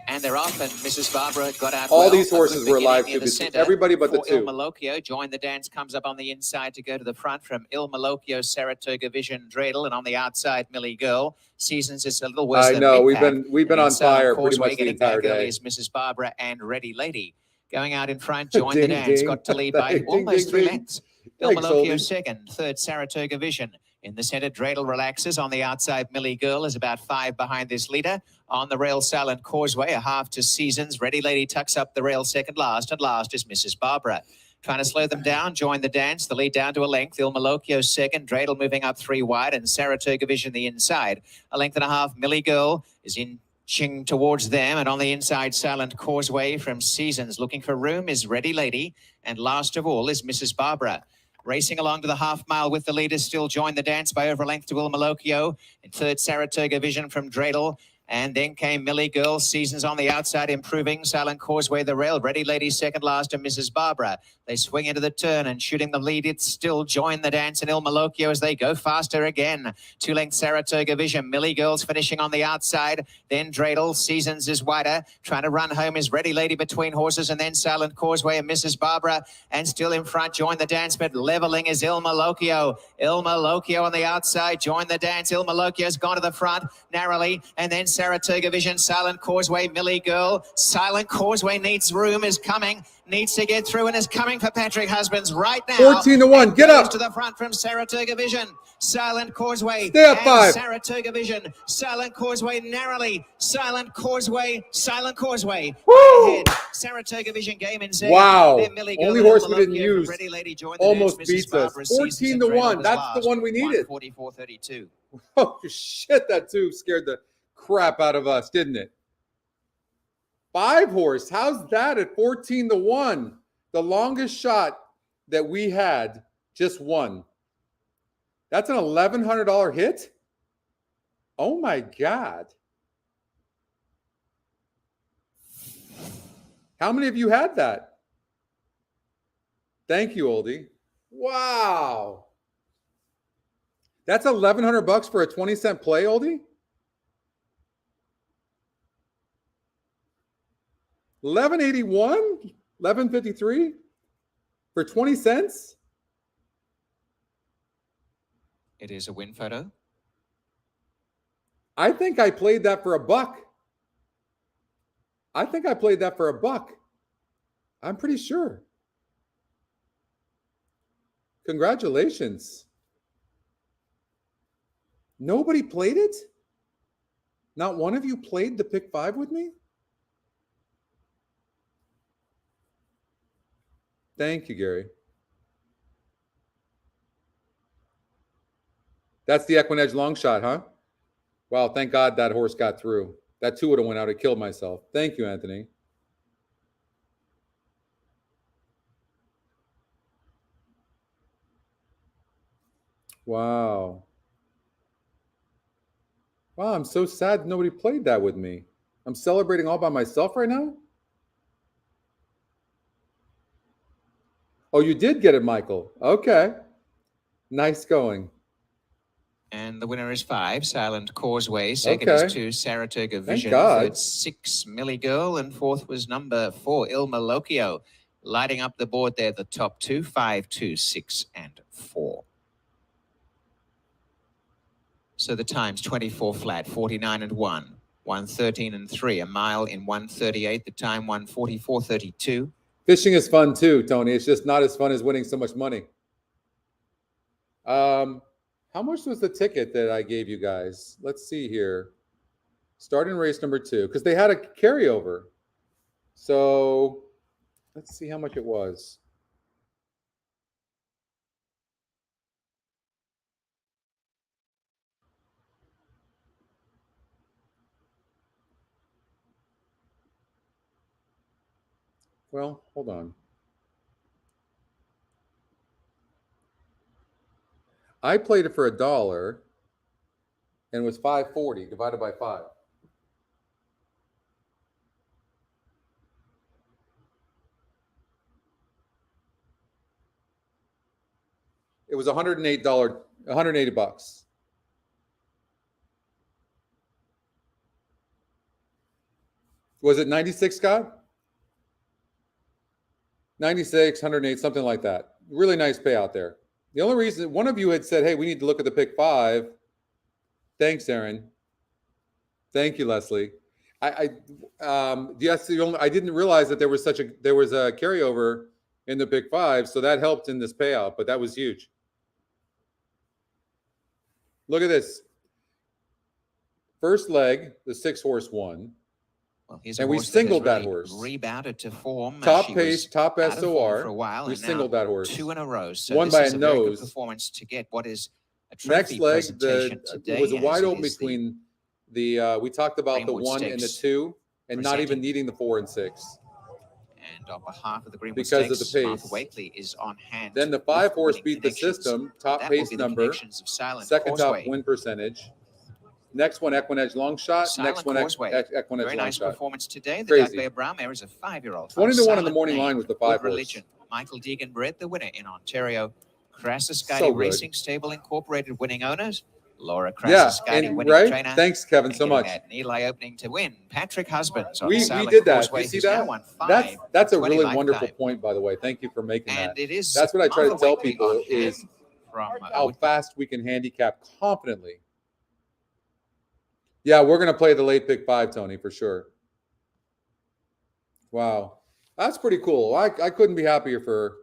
and they're off, and Mrs. Barbara got out.
All these horses were alive too. Everybody but the two.
Il Malocchio joined the dance, comes up on the inside to go to the front from Il Malocchio, Saratoga Vision, Dreidel, and on the outside, Millie Girl. Seasons is a little worse.
I know we've been on fire pretty much the entire day.
Is Mrs. Barbara and Ready Lady going out in front, joined the dance, got to lead by almost 3 lengths. Il Malocchio second, third Saratoga Vision. In the center, Dreidel relaxes. On the outside, Millie Girl is about 5 behind this leader. On the rail, Silent Causeway, a half to Seasons. Ready Lady tucks up the rail second last, and last is Mrs. Barbara. Trying to slow them down, join the dance. The lead down to a length. Il Malocchio second, Dreidel moving up 3 wide, and Saratoga Vision the inside. A length and a half, Millie Girl is inching towards them, and on the inside, Silent Causeway from Seasons. Looking for room is Ready Lady, and last of all is Mrs. Barbara. Racing along to the half mile with the leaders, still joined the dance by over a length to Il Malocchio. In third, Saratoga Vision from Dreidel. And then came Millie Girl, Seasons on the outside, improving. Silent Causeway, the rail. Ready Lady second last, and Mrs. Barbara. They swing into the turn and shooting the lead. It's still joined the dance, and Il Malocchio as they go faster again. 2 length Saratoga Vision. Millie Girl's finishing on the outside. Then Dreidel. Seasons is wider. Trying to run home is Ready Lady between horses, and then Silent Causeway and Mrs. Barbara. And still in front, joined the dance, but leveling is Il Malocchio. Il Malocchio on the outside, joined the dance. Il Malocchio's gone to the front narrowly, and then Saratoga Vision, Silent Causeway, Millie Girl. Silent Causeway needs room, is coming, needs to get through, and is coming for Patrick Husbands right now.
14-1, get up.
To the front from Saratoga Vision. Silent Causeway.
Stay up 5.
Saratoga Vision. Silent Causeway narrowly. Silent Causeway. Silent Causeway.
Woo!
Saratoga Vision game in second.
Wow.
Only
horse we didn't use.
Ready Lady
Almost beats us. 14-1. That's the one we needed.
44-32.
Oh shit! That 2 scared the crap out of us, didn't it? 5 horse. How's that at 14-1? The longest shot that we had just won. That's an $1,100 hit. Oh my God. How many of you had that? Thank you, Oldie. Wow. That's $1,100 for a 20-cent play, Oldie? 1181, 1153 for 20 cents.
It is a win photo.
I think I played that for $1. I think I played that for $1. I'm pretty sure. Congratulations. Nobody played it? Not one of you played the pick 5 with me? Thank you, Gary. That's the EquinEdge long shot, huh? Wow, thank God that horse got through. That 2 would have went out. I killed myself. Thank you, Anthony. Wow. Wow, I'm so sad nobody played that with me. I'm celebrating all by myself right now? Oh, you did get it, Michael. Okay. Nice going.
And the winner is 5, Silent Causeway. Second
Okay.
is 2, Saratoga Vision.
God.
Third, 6, Millie Girl. And fourth was number 4, Il Malocchio. Lighting up the board there, the top 2, 5, 2, 6, and 4. So the times 24 flat, 49 and 1, 113 and 3, a mile in 138, the time 144.32.
Fishing is fun too, Tony. It's just not as fun as winning so much money. How much was the ticket that I gave you guys? Let's see here. Starting race number 2, because they had a carryover. So let's see how much it was. Well, hold on. I played it for $1 and it was 540 divided by 5. It was $108, $180. Was it 96, Scott? 96, 108, something like that. Really nice payout there. The only reason one of you had said, hey, we need to look at the pick 5. Thanks, Aaron. Thank you, Leslie. Yes, I didn't realize that there was a carryover in the pick 5, so that helped in this payout, but that was huge. Look at this. First leg, the 6-horse won.
Well, here's
and
a
we
horse
singled
that,
that horse.
Rebounded to form.
Top
She
pace,
was
top
out of form
SOR.
for a while,
We
and now
singled that horse.
2 in a row. So
Won
this
by
is
a
a very good
nose.
performance to get what is a
Next
trophy
leg,
presentation today.
it was a
as
wide
it
open
is
between the we talked about the
Greenwood
1 and the
Stakes
2, and not even
presenting.
needing the 4 and 6.
And on behalf of the Greenwood
Because of
Stakes,
the
Martha
pace.
Wakely is on hand.
Then the
with
5-horse
winning
beat the
connections.
system, top
That will
pace
be the
number,
connections of Silent
second
Causeway.
top win percentage. Next one, EquinEdge long shot.
Silent
Next one,
Causeway.
EquinEdge
Very
long
nice
shot.
performance today. The
Crazy.
Dark Bear Brown Mare is a 5-year-old.
20 to 1 on the
Silent
morning
Name,
line with the
Good
5-horse.
Religion. Michael Deegan bred the winner in Ontario. Crassus
So
Guidey
good.
Racing Stable Incorporated winning owners. Laura
Yeah,
Crassus Guidey
and
winning
right.
trainer.
Thanks, Kevin,
And
so
getting
much.
that Eli opening to win. Patrick Husbands on
We
Silent
did that.
Causeway,
You see
who's now
that?
won 5
That's a
for 20
really wonderful
lifetime.
point, by the way. Thank you for making
And
that.
it is
That's what I try to
Martha
tell
Wakely
people
on hand
is
from
how
Woodbine.
fast we can handicap confidently. Yeah, we're going to play the late pick 5, Tony, for sure. Wow, that's pretty cool. I couldn't be happier for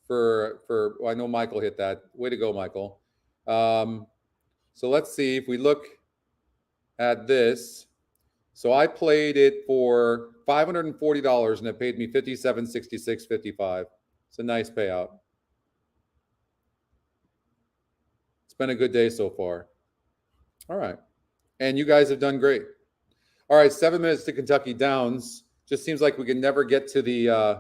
well, I know Michael hit that. Way to go, Michael. So let's see if we look at this. So I played it for $540 and it paid me $57.66.55. It's a nice payout. It's been a good day so far. All right. And you guys have done great. All right, 7 minutes to Kentucky Downs. Just seems like we can never get to the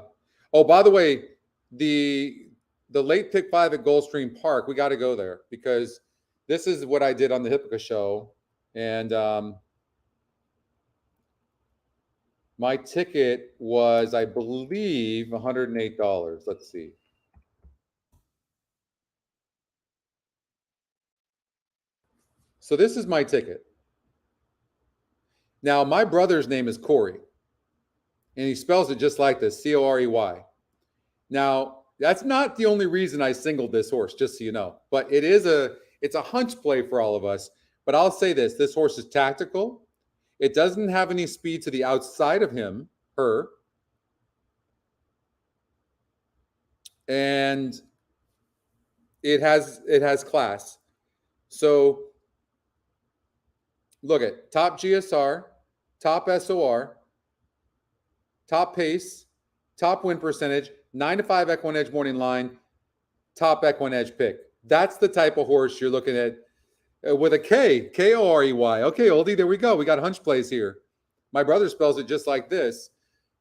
oh, by the way, the late pick 5 at Goldstream Park, we got to go there because this is what I did on the Hippica show. And my ticket was, I believe, $108. Let's see. So this is my ticket. Now, my brother's name is Corey, and he spells it just like this, Corey. Now, that's not the only reason I singled this horse, just so you know. But it's a hunch play for all of us. But I'll say this horse is tactical. It doesn't have any speed to the outside of her. And it has class. So look at top GSR, top SOR, top pace, top win percentage, 9 to 5 EquinEdge morning line, top EquinEdge pick. That's the type of horse you're looking at with a K, Korey. Okay, oldie, there we go. We got hunch plays here. My brother spells it just like this.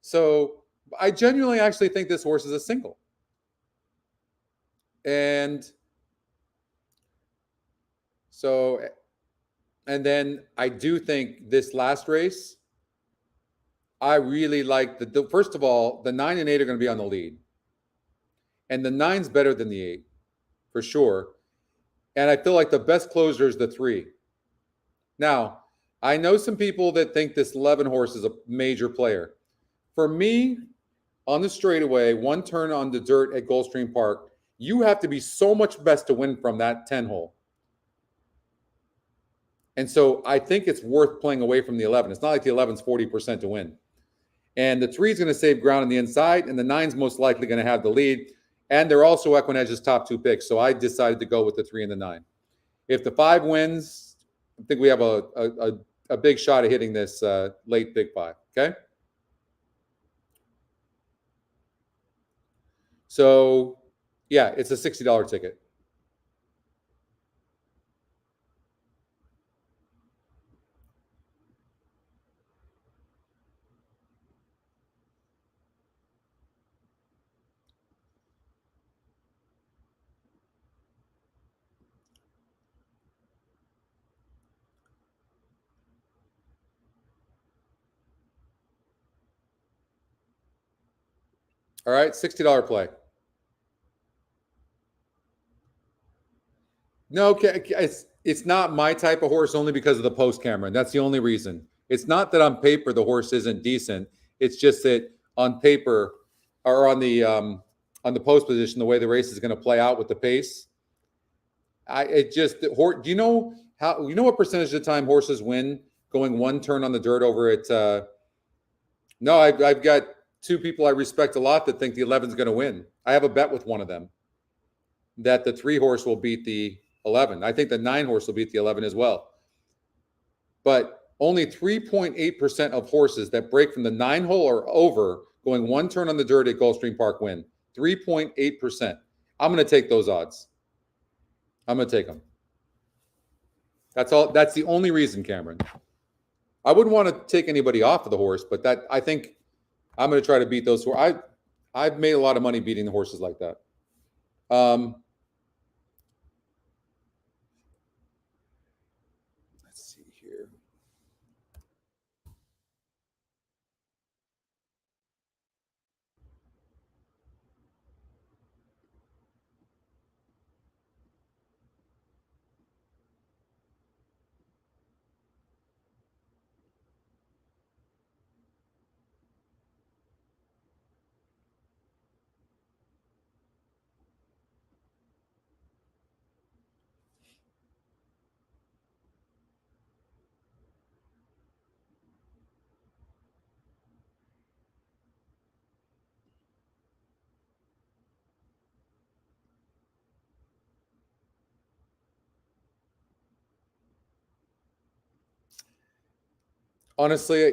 So I genuinely actually think this horse is a single. And so, and then I do think this last race, I really like first of all, the 9 and 8 are going to be on the lead. And the 9's better than the 8, for sure. And I feel like the best closer is the 3. Now, I know some people that think this 11 horse is a major player. For me, on the straightaway, 1 turn on the dirt at Goldstream Park, you have to be so much best to win from that 10 hole. And so I think it's worth playing away from the 11. It's not like the 11's 40% to win. And the 3's going to save ground on the inside, and the 9's most likely going to have the lead. And they're also EquinEdge's top 2 picks. So I decided to go with the 3 and the 9. If the 5 wins, I think we have a big shot at hitting this late big 5. Okay. So yeah, it's a $60 ticket. All right, $60 play. No, it's not my type of horse only because of the post, Cameron. That's the only reason. It's not that on paper the horse isn't decent. It's just that on paper or on the post position, the way the race is going to play out with the pace, do you know what percentage of the time horses win going one turn on the dirt over at? No, I've got two people I respect a lot that think the 11 is going to win. I have a bet with one of them that the 3 horse will beat the 11. I think the 9 horse will beat the 11 as well. But only 3.8% of horses that break from the 9 hole or over going one turn on the dirt at Goldstream Park win. 3.8%. I'm going to take those odds. I'm going to take them. That's all. That's the only reason, Cameron. I wouldn't want to take anybody off of the horse, but I think I'm going to try to beat those. I've made a lot of money beating the horses like that. Let's see here. Honestly,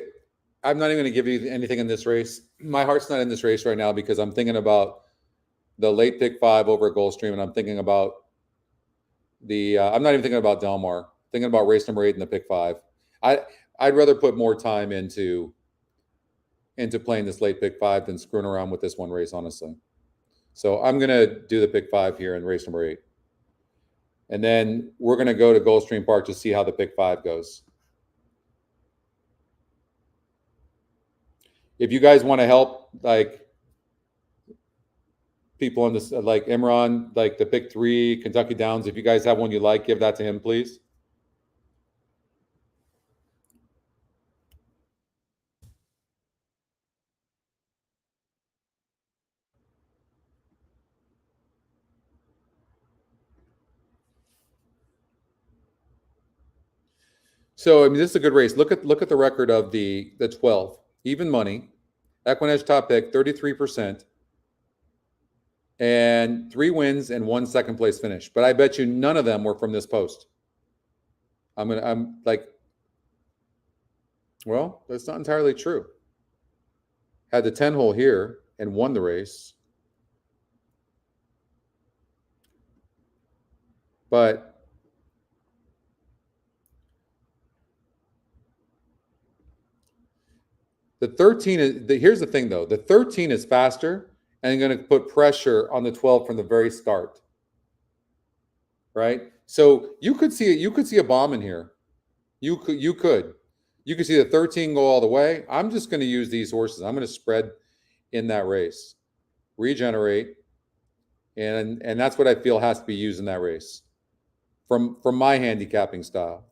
I'm not even going to give you anything in this race. My heart's not in this race right now because I'm thinking about the late pick 5 over at Goldstream, and I'm thinking about I'm not even thinking about Del Mar. I'm thinking about race number 8 in the pick 5. I'd rather put more time into playing this late pick 5 than screwing around with this one race, honestly. So I'm going to do the pick 5 here in race number 8. And then we're going to go to Goldstream Park to see how the pick 5 goes. If you guys want to help, like people on this, like Imran, like the pick 3, Kentucky Downs, if you guys have one you like, give that to him, please. So I mean, this is a good race. Look at the record of the 12. Even money, EquinEdge top pick, 33%, and 3 wins and 1 second place finish. But I bet you none of them were from this post. I'm like, well, that's not entirely true. Had the 10 hole here and won the race. But the 13 is here's the thing though. The 13 is faster and going to put pressure on the 12 from the very start. Right? So you could see a bomb in here. You could see the 13 go all the way. I'm just going to use these horses. I'm going to spread in that race. Regenerate. And that's what I feel has to be used in that race. From my handicapping style.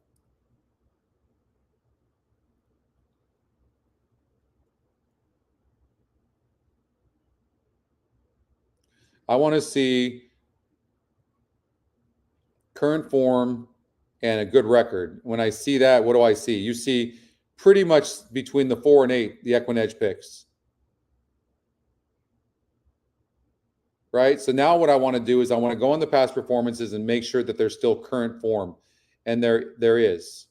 I want to see current form and a good record. When I see that, what do I see? You see pretty much between the 4 and 8, the EquinEdge picks. Right? So now what I want to do is I want to go on the past performances and make sure that there's still current form. And there is.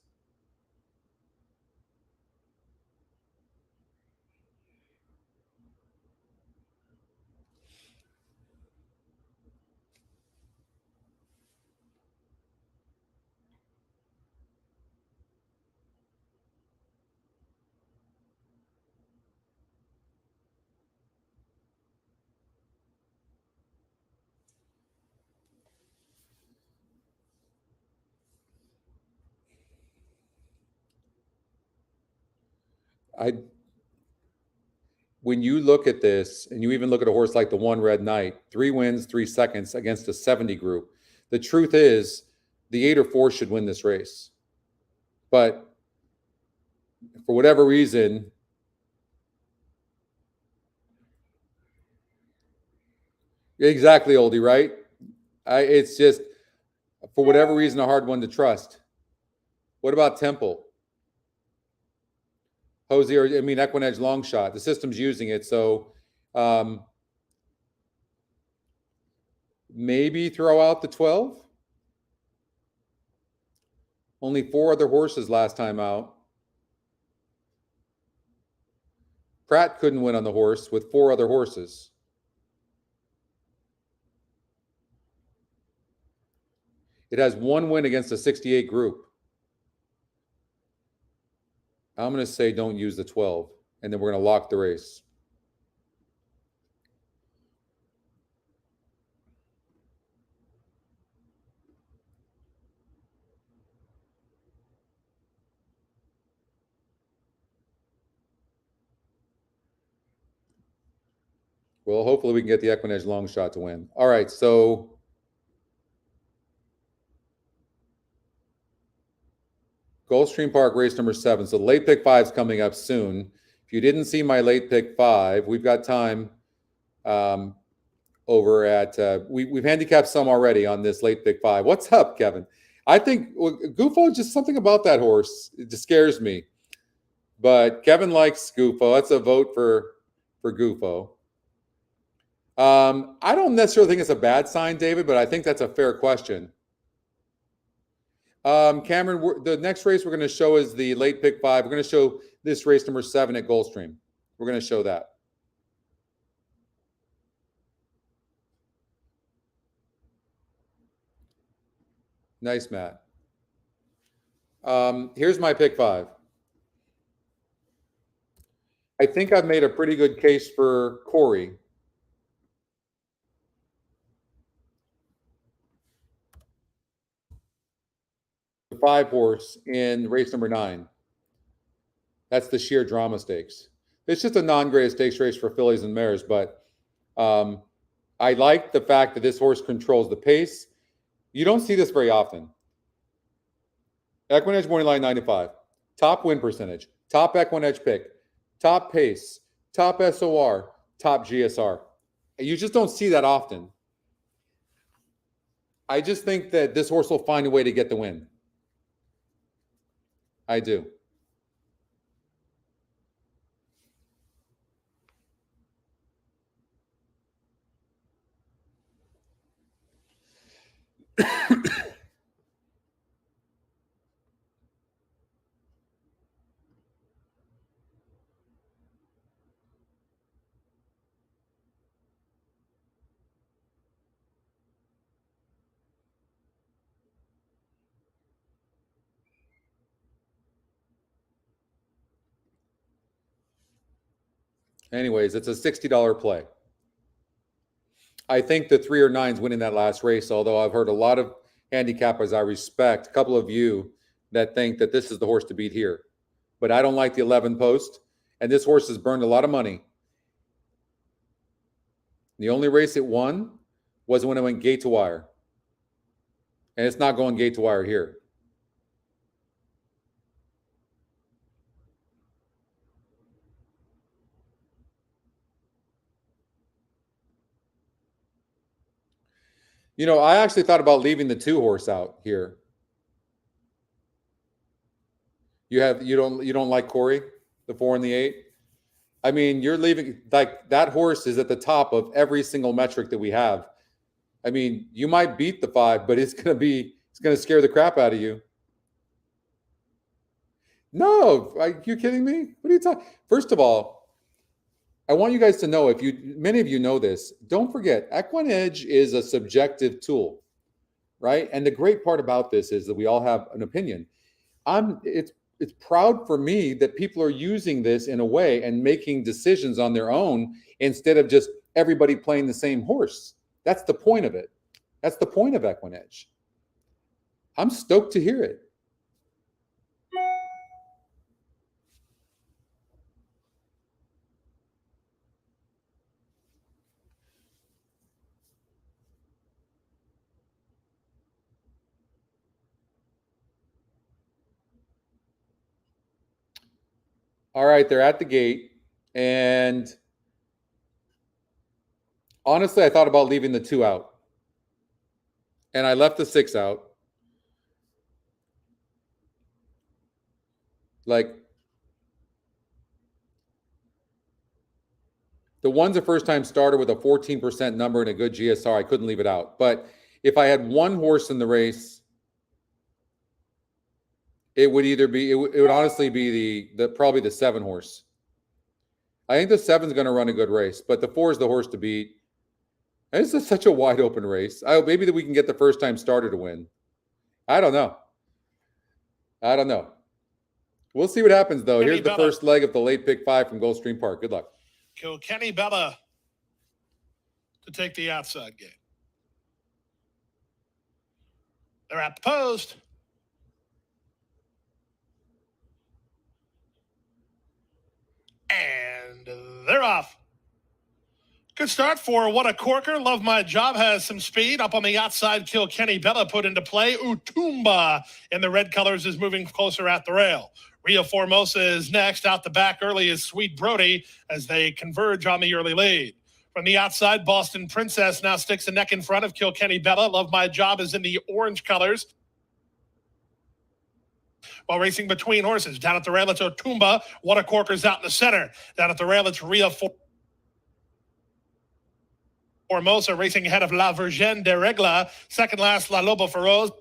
when you look at this, and you even look at a horse like the One Red Knight, 3 wins, 3 seconds against a 70 group. The truth is, the 8 or 4 should win this race. But for whatever reason, exactly, Oldie, right? It's just, for whatever reason, a hard one to trust. What about Temple? Hosier, EquinEdge long shot. The system's using it, so maybe throw out the 12. Only 4 other horses last time out. Pratt couldn't win on the horse with 4 other horses. It has 1 win against a 68 group. I'm going to say don't use the 12, and then we're going to lock the race. Well, hopefully we can get the EquinEdge long shot to win. All right, so Goldstream Park, race number 7. So late pick 5 is coming up soon. If you didn't see my late pick 5, we've got time over at we've handicapped some already on this late pick 5. What's up, Kevin? I think Gufo, just something about that horse, it just scares me. But Kevin likes Gufo. That's a vote for Gufo. I don't necessarily think it's a bad sign, David, but I think that's a fair question. Cameron, the next race we're going to show is the late pick 5. We're going to show this race number 7 at Goldstream. We're going to show that. Nice, Matt. Here's my pick 5. I think I've made a pretty good case for Corey. The 5 horse in race number 9. That's the sheer drama stakes. It's just a non-grade stakes race for fillies and mares, but I like the fact that this horse controls the pace. You don't see this very often. EquinEdge morning line 9-5. Top win percentage. Top EquinEdge pick. Top pace. Top SOR. Top GSR. You just don't see that often. I just think that this horse will find a way to get the win. I do. Anyways, it's a $60 play. I think the 3 or 9's winning that last race, although I've heard a lot of handicappers I respect, a couple of you that think that this is the horse to beat here. But I don't like the 11 post, and this horse has burned a lot of money. The only race it won was when it went gate to wire. And it's not going gate to wire here. You know, I actually thought about leaving the 2 horse out here. You don't like Corey, the 4 and the 8? I mean, you're leaving, like, that horse is at the top of every single metric that we have. I mean, you might beat the 5, but it's going to scare the crap out of you. No, are you kidding me? What are you talking? First of all, I want you guys to know, many of you know this, don't forget, EquinEdge is a subjective tool, right? And the great part about this is that we all have an opinion. It's proud for me that people are using this in a way and making decisions on their own instead of just everybody playing the same horse. That's the point of it. That's the point of EquinEdge. I'm stoked to hear it. All right, they're at the gate. And honestly, I thought about leaving the 2 out. And I left the 6 out. Like, the one's a first-time starter with a 14% number and a good GSR. I couldn't leave it out. But if I had one horse in the race, it would either be, it would honestly be the probably the 7 horse. I think the 7's going to run a good race, but the 4 is the horse to beat. And this is such a wide open race. I hope maybe that we can get the first-time starter to win. I don't know. We'll see what happens, though. Here's the first leg of the late pick 5 from Goldstream Park. Good luck.
Kilkenny Bella to take the outside gate. They're at the post. And they're off. Good start for What a Corker. Love My Job has some speed. Up on the outside, Kilkenny Bella put into play. Utumba in the red colors is moving closer at the rail. Rio Formosa is next. Out the back early is Sweet Brody as they converge on the early lead. From the outside, Boston Princess now sticks a neck in front of Kilkenny Bella. Love My Job is in the orange colors. While racing between horses. Down at the rail, it's Utumba. What a Corker's out in the center. Down at the rail, it's Rio Formosa racing ahead of La Virgin de Regla. Second last, La Loba Feroz.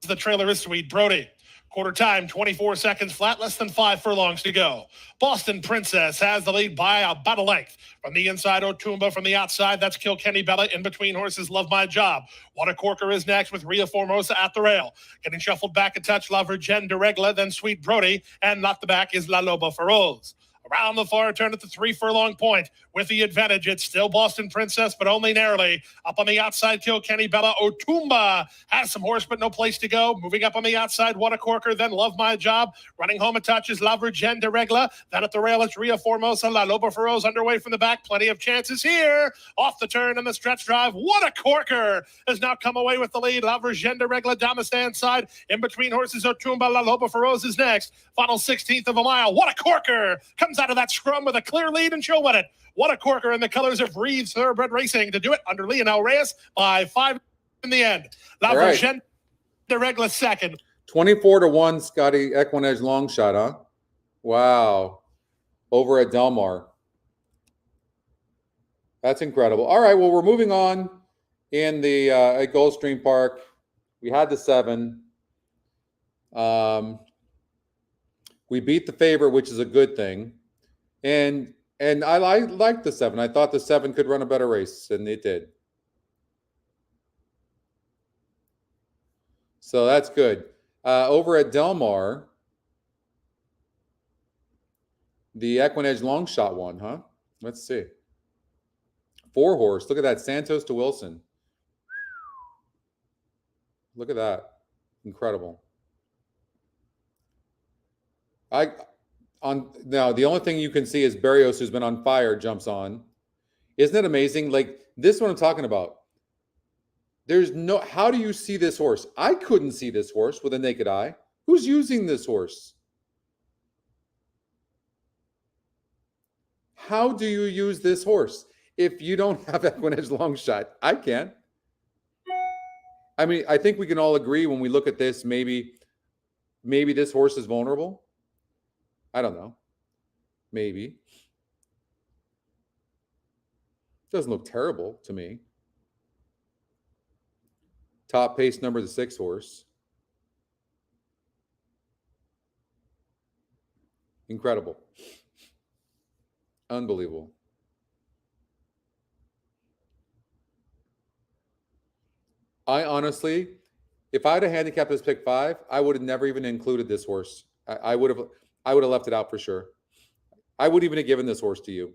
The trailer is Sweet Brody. Quarter time, 24 seconds flat, less than 5 furlongs to go. Boston Princess has the lead by about a length. From the inside, Utumba. From the outside, that's Kilkenny Bella. In between horses, Love My Job. What a Corker is next with Rio Formosa at the rail. Getting shuffled back a touch, La Virgin de Regla, then Sweet Brody. And not the back is La Loba Feroz. Around the far turn at the 3 furlong point with the advantage. It's still Boston Princess, but only narrowly. Up on the outside, Kilkenny Bella. Utumba has some horse, but no place to go. Moving up on the outside, What a Corker, then Love My Job. Running home a touch is La Virgin de Regla. Then at the rail, it's Rio Formosa. La Loba Feroz underway from the back. Plenty of chances here. Off the turn and the stretch drive. What a Corker has now come away with the lead. La Virgin de Regla down the stand side. In between horses, Utumba. La Loba Feroz is next. Final 16th of a mile. What a Corker comes out of that scrum with a clear lead, and she'll win it. What a Corker in the colors of Reeves Thoroughbred Racing to do it under Lionel Reyes by 5 in the end. La Virgin de Regla second.
24-1, Scotty EquinEdge long shot, huh? Wow. Over at Del Mar. That's incredible. All right, well, we're moving on in the at Goldstream Park. We had the 7. We beat the favorite, which is a good thing. And I liked the 7. I thought the 7 could run a better race, and it did. So that's good. Over at Del Mar, the EquinEdge long shot won, huh? Let's see. 4 horse. Look at that. Santos to Wilson. Look at that. Incredible. Now the only thing you can see is Barrios, who's been on fire, jumps on. Isn't it amazing? Like, this is what I'm talking about. There's no, how do you see this horse? I couldn't see this horse with a naked eye. Who's using this horse? How do you use this horse if you don't have EquinEdge long shot? I can't. I mean, I think we can all agree when we look at this, maybe this horse is vulnerable. I don't know. Maybe. Doesn't look terrible to me. Top pace number, the 6 horse. Incredible. Unbelievable. I honestly, if I had a handicap this pick 5, I would have never even included this horse. I would have left it out for sure. I wouldn't even have given this horse to you.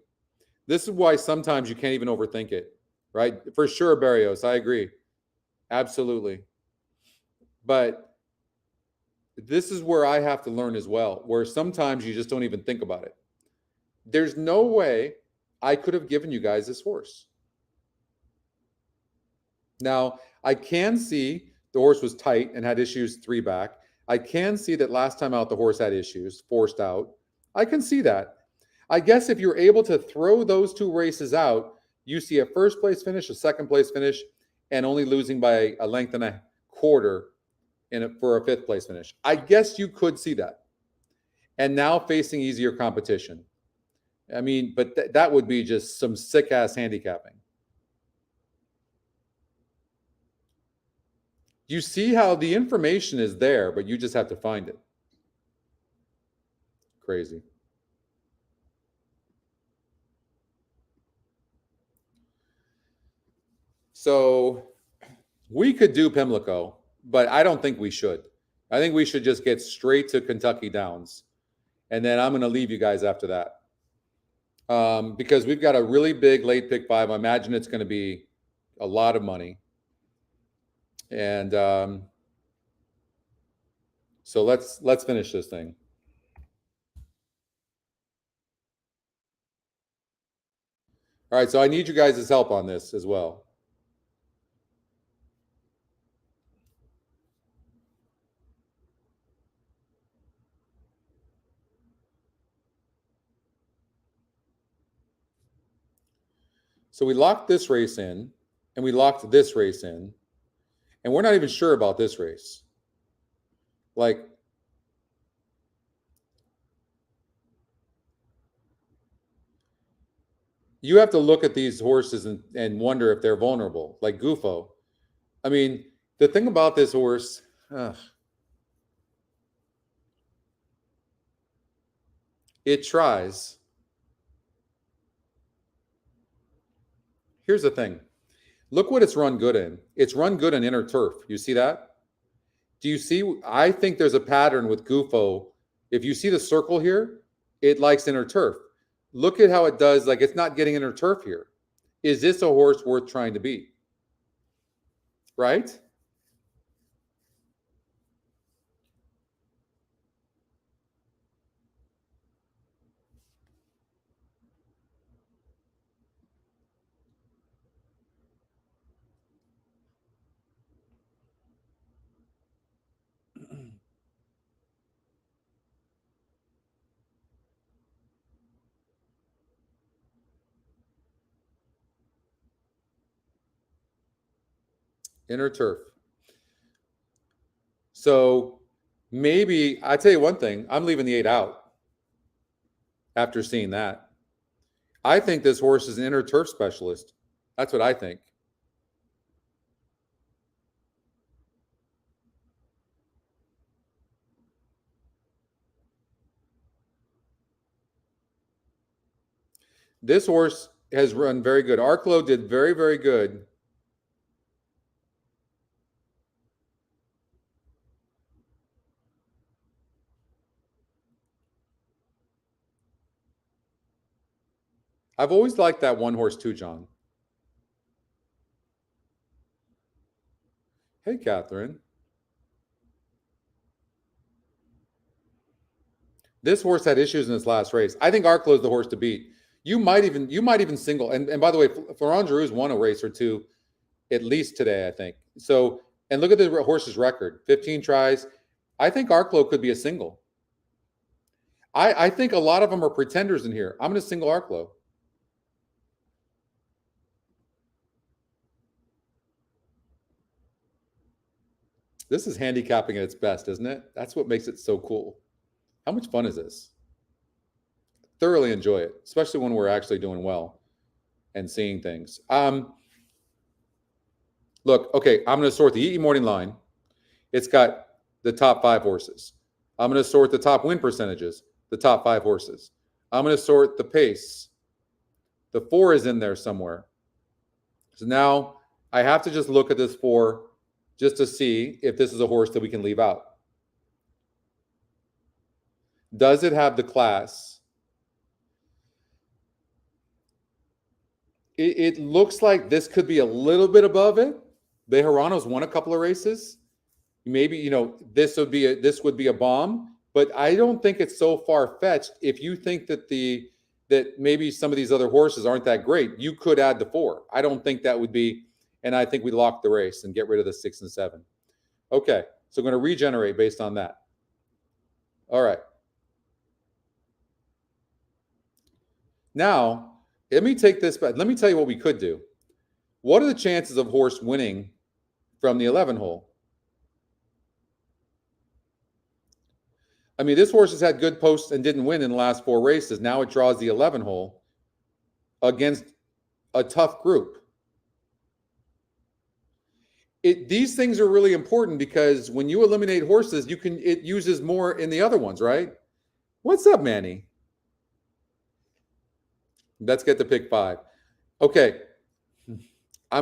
This is why sometimes you can't even overthink it, right? For sure, Barrios, I agree. Absolutely. But this is where I have to learn as well, where sometimes you just don't even think about it. There's no way I could have given you guys this horse. Now, I can see the horse was tight and had issues 3 back. I can see that last time out the horse had issues, forced out. I can see that. I guess if you're able to throw those two races out, you see a first place finish, a second place finish, and only losing by a length and a quarter for a fifth place finish. I guess you could see that. And now facing easier competition. I mean, but that would be just some sick ass handicapping. You see how the information is there, but you just have to find it. Crazy. So we could do Pimlico, but I don't think we should. I think we should just get straight to Kentucky Downs. And then I'm going to leave you guys after that. Because we've got a really big late pick 5. I imagine it's going to be a lot of money. And so let's finish this thing. All right, so I need you guys' help on this as well. So we locked this race in, and we locked this race in, and we're not even sure about this race. Like, you have to look at these horses and wonder if they're vulnerable, like Gufo. I mean, the thing about this horse, it tries. Here's the thing. Look what it's run good in. It's run good in inner turf. You see that? Do you see? I think there's a pattern with Gufo. If you see the circle here, it likes inner turf. Look at how it does. Like, it's not getting inner turf here. Is this a horse worth trying to beat? Right? Inner turf. So maybe, I tell you one thing, I'm leaving the 8 out after seeing that. I think this horse is an inner turf specialist. That's what I think. This horse has run very good. Arklow did very, very good. I've always liked that one horse too, John. Hey, Catherine. This horse had issues in his last race. I think Arklow is the horse to beat. You might even single. And by the way, Florent Giroux's won a race or two at least today, I think. So, and look at the horse's record. 15 tries. I think Arklow could be a single. I think a lot of them are pretenders in here. I'm going to single Arklow. This is handicapping at its best, isn't it? That's what makes it so cool. How much fun is this? Thoroughly enjoy it, especially when we're actually doing well and seeing things. Look, okay, I'm going to sort the EE morning line. It's got the top 5 horses. I'm going to sort the top win percentages, the top 5 horses. I'm going to sort the pace. The 4 is in there somewhere. So now I have to just look at this 4 just to see if this is a horse that we can leave out. Does it have the class? It looks like this could be a little bit above it. Bejarano's won a couple of races. Maybe, this would be a bomb, but I don't think it's so far-fetched. If you think that maybe some of these other horses aren't that great, you could add the 4. I don't think that would be, and I think we lock the race and get rid of the 6 and 7. Okay, So I'm going to regenerate based on that. All right. Now, let me take this back. Let me tell you what we could do. What are the chances of horse winning from the 11 hole? I mean, this horse has had good posts and didn't win in the last 4 races. Now it draws the 11 hole against a tough group. These things are really important because when you eliminate horses, it uses more in the other ones, right? What's up, Manny? Let's get to pick 5. Okay. I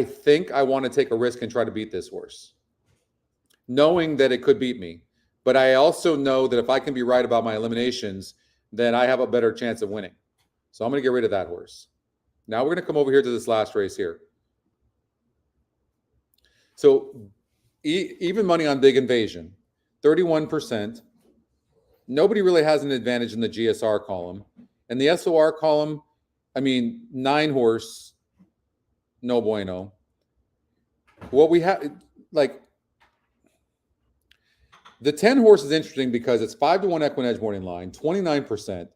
think I want to take a risk and try to beat this horse, knowing that it could beat me. But I also know that if I can be right about my eliminations, then I have a better chance of winning. So I'm going to get rid of that horse. Now we're going to come over here to this last race here. So even money on Big Invasion, 31%. Nobody really has an advantage in the GSR column. And the SOR column, I mean, 9 horse, no bueno. What we have, like, the 10 horse is interesting because it's 5-1 EquinEdge morning line, 29%,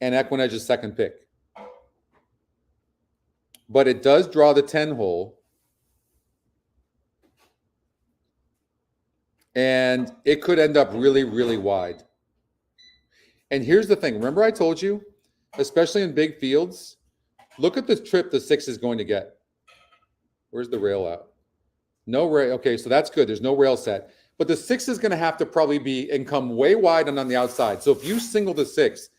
and EquinEdge's second pick. But it does draw the 10 hole, and it could end up really, really wide. And here's the thing. Remember I told you, especially in big fields, look at the trip the 6 is going to get. Where's the rail out? No rail. Okay, so that's good. There's no rail set. But the 6 is going to have to probably be and come way wide and on the outside. So if you single the 6,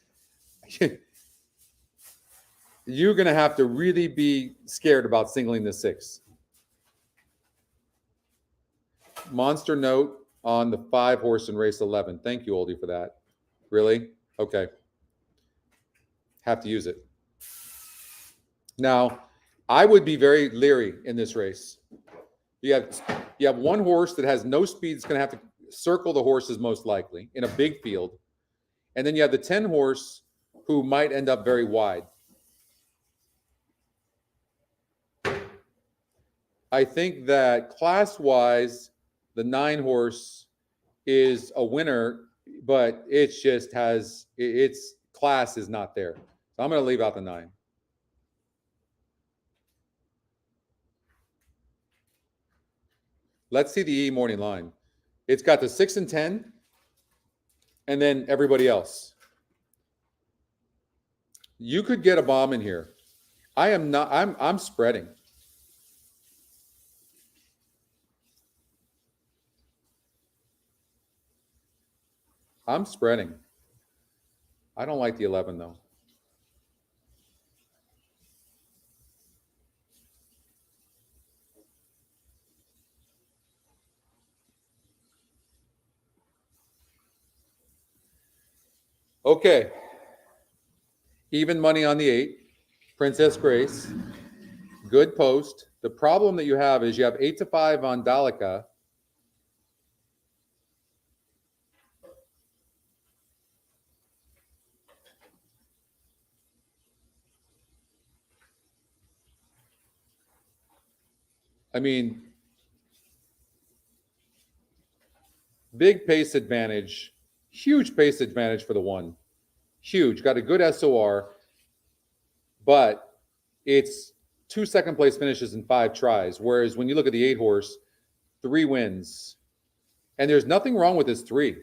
you're going to have to really be scared about singling the 6. Monster note on the 5 horse in race 11. Thank you, Oldie, for that. Really? Okay. Have to use it. Now, I would be very leery in this race. You have one horse that has no speed. It's going to have to circle the horses most likely in a big field. And then you have the 10 horse who might end up very wide. I think that class-wise, the 9 horse is a winner, but it just has, its class is not there. So I'm going to leave out the 9. Let's see the E morning line. It's got the 6 and 10, and then everybody else. You could get a bomb in here. I'm spreading. I'm spreading. I don't like the 11 though. Okay. Even money on the 8. Princess Grace. Good post. The problem that you have is you have 8-5 on Dalika. I mean, big pace advantage, huge pace advantage for the 1. Huge. Got a good SOR, but it's 2 second place finishes in 5 tries. Whereas when you look at the 8 horse, 3 wins. And there's nothing wrong with this 3.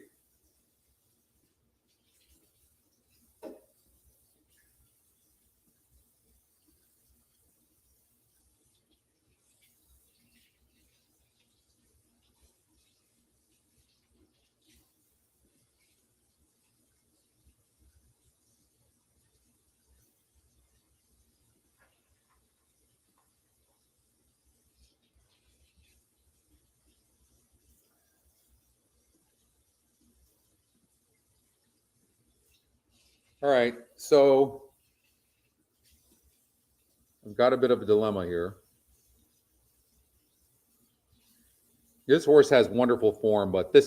All right, so I've got a bit of a dilemma here. This horse has wonderful form, but this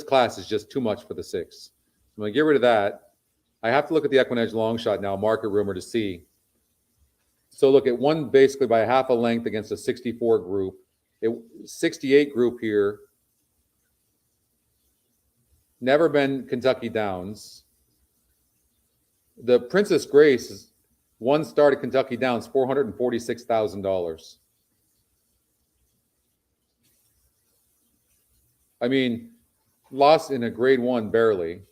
class is just too much for the 6. I'm going to get rid of that. I have to look at the EquinEdge long shot now, market rumor, to see. So look, it won basically by half a length against a 64 group. 68 group here. Never been Kentucky Downs. The Princess Grace is one start at Kentucky Downs, $446,000. I mean, lost in a grade 1 barely.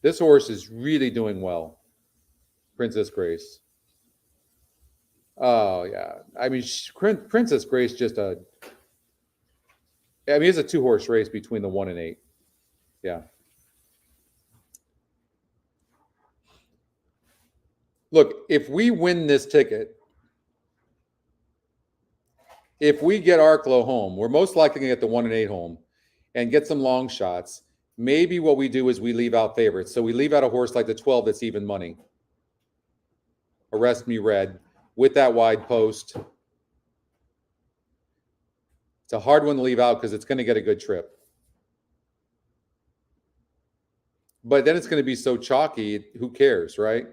This horse is really doing well, Princess Grace. Oh, yeah. I mean, Princess Grace it's a 2-horse race between the 1 and 8. Yeah. Look, if we win this ticket, if we get Arklow home, we're most likely going to get the 1 and 8 home and get some long shots. Maybe what we do is we leave out favorites. So we leave out a horse like the 12 that's even money. Arrest Me Red with that wide post. It's a hard one to leave out because it's going to get a good trip. But then it's going to be so chalky, who cares, right?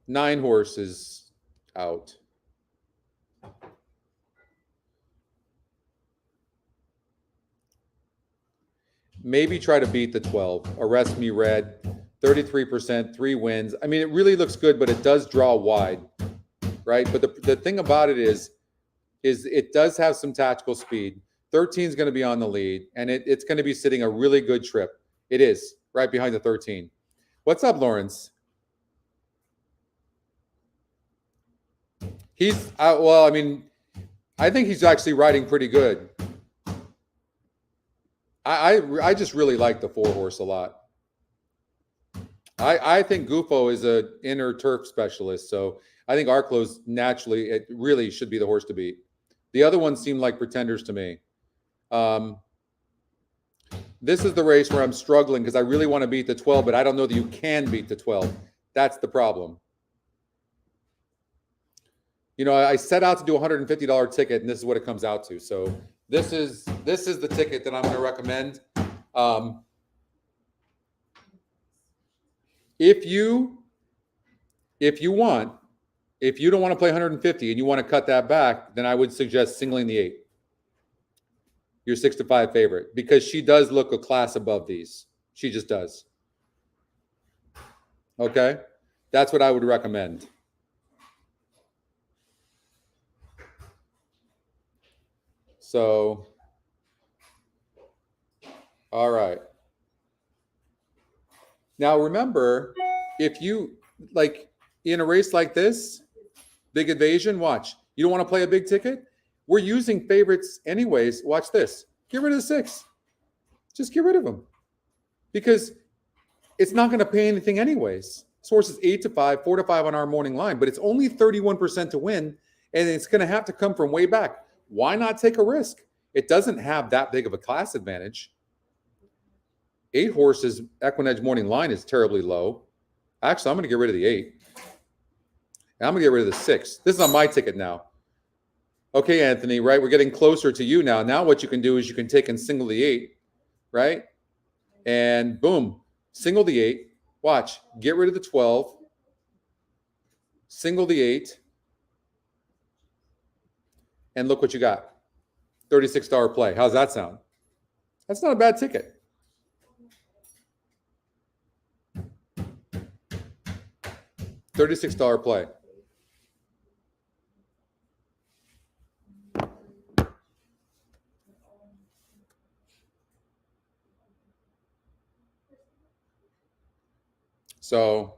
9 horses out. Maybe try to beat the 12. Arrest Me Red, 33%, 3 wins. I mean, it really looks good, but it does draw wide, right? But the thing about it is it does have some tactical speed. 13 is going to be on the lead, and it's going to be sitting a really good trip. It is, right behind the 13. What's up, Lawrence? He's, well, I mean, I think he's actually riding pretty good. I just really like the 4-horse a lot. I think Gufo is an inner turf specialist, so I think Arklow's naturally, it really should be the horse to beat. The other ones seem like pretenders to me. This is the race where I'm struggling because I really want to beat the 12, but I don't know that you can beat the 12. That's the problem. You know, I set out to do a $150 ticket, and this is what it comes out to. So this is the ticket that I'm going to recommend. If you don't want to play 150 and you want to cut that back, then I would suggest singling the 8. Your 6-5 favorite, because she does look a class above these. She just does. Okay, that's what I would recommend. So, all right. Now remember, if you like in a race like this, big evasion, watch. You don't want to play a big ticket? We're using favorites anyways. Watch this. Get rid of the 6. Just get rid of them. Because it's not going to pay anything anyways. This horse is 8-5, 4-5 on our morning line, but it's only 31% to win, and it's going to have to come from way back. Why not take a risk? It doesn't have that big of a class advantage. 8 horses, EquinEdge morning line is terribly low. Actually, I'm going to get rid of the 8. And I'm going to get rid of the 6. This is on my ticket now. Okay, Anthony, right? We're getting closer to you now. Now what you can do is you can take and single the 8, right? And boom, single the 8. Watch, get rid of the 12. Single the 8. And look what you got. $36 play. How's that sound? That's not a bad ticket. $36 play. So,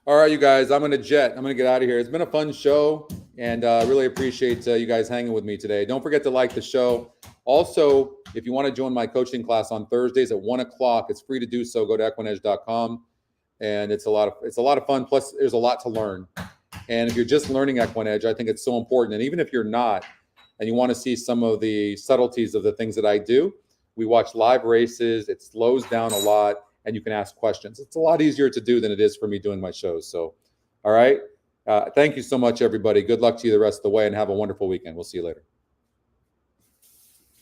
all right, you guys, I'm going to jet. I'm going to get out of here. It's been a fun show, and really appreciate you guys hanging with me today. Don't forget to like the show. Also, if you want to join my coaching class on Thursdays at 1 o'clock, it's free to do so. Go to EquinEdge.com, and it's a lot of fun. Plus, there's a lot to learn. And if you're just learning EquinEdge, I think it's so important. And even if you're not, and you want to see some of the subtleties of the things that I do, we watch live races. It slows down a lot, and you can ask questions. It's a lot easier to do than it is for me doing my shows. So, all right. Thank you so much, everybody. Good luck to you the rest of the way, and have a wonderful weekend. We'll see you later.